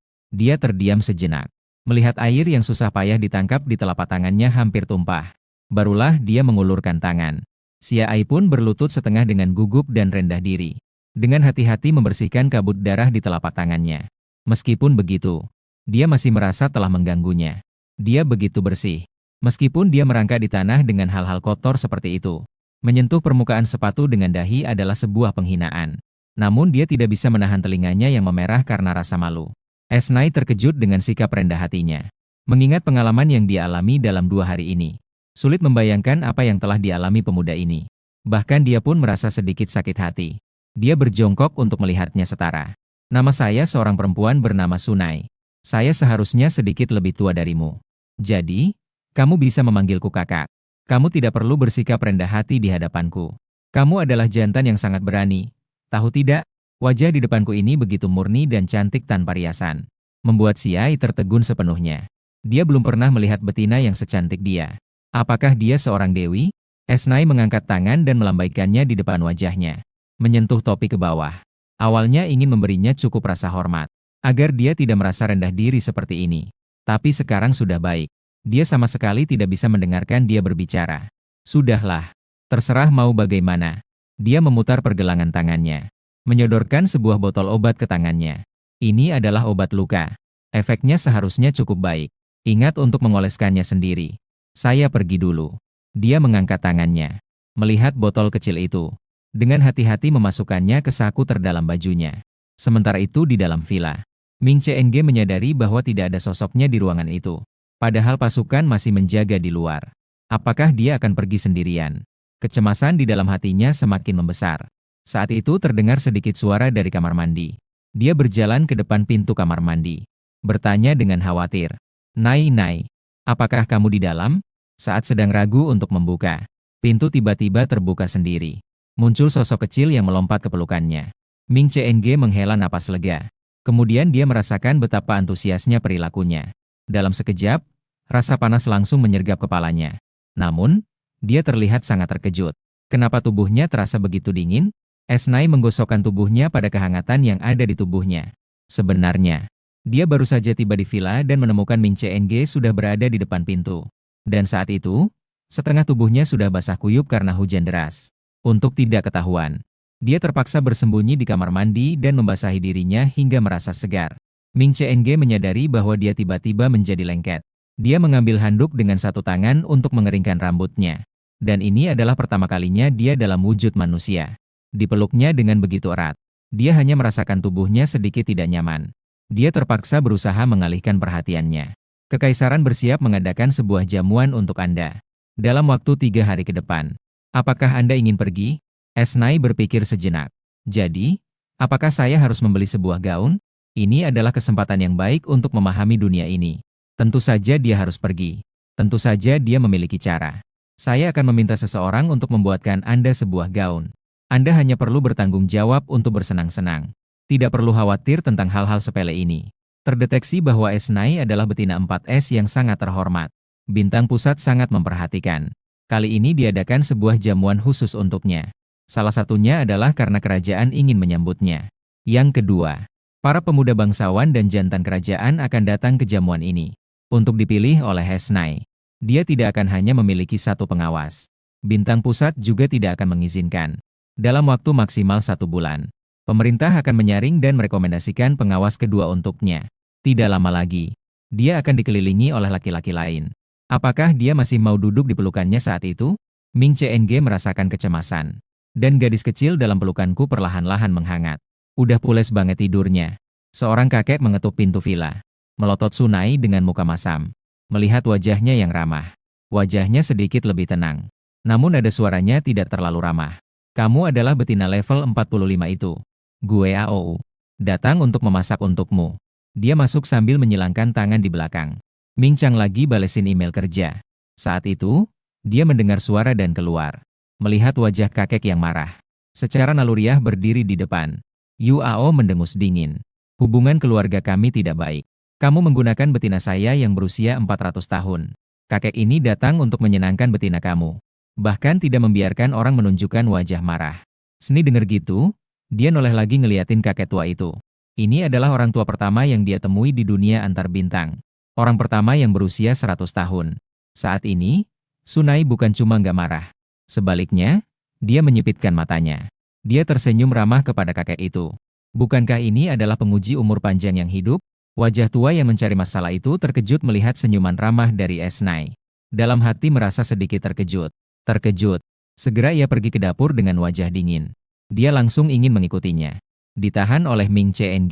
terdiam sejenak. Melihat air yang susah payah ditangkap di telapak tangannya hampir tumpah. Barulah dia mengulurkan tangan. Xia Ai pun berlutut setengah dengan gugup dan rendah diri. Dengan hati-hati membersihkan kabut darah di telapak tangannya. Meskipun begitu, dia masih merasa telah mengganggunya. Dia begitu bersih. Meskipun dia merangkak di tanah dengan hal-hal kotor seperti itu. Menyentuh permukaan sepatu dengan dahi adalah sebuah penghinaan. Namun dia tidak bisa menahan telinganya yang memerah karena rasa malu. Esnai terkejut dengan sikap rendah hatinya. Mengingat pengalaman yang dia alami dalam 2 hari ini. Sulit membayangkan apa yang telah dialami pemuda ini. Bahkan dia pun merasa sedikit sakit hati. Dia berjongkok untuk melihatnya setara. Nama saya seorang perempuan bernama Sunai. Saya seharusnya sedikit lebih tua darimu. Jadi, kamu bisa memanggilku kakak. Kamu tidak perlu bersikap rendah hati di hadapanku. Kamu adalah jantan yang sangat berani. Tahu tidak, wajah di depanku ini begitu murni dan cantik tanpa riasan. Membuat si Ai tertegun sepenuhnya. Dia belum pernah melihat betina yang secantik dia. Apakah dia seorang dewi? Esnai mengangkat tangan dan melambaikannya di depan wajahnya. Menyentuh topi ke bawah. Awalnya ingin memberinya cukup rasa hormat. Agar dia tidak merasa rendah diri seperti ini. Tapi sekarang sudah baik. Dia sama sekali tidak bisa mendengarkan dia berbicara. Sudahlah. Terserah mau bagaimana. Dia memutar pergelangan tangannya. Menyodorkan sebuah botol obat ke tangannya. Ini adalah obat luka. Efeknya seharusnya cukup baik. Ingat untuk mengoleskannya sendiri. Saya pergi dulu. Dia mengangkat tangannya. Melihat botol kecil itu. Dengan hati-hati memasukkannya ke saku terdalam bajunya. Sementara itu di dalam villa. Ming Cheng menyadari bahwa tidak ada sosoknya di ruangan itu. Padahal pasukan masih menjaga di luar. Apakah dia akan pergi sendirian? Kecemasan di dalam hatinya semakin membesar. Saat itu terdengar sedikit suara dari kamar mandi. Dia berjalan ke depan pintu kamar mandi. Bertanya dengan khawatir. Nai, apakah kamu di dalam? Saat sedang ragu untuk membuka, pintu tiba-tiba terbuka sendiri. Muncul sosok kecil yang melompat ke pelukannya. Ming Cheng menghela napas lega. Kemudian dia merasakan betapa antusiasnya perilakunya. Dalam sekejap, rasa panas langsung menyergap kepalanya. Namun, dia terlihat sangat terkejut. Kenapa tubuhnya terasa begitu dingin? Esnai menggosokkan tubuhnya pada kehangatan yang ada di tubuhnya. Sebenarnya, dia baru saja tiba di villa dan menemukan Ming Cheng sudah berada di depan pintu. Dan saat itu, setengah tubuhnya sudah basah kuyup karena hujan deras. Untuk tidak ketahuan, dia terpaksa bersembunyi di kamar mandi dan membasahi dirinya hingga merasa segar. Ming Cheng menyadari bahwa dia tiba-tiba menjadi lengket. Dia mengambil handuk dengan satu tangan untuk mengeringkan rambutnya. Dan ini adalah pertama kalinya dia dalam wujud manusia. Dipeluknya dengan begitu erat. Dia hanya merasakan tubuhnya sedikit tidak nyaman. Dia terpaksa berusaha mengalihkan perhatiannya. Kekaisaran bersiap mengadakan sebuah jamuan untuk Anda. Dalam waktu 3 hari ke depan. Apakah Anda ingin pergi? Esnai berpikir sejenak. Jadi, apakah saya harus membeli sebuah gaun? Ini adalah kesempatan yang baik untuk memahami dunia ini. Tentu saja dia harus pergi. Tentu saja dia memiliki cara. Saya akan meminta seseorang untuk membuatkan Anda sebuah gaun. Anda hanya perlu bertanggung jawab untuk bersenang-senang. Tidak perlu khawatir tentang hal-hal sepele ini. Terdeteksi bahwa Esnai adalah betina 4S yang sangat terhormat. Bintang pusat sangat memperhatikan. Kali ini diadakan sebuah jamuan khusus untuknya. Salah satunya adalah karena kerajaan ingin menyambutnya. Yang kedua, para pemuda bangsawan dan jantan kerajaan akan datang ke jamuan ini. Untuk dipilih oleh Esnai. Dia tidak akan hanya memiliki satu pengawas. Bintang pusat juga tidak akan mengizinkan. Dalam waktu maksimal 1 bulan. Pemerintah akan menyaring dan merekomendasikan pengawas kedua untuknya. Tidak lama lagi. Dia akan dikelilingi oleh laki-laki lain. Apakah dia masih mau duduk di pelukannya saat itu? Ming Cheng merasakan kecemasan. Dan gadis kecil dalam pelukanku perlahan-lahan menghangat. Udah pules banget tidurnya. Seorang kakek mengetuk pintu villa. Melotot Sunai dengan muka masam. Melihat wajahnya yang ramah. Wajahnya sedikit lebih tenang. Namun ada suaranya tidak terlalu ramah. Kamu adalah betina level 45 itu. Gue AOU. Datang untuk memasak untukmu. Dia masuk sambil menyilangkan tangan di belakang. Ming Chang lagi balesin email kerja. Saat itu, dia mendengar suara dan keluar. Melihat wajah kakek yang marah. Secara naluriah berdiri di depan. Yuao mendengus dingin. Hubungan keluarga kami tidak baik. Kamu menggunakan betina saya yang berusia 400 tahun. Kakek ini datang untuk menyenangkan betina kamu. Bahkan tidak membiarkan orang menunjukkan wajah marah. Seni denger gitu, dia noleh lagi ngeliatin kakek tua itu. Ini adalah orang tua pertama yang dia temui di dunia antar bintang. Orang pertama yang berusia 100 tahun. Saat ini, Sunai bukan cuma nggak marah. Sebaliknya, dia menyipitkan matanya. Dia tersenyum ramah kepada kakek itu. Bukankah ini adalah penguji umur panjang yang hidup? Wajah tua yang mencari masalah itu terkejut melihat senyuman ramah dari Esnai. Dalam hati merasa sedikit terkejut. Terkejut. Segera ia pergi ke dapur dengan wajah dingin. Dia langsung ingin mengikutinya. Ditahan oleh Ming Cheng.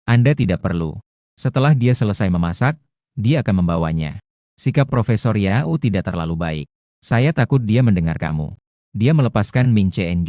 Anda tidak perlu. Setelah dia selesai memasak, dia akan membawanya. Sikap Profesor Yao tidak terlalu baik. Saya takut dia mendengar kamu. Dia melepaskan Ming Cheng.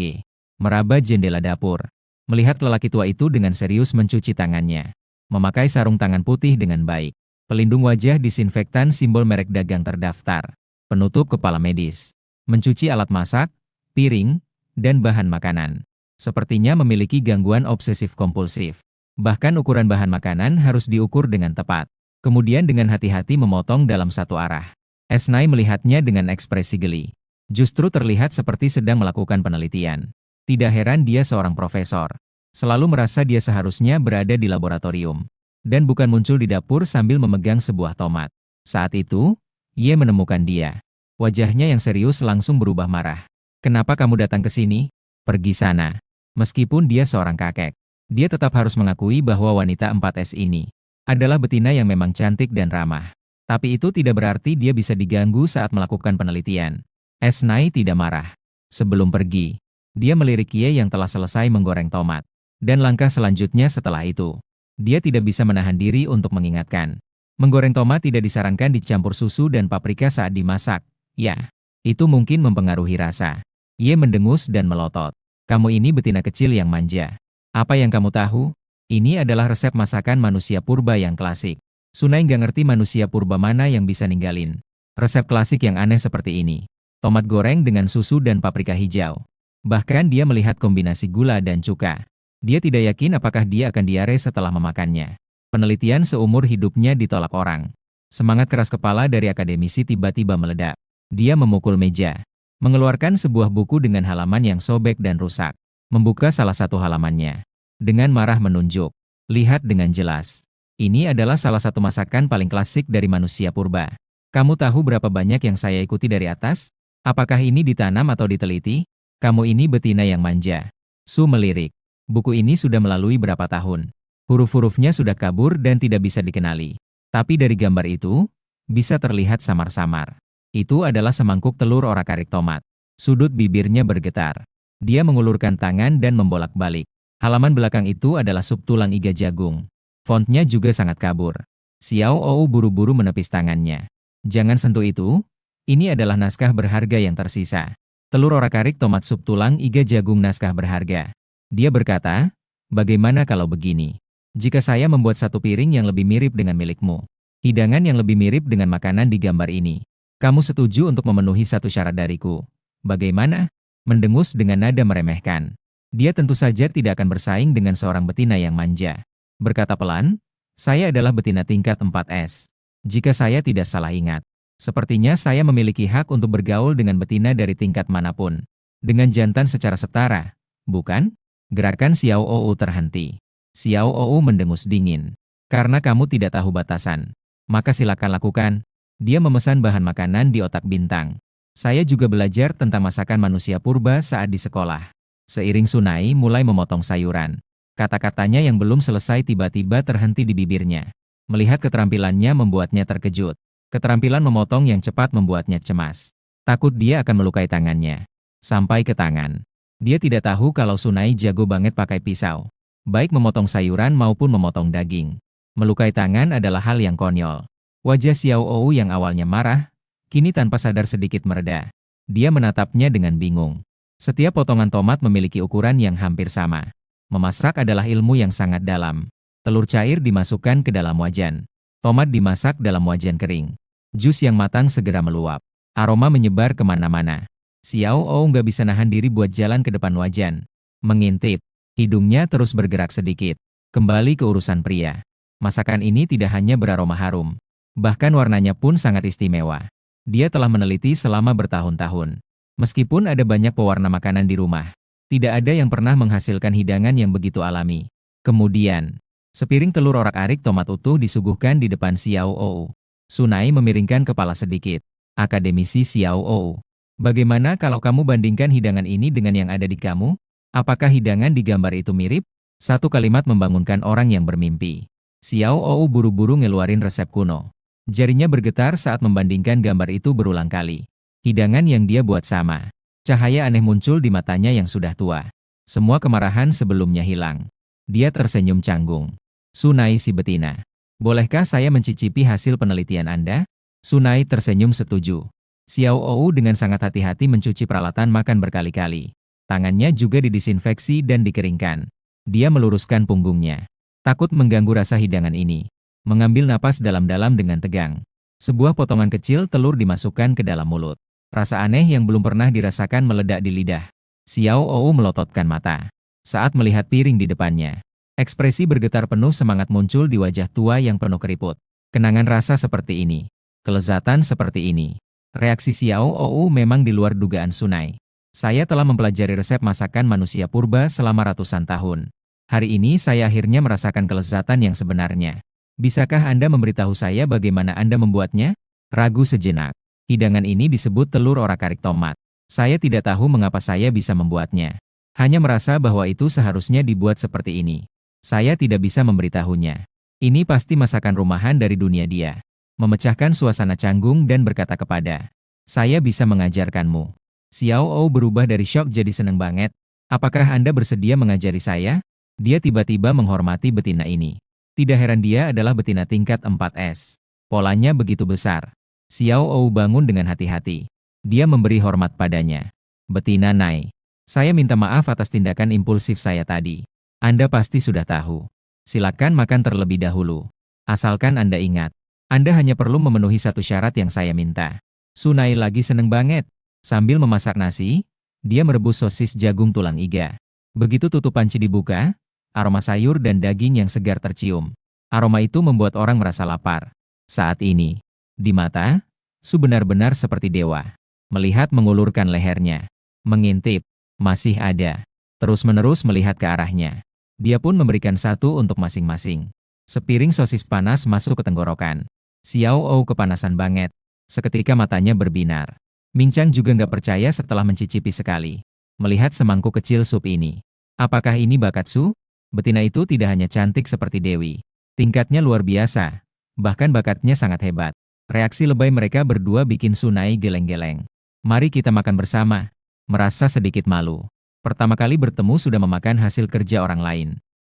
Meraba jendela dapur. Melihat lelaki tua itu dengan serius mencuci tangannya. Memakai sarung tangan putih dengan baik. Pelindung wajah disinfektan simbol merek dagang terdaftar. Penutup kepala medis. Mencuci alat masak, piring, dan bahan makanan. Sepertinya memiliki gangguan obsesif-kompulsif. Bahkan ukuran bahan makanan harus diukur dengan tepat. Kemudian dengan hati-hati memotong dalam satu arah. Esnai melihatnya dengan ekspresi geli. Justru terlihat seperti sedang melakukan penelitian. Tidak heran dia seorang profesor. Selalu merasa dia seharusnya berada di laboratorium. Dan bukan muncul di dapur sambil memegang sebuah tomat. Saat itu, Ye menemukan dia. Wajahnya yang serius langsung berubah marah. Kenapa kamu datang ke sini? Pergi sana. Meskipun dia seorang kakek, dia tetap harus mengakui bahwa wanita 4S ini adalah betina yang memang cantik dan ramah. Tapi itu tidak berarti dia bisa diganggu saat melakukan penelitian. Esnai tidak marah. Sebelum pergi, dia melirik Ye yang telah selesai menggoreng tomat. Dan langkah selanjutnya setelah itu, dia tidak bisa menahan diri untuk mengingatkan. Menggoreng tomat tidak disarankan dicampur susu dan paprika saat dimasak. Ya, itu mungkin mempengaruhi rasa. Ye mendengus dan melotot. Kamu ini betina kecil yang manja. Apa yang kamu tahu? Ini adalah resep masakan manusia purba yang klasik. Sunai nggak ngerti manusia purba mana yang bisa ninggalin resep klasik yang aneh seperti ini. Tomat goreng dengan susu dan paprika hijau. Bahkan dia melihat kombinasi gula dan cuka. Dia tidak yakin apakah dia akan diare setelah memakannya. Penelitian seumur hidupnya ditolak orang. Semangat keras kepala dari akademisi tiba-tiba meledak. Dia memukul meja. Mengeluarkan sebuah buku dengan halaman yang sobek dan rusak. Membuka salah satu halamannya. Dengan marah menunjuk. Lihat dengan jelas. Ini adalah salah satu masakan paling klasik dari manusia purba. Kamu tahu berapa banyak yang saya ikuti dari atas? Apakah ini ditanam atau diteliti? Kamu ini betina yang manja. Su melirik. Buku ini sudah melalui berapa tahun. Huruf-hurufnya sudah kabur dan tidak bisa dikenali. Tapi dari gambar itu, bisa terlihat samar-samar. Itu adalah semangkuk telur orak-arik tomat. Sudut bibirnya bergetar. Dia mengulurkan tangan dan membolak-balik. Halaman belakang itu adalah sup tulang iga jagung. Fontnya juga sangat kabur. Xiao Ou buru-buru menepis tangannya. Jangan sentuh itu. Ini adalah naskah berharga yang tersisa. Telur orak-arik tomat sup tulang iga jagung naskah berharga. Dia berkata, bagaimana kalau begini? Jika saya membuat satu piring yang lebih mirip dengan milikmu, hidangan yang lebih mirip dengan makanan di gambar ini, kamu setuju untuk memenuhi satu syarat dariku? Bagaimana? Mendengus dengan nada meremehkan. Dia tentu saja tidak akan bersaing dengan seorang betina yang manja. Berkata pelan, saya adalah betina tingkat 4S. Jika saya tidak salah ingat, sepertinya saya memiliki hak untuk bergaul dengan betina dari tingkat manapun. Dengan jantan secara setara, bukan? Gerakan Xiao Ou terhenti. Xiao Ou mendengus dingin. Karena kamu tidak tahu batasan, maka silakan lakukan. Dia memesan bahan makanan di otak bintang. Saya juga belajar tentang masakan manusia purba saat di sekolah. Seiring Sunai mulai memotong sayuran. Kata-katanya yang belum selesai tiba-tiba terhenti di bibirnya. Melihat keterampilannya membuatnya terkejut. Keterampilan memotong yang cepat membuatnya cemas. Takut dia akan melukai tangannya. Sampai ke tangan. Dia tidak tahu kalau Sunai jago banget pakai pisau. Baik memotong sayuran maupun memotong daging. Melukai tangan adalah hal yang konyol. Wajah Xiao Ou yang awalnya marah, kini tanpa sadar sedikit mereda. Dia menatapnya dengan bingung. Setiap potongan tomat memiliki ukuran yang hampir sama. Memasak adalah ilmu yang sangat dalam. Telur cair dimasukkan ke dalam wajan. Tomat dimasak dalam wajan kering. Jus yang matang segera meluap. Aroma menyebar kemana-mana. Xiao Ou nggak bisa nahan diri buat jalan ke depan wajan. Mengintip. Hidungnya terus bergerak sedikit. Kembali ke urusan pria. Masakan ini tidak hanya beraroma harum. Bahkan warnanya pun sangat istimewa. Dia telah meneliti selama bertahun-tahun. Meskipun ada banyak pewarna makanan di rumah, tidak ada yang pernah menghasilkan hidangan yang begitu alami. Kemudian, sepiring telur orak-arik tomat utuh disuguhkan di depan Xiao Ou. Sunai memiringkan kepala sedikit. Akademisi Xiao Ou. Bagaimana kalau kamu bandingkan hidangan ini dengan yang ada di kamu? Apakah hidangan di gambar itu mirip? Satu kalimat membangunkan orang yang bermimpi. Xiao Ou buru-buru ngeluarin resep kuno. Jarinya bergetar saat membandingkan gambar itu berulang kali. Hidangan yang dia buat sama. Cahaya aneh muncul di matanya yang sudah tua. Semua kemarahan sebelumnya hilang. Dia tersenyum canggung. Sunai si betina. Bolehkah saya mencicipi hasil penelitian Anda? Sunai tersenyum setuju. Xiao Ou dengan sangat hati-hati mencuci peralatan makan berkali-kali. Tangannya juga didisinfeksi dan dikeringkan. Dia meluruskan punggungnya. Takut mengganggu rasa hidangan ini. Mengambil napas dalam-dalam dengan tegang. Sebuah potongan kecil telur dimasukkan ke dalam mulut. Rasa aneh yang belum pernah dirasakan meledak di lidah. Xiao Ou melototkan mata. Saat melihat piring di depannya. Ekspresi bergetar penuh semangat muncul di wajah tua yang penuh keriput. Kenangan rasa seperti ini. Kelezatan seperti ini. Reaksi Xiao Ou memang di luar dugaan Sunai. Saya telah mempelajari resep masakan manusia purba selama ratusan tahun. Hari ini saya akhirnya merasakan kelezatan yang sebenarnya. Bisakah Anda memberitahu saya bagaimana Anda membuatnya? Ragu sejenak. Hidangan ini disebut telur orak-arik tomat. Saya tidak tahu mengapa saya bisa membuatnya. Hanya merasa bahwa itu seharusnya dibuat seperti ini. Saya tidak bisa memberitahunya. Ini pasti masakan rumahan dari dunia dia. Memecahkan suasana canggung dan berkata kepada, saya bisa mengajarkanmu. Xiao Ou berubah dari syok jadi senang banget. Apakah Anda bersedia mengajari saya? Dia tiba-tiba menghormati betina ini. Tidak heran dia adalah betina tingkat 4S. Polanya begitu besar. Xiao Ou bangun dengan hati-hati. Dia memberi hormat padanya. Betina Nai. Saya minta maaf atas tindakan impulsif saya tadi. Anda pasti sudah tahu. Silakan makan terlebih dahulu. Asalkan Anda ingat. Anda hanya perlu memenuhi satu syarat yang saya minta. Sunai lagi seneng banget. Sambil memasak nasi, dia merebus sosis jagung tulang iga. Begitu tutup panci dibuka, aroma sayur dan daging yang segar tercium. Aroma itu membuat orang merasa lapar. Saat ini, di mata, Su benar-benar seperti dewa. Melihat mengulurkan lehernya. Mengintip, masih ada. Terus-menerus melihat ke arahnya. Dia pun memberikan satu untuk masing-masing. Sepiring sosis panas masuk ke tenggorokan. Xiao Ou kepanasan banget. Seketika matanya berbinar. Ming Chang juga nggak percaya setelah mencicipi sekali. Melihat semangkuk kecil sup ini. Apakah ini bakat Su? Betina itu tidak hanya cantik seperti Dewi. Tingkatnya luar biasa. Bahkan bakatnya sangat hebat. Reaksi lebay mereka berdua bikin Sunai geleng-geleng. Mari kita makan bersama. Merasa sedikit malu. Pertama kali bertemu sudah memakan hasil kerja orang lain.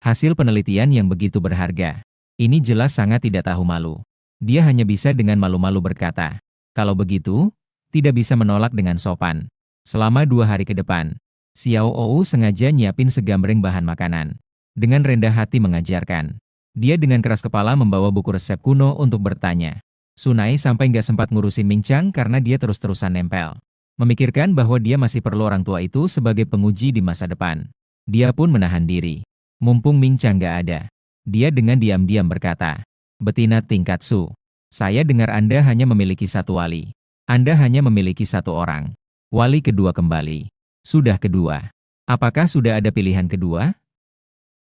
Hasil penelitian yang begitu berharga. Ini jelas sangat tidak tahu malu. Dia hanya bisa dengan malu-malu berkata, kalau begitu, tidak bisa menolak dengan sopan. Selama 2 hari ke depan, Xiao Ou sengaja nyiapin segambreng bahan makanan. Dengan rendah hati mengajarkan. Dia dengan keras kepala membawa buku resep kuno untuk bertanya. Sunai sampai nggak sempat ngurusin Ming Chang karena dia terus-terusan nempel. Memikirkan bahwa dia masih perlu orang tua itu sebagai penguji di masa depan. Dia pun menahan diri. Mumpung Ming Chang nggak ada. Dia dengan diam-diam berkata, betina tingkat Su. Saya dengar Anda hanya memiliki satu wali. Anda hanya memiliki satu orang. Wali kedua kembali. Sudah kedua. Apakah sudah ada pilihan kedua?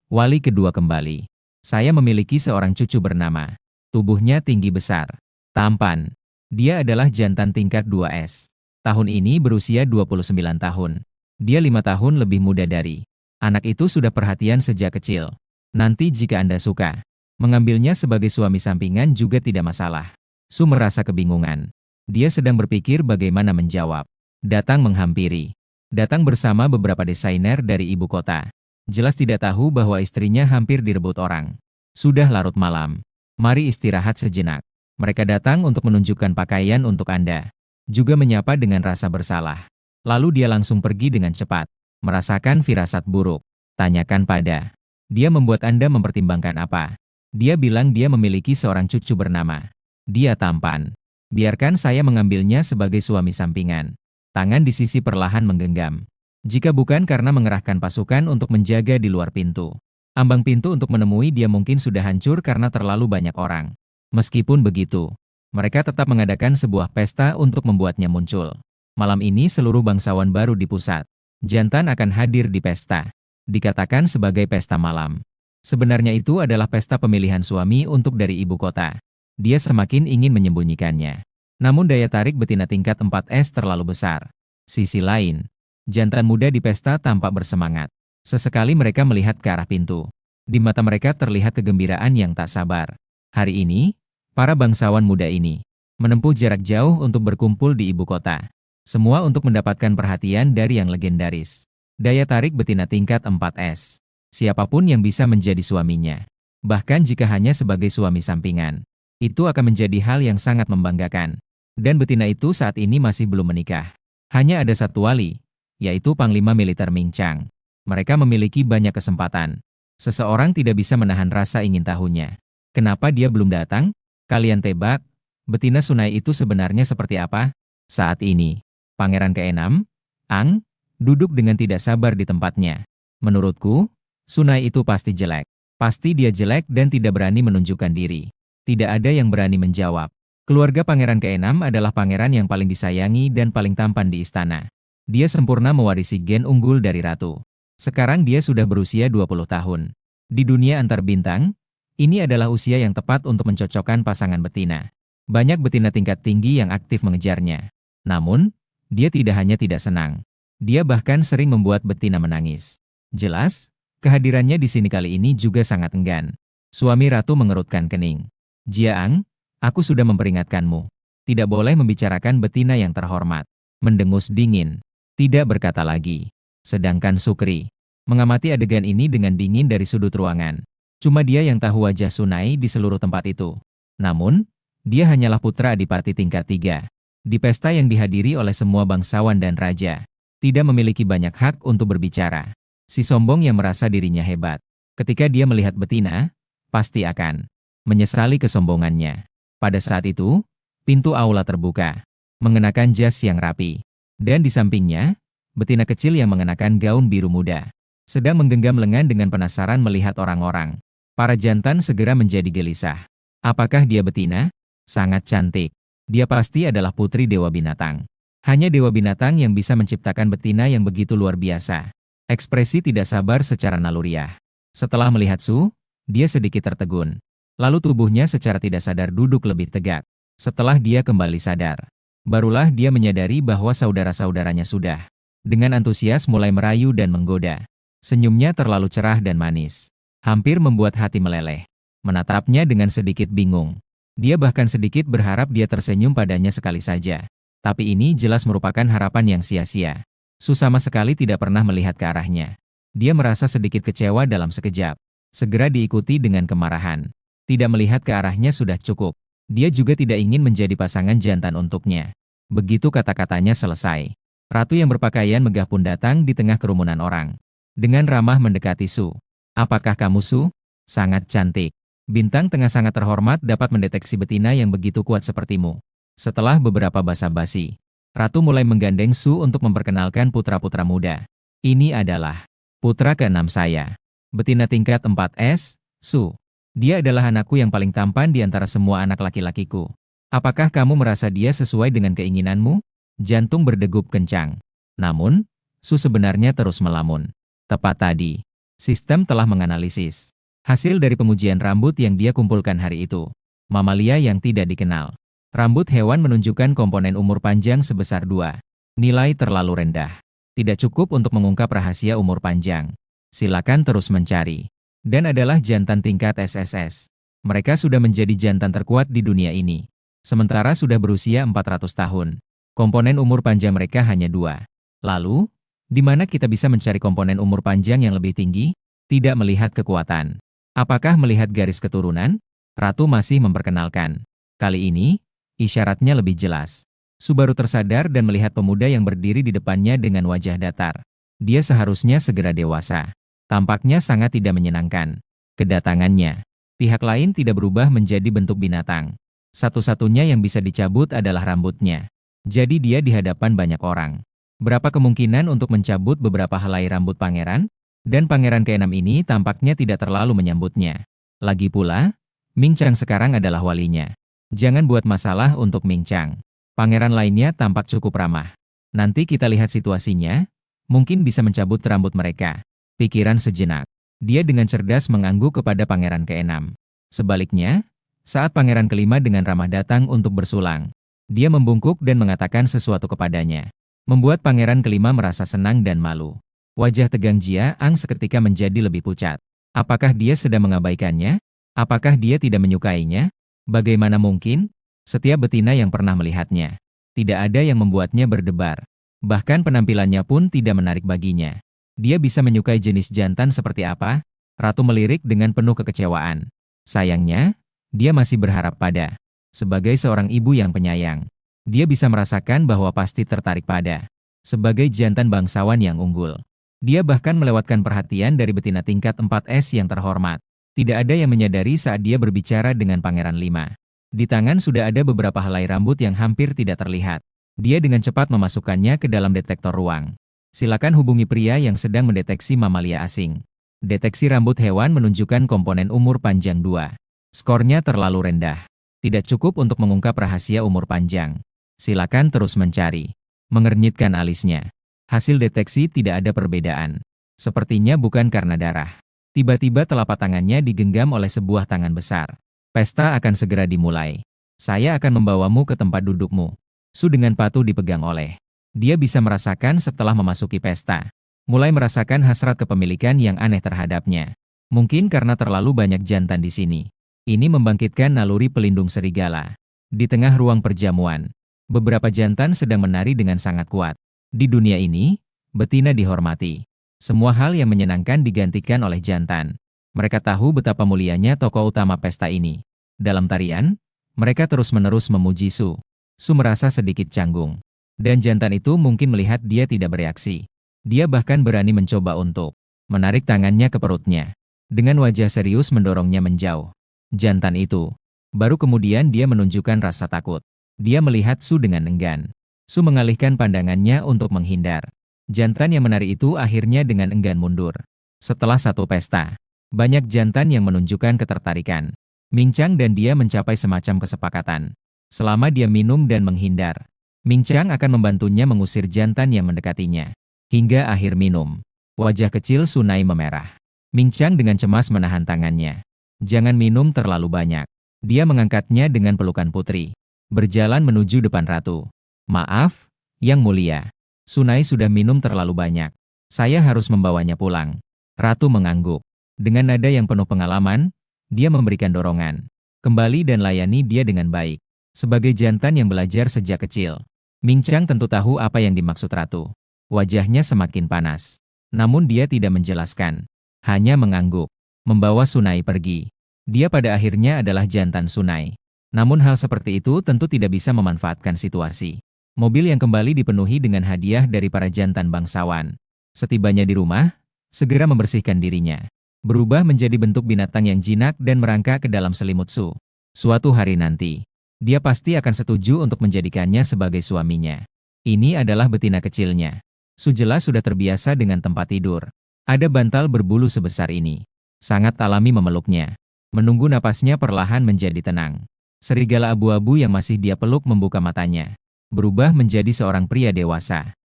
Wali kedua kembali. Saya memiliki seorang cucu bernama. Tubuhnya tinggi besar. Tampan. Dia adalah jantan tingkat 2S. Tahun ini berusia 29 tahun. Dia 5 tahun lebih muda dari. Anak itu sudah perhatian sejak kecil. Nanti jika Anda suka, mengambilnya sebagai suami sampingan juga tidak masalah. Su merasa kebingungan. Dia sedang berpikir bagaimana menjawab. Datang menghampiri. Datang bersama beberapa desainer dari ibu kota. Jelas tidak tahu bahwa istrinya hampir direbut orang. Sudah larut malam. Mari istirahat sejenak. Mereka datang untuk menunjukkan pakaian untuk Anda. Juga menyapa dengan rasa bersalah. Lalu dia langsung pergi dengan cepat. Merasakan firasat buruk. Tanyakan pada. Dia membuat Anda mempertimbangkan apa? Dia bilang dia memiliki seorang cucu bernama. Dia tampan. Biarkan saya mengambilnya sebagai suami sampingan. Tangan di sisi perlahan menggenggam. Jika bukan karena mengerahkan pasukan untuk menjaga di luar pintu. Ambang pintu untuk menemui dia mungkin sudah hancur karena terlalu banyak orang. Meskipun begitu, mereka tetap mengadakan sebuah pesta untuk membuatnya muncul. Malam ini seluruh bangsawan baru di pusat. Jantan akan hadir di pesta. Dikatakan sebagai pesta malam. Sebenarnya itu adalah pesta pemilihan suami untuk dari ibu kota. Dia semakin ingin menyembunyikannya. Namun daya tarik betina tingkat 4S terlalu besar. Sisi lain, jantan muda di pesta tampak bersemangat. Sesekali mereka melihat ke arah pintu. Di mata mereka terlihat kegembiraan yang tak sabar. Hari ini, para bangsawan muda ini menempuh jarak jauh untuk berkumpul di ibu kota. Semua untuk mendapatkan perhatian dari yang legendaris. Daya tarik betina tingkat 4S. Siapapun yang bisa menjadi suaminya. Bahkan jika hanya sebagai suami sampingan. Itu akan menjadi hal yang sangat membanggakan. Dan betina itu saat ini masih belum menikah. Hanya ada satu wali, yaitu Panglima Militer Ming Chang. Mereka memiliki banyak kesempatan. Seseorang tidak bisa menahan rasa ingin tahunya. Kenapa dia belum datang? Kalian tebak, betina Sunai itu sebenarnya seperti apa? Saat ini, Pangeran ke-6, Ang, duduk dengan tidak sabar di tempatnya. Menurutku, Sunai itu pasti jelek. Pasti dia jelek dan tidak berani menunjukkan diri. Tidak ada yang berani menjawab. Keluarga Pangeran ke-6 adalah pangeran yang paling disayangi dan paling tampan di istana. Dia sempurna mewarisi gen unggul dari ratu. Sekarang dia sudah berusia 20 tahun. Di dunia antar bintang, ini adalah usia yang tepat untuk mencocokkan pasangan betina. Banyak betina tingkat tinggi yang aktif mengejarnya. Namun, dia tidak hanya tidak senang. Dia bahkan sering membuat betina menangis. Jelas, kehadirannya di sini kali ini juga sangat enggan. Suami ratu mengerutkan kening. Jiang, aku sudah memperingatkanmu. Tidak boleh membicarakan betina yang terhormat. Mendengus dingin. Tidak berkata lagi. Sedangkan Sukri mengamati adegan ini dengan dingin dari sudut ruangan. Cuma dia yang tahu wajah Sunai di seluruh tempat itu. Namun, dia hanyalah putra adipati tingkat 3. Di pesta yang dihadiri oleh semua bangsawan dan raja. Tidak memiliki banyak hak untuk berbicara. Si sombong yang merasa dirinya hebat. Ketika dia melihat betina, pasti akan menyesali kesombongannya. Pada saat itu, pintu aula terbuka. Mengenakan jas yang rapi. Dan di sampingnya, betina kecil yang mengenakan gaun biru muda. Sedang menggenggam lengan dengan penasaran melihat orang-orang. Para jantan segera menjadi gelisah. Apakah dia betina? Sangat cantik. Dia pasti adalah putri Dewa Binatang. Hanya Dewa Binatang yang bisa menciptakan betina yang begitu luar biasa. Ekspresi tidak sabar secara naluriah. Setelah melihat Su, dia sedikit tertegun. Lalu tubuhnya secara tidak sadar duduk lebih tegak. Setelah dia kembali sadar, barulah dia menyadari bahwa saudara-saudaranya sudah dengan antusias mulai merayu dan menggoda. Senyumnya terlalu cerah dan manis. Hampir membuat hati meleleh. Menatapnya dengan sedikit bingung. Dia bahkan sedikit berharap dia tersenyum padanya sekali saja. Tapi ini jelas merupakan harapan yang sia-sia. Su sama sekali tidak pernah melihat ke arahnya. Dia merasa sedikit kecewa dalam sekejap. Segera diikuti dengan kemarahan. Tidak melihat ke arahnya sudah cukup. Dia juga tidak ingin menjadi pasangan jantan untuknya. Begitu kata-katanya selesai, ratu yang berpakaian megah pun datang di tengah kerumunan orang. Dengan ramah mendekati Su. Apakah kamu Su? Sangat cantik. Bintang tengah sangat terhormat dapat mendeteksi betina yang begitu kuat sepertimu. Setelah beberapa basa-basi, ratu mulai menggandeng Su untuk memperkenalkan putra-putra muda. Ini adalah putra ke-6 saya. Betina tingkat 4S, Su. Dia adalah anakku yang paling tampan di antara semua anak laki-lakiku. Apakah kamu merasa dia sesuai dengan keinginanmu? Jantung berdegup kencang. Namun, Su sebenarnya terus melamun. Tepat tadi, sistem telah menganalisis hasil dari pengujian rambut yang dia kumpulkan hari itu. Mamalia yang tidak dikenal. Rambut hewan menunjukkan komponen umur panjang sebesar 2. Nilai terlalu rendah. Tidak cukup untuk mengungkap rahasia umur panjang. Silakan terus mencari. Dan adalah jantan tingkat SSS. Mereka sudah menjadi jantan terkuat di dunia ini. Sementara sudah berusia 400 tahun. Komponen umur panjang mereka hanya 2. Lalu, di mana kita bisa mencari komponen umur panjang yang lebih tinggi? Tidak melihat kekuatan. Apakah melihat garis keturunan? Ratu masih memperkenalkan. Kali ini, isyaratnya lebih jelas. Su baru tersadar dan melihat pemuda yang berdiri di depannya dengan wajah datar. Dia seharusnya segera dewasa. Tampaknya sangat tidak menyenangkan. Kedatangannya. Pihak lain tidak berubah menjadi bentuk binatang. Satu-satunya yang bisa dicabut adalah rambutnya. Jadi dia di hadapan banyak orang. Berapa kemungkinan untuk mencabut beberapa helai rambut pangeran? Dan pangeran ke-6 ini tampaknya tidak terlalu menyambutnya. Lagi pula, Ming Chang sekarang adalah walinya. Jangan buat masalah untuk Ming Chang. Pangeran lainnya tampak cukup ramah. Nanti kita lihat situasinya. Mungkin bisa mencabut rambut mereka. Pikiran sejenak. Dia dengan cerdas mengangguk kepada pangeran ke-6. Sebaliknya, saat pangeran ke-5 dengan ramah datang untuk bersulang, dia membungkuk dan mengatakan sesuatu kepadanya. Membuat pangeran ke-5 merasa senang dan malu. Wajah tegang Jia Ang seketika menjadi lebih pucat. Apakah dia sedang mengabaikannya? Apakah dia tidak menyukainya? Bagaimana mungkin? Setiap betina yang pernah melihatnya, tidak ada yang membuatnya berdebar. Bahkan penampilannya pun tidak menarik baginya. Dia bisa menyukai jenis jantan seperti apa? Ratu melirik dengan penuh kekecewaan. Sayangnya, dia masih berharap pada. Sebagai seorang ibu yang penyayang, dia bisa merasakan bahwa pasti tertarik pada. Sebagai jantan bangsawan yang unggul, dia bahkan melewatkan perhatian dari betina tingkat 4S yang terhormat. Tidak ada yang menyadari saat dia berbicara dengan Pangeran 5. Di tangan sudah ada beberapa helai rambut yang hampir tidak terlihat. Dia dengan cepat memasukkannya ke dalam detektor ruang. Silakan hubungi pria yang sedang mendeteksi mamalia asing. Deteksi rambut hewan menunjukkan komponen umur panjang 2. Skornya terlalu rendah. Tidak cukup untuk mengungkap rahasia umur panjang. Silakan terus mencari. Mengernyitkan alisnya. Hasil deteksi tidak ada perbedaan. Sepertinya bukan karena darah. Tiba-tiba telapak tangannya digenggam oleh sebuah tangan besar. Pesta akan segera dimulai. Saya akan membawamu ke tempat dudukmu. Su dengan patuh dipegang oleh. Dia bisa merasakan setelah memasuki pesta. Mulai merasakan hasrat kepemilikan yang aneh terhadapnya. Mungkin karena terlalu banyak jantan di sini. Ini membangkitkan naluri pelindung serigala. Di tengah ruang perjamuan, beberapa jantan sedang menari dengan sangat kuat. Di dunia ini, betina dihormati. Semua hal yang menyenangkan digantikan oleh jantan. Mereka tahu betapa mulianya tokoh utama pesta ini. Dalam tarian, mereka terus-menerus memuji Su. Su merasa sedikit canggung. Dan jantan itu mungkin melihat dia tidak bereaksi. Dia bahkan berani mencoba untuk menarik tangannya ke perutnya. Dengan wajah serius mendorongnya menjauh. Jantan itu. Baru kemudian dia menunjukkan rasa takut. Dia melihat Su dengan enggan. Su mengalihkan pandangannya untuk menghindar. Jantan yang menari itu akhirnya dengan enggan mundur. Setelah satu pesta, banyak jantan yang menunjukkan ketertarikan. Ming Chang dan dia mencapai semacam kesepakatan. Selama dia minum dan menghindar, Ming Chang akan membantunya mengusir jantan yang mendekatinya. Hingga akhir minum, wajah kecil Sunai memerah. Ming Chang dengan cemas menahan tangannya. Jangan minum terlalu banyak. Dia mengangkatnya dengan pelukan putri. Berjalan menuju depan ratu. Maaf, Yang Mulia. Sunai sudah minum terlalu banyak. Saya harus membawanya pulang. Ratu mengangguk. Dengan nada yang penuh pengalaman, dia memberikan dorongan. Kembali dan layani dia dengan baik. Sebagai jantan yang belajar sejak kecil, Ming Chang tentu tahu apa yang dimaksud ratu. Wajahnya semakin panas. Namun dia tidak menjelaskan. Hanya mengangguk. Membawa Sunai pergi. Dia pada akhirnya adalah jantan Sunai. Namun hal seperti itu tentu tidak bisa memanfaatkan situasi. Mobil yang kembali dipenuhi dengan hadiah dari para jantan bangsawan. Setibanya di rumah, segera membersihkan dirinya. Berubah menjadi bentuk binatang yang jinak dan merangkak ke dalam selimut Su. Suatu hari nanti, dia pasti akan setuju untuk menjadikannya sebagai suaminya. Ini adalah betina kecilnya. Su jelas sudah terbiasa dengan tempat tidur. Ada bantal berbulu sebesar ini. Sangat alami memeluknya. Menunggu napasnya perlahan menjadi tenang. Serigala abu-abu yang masih dia peluk membuka matanya. Berubah menjadi seorang pria dewasa.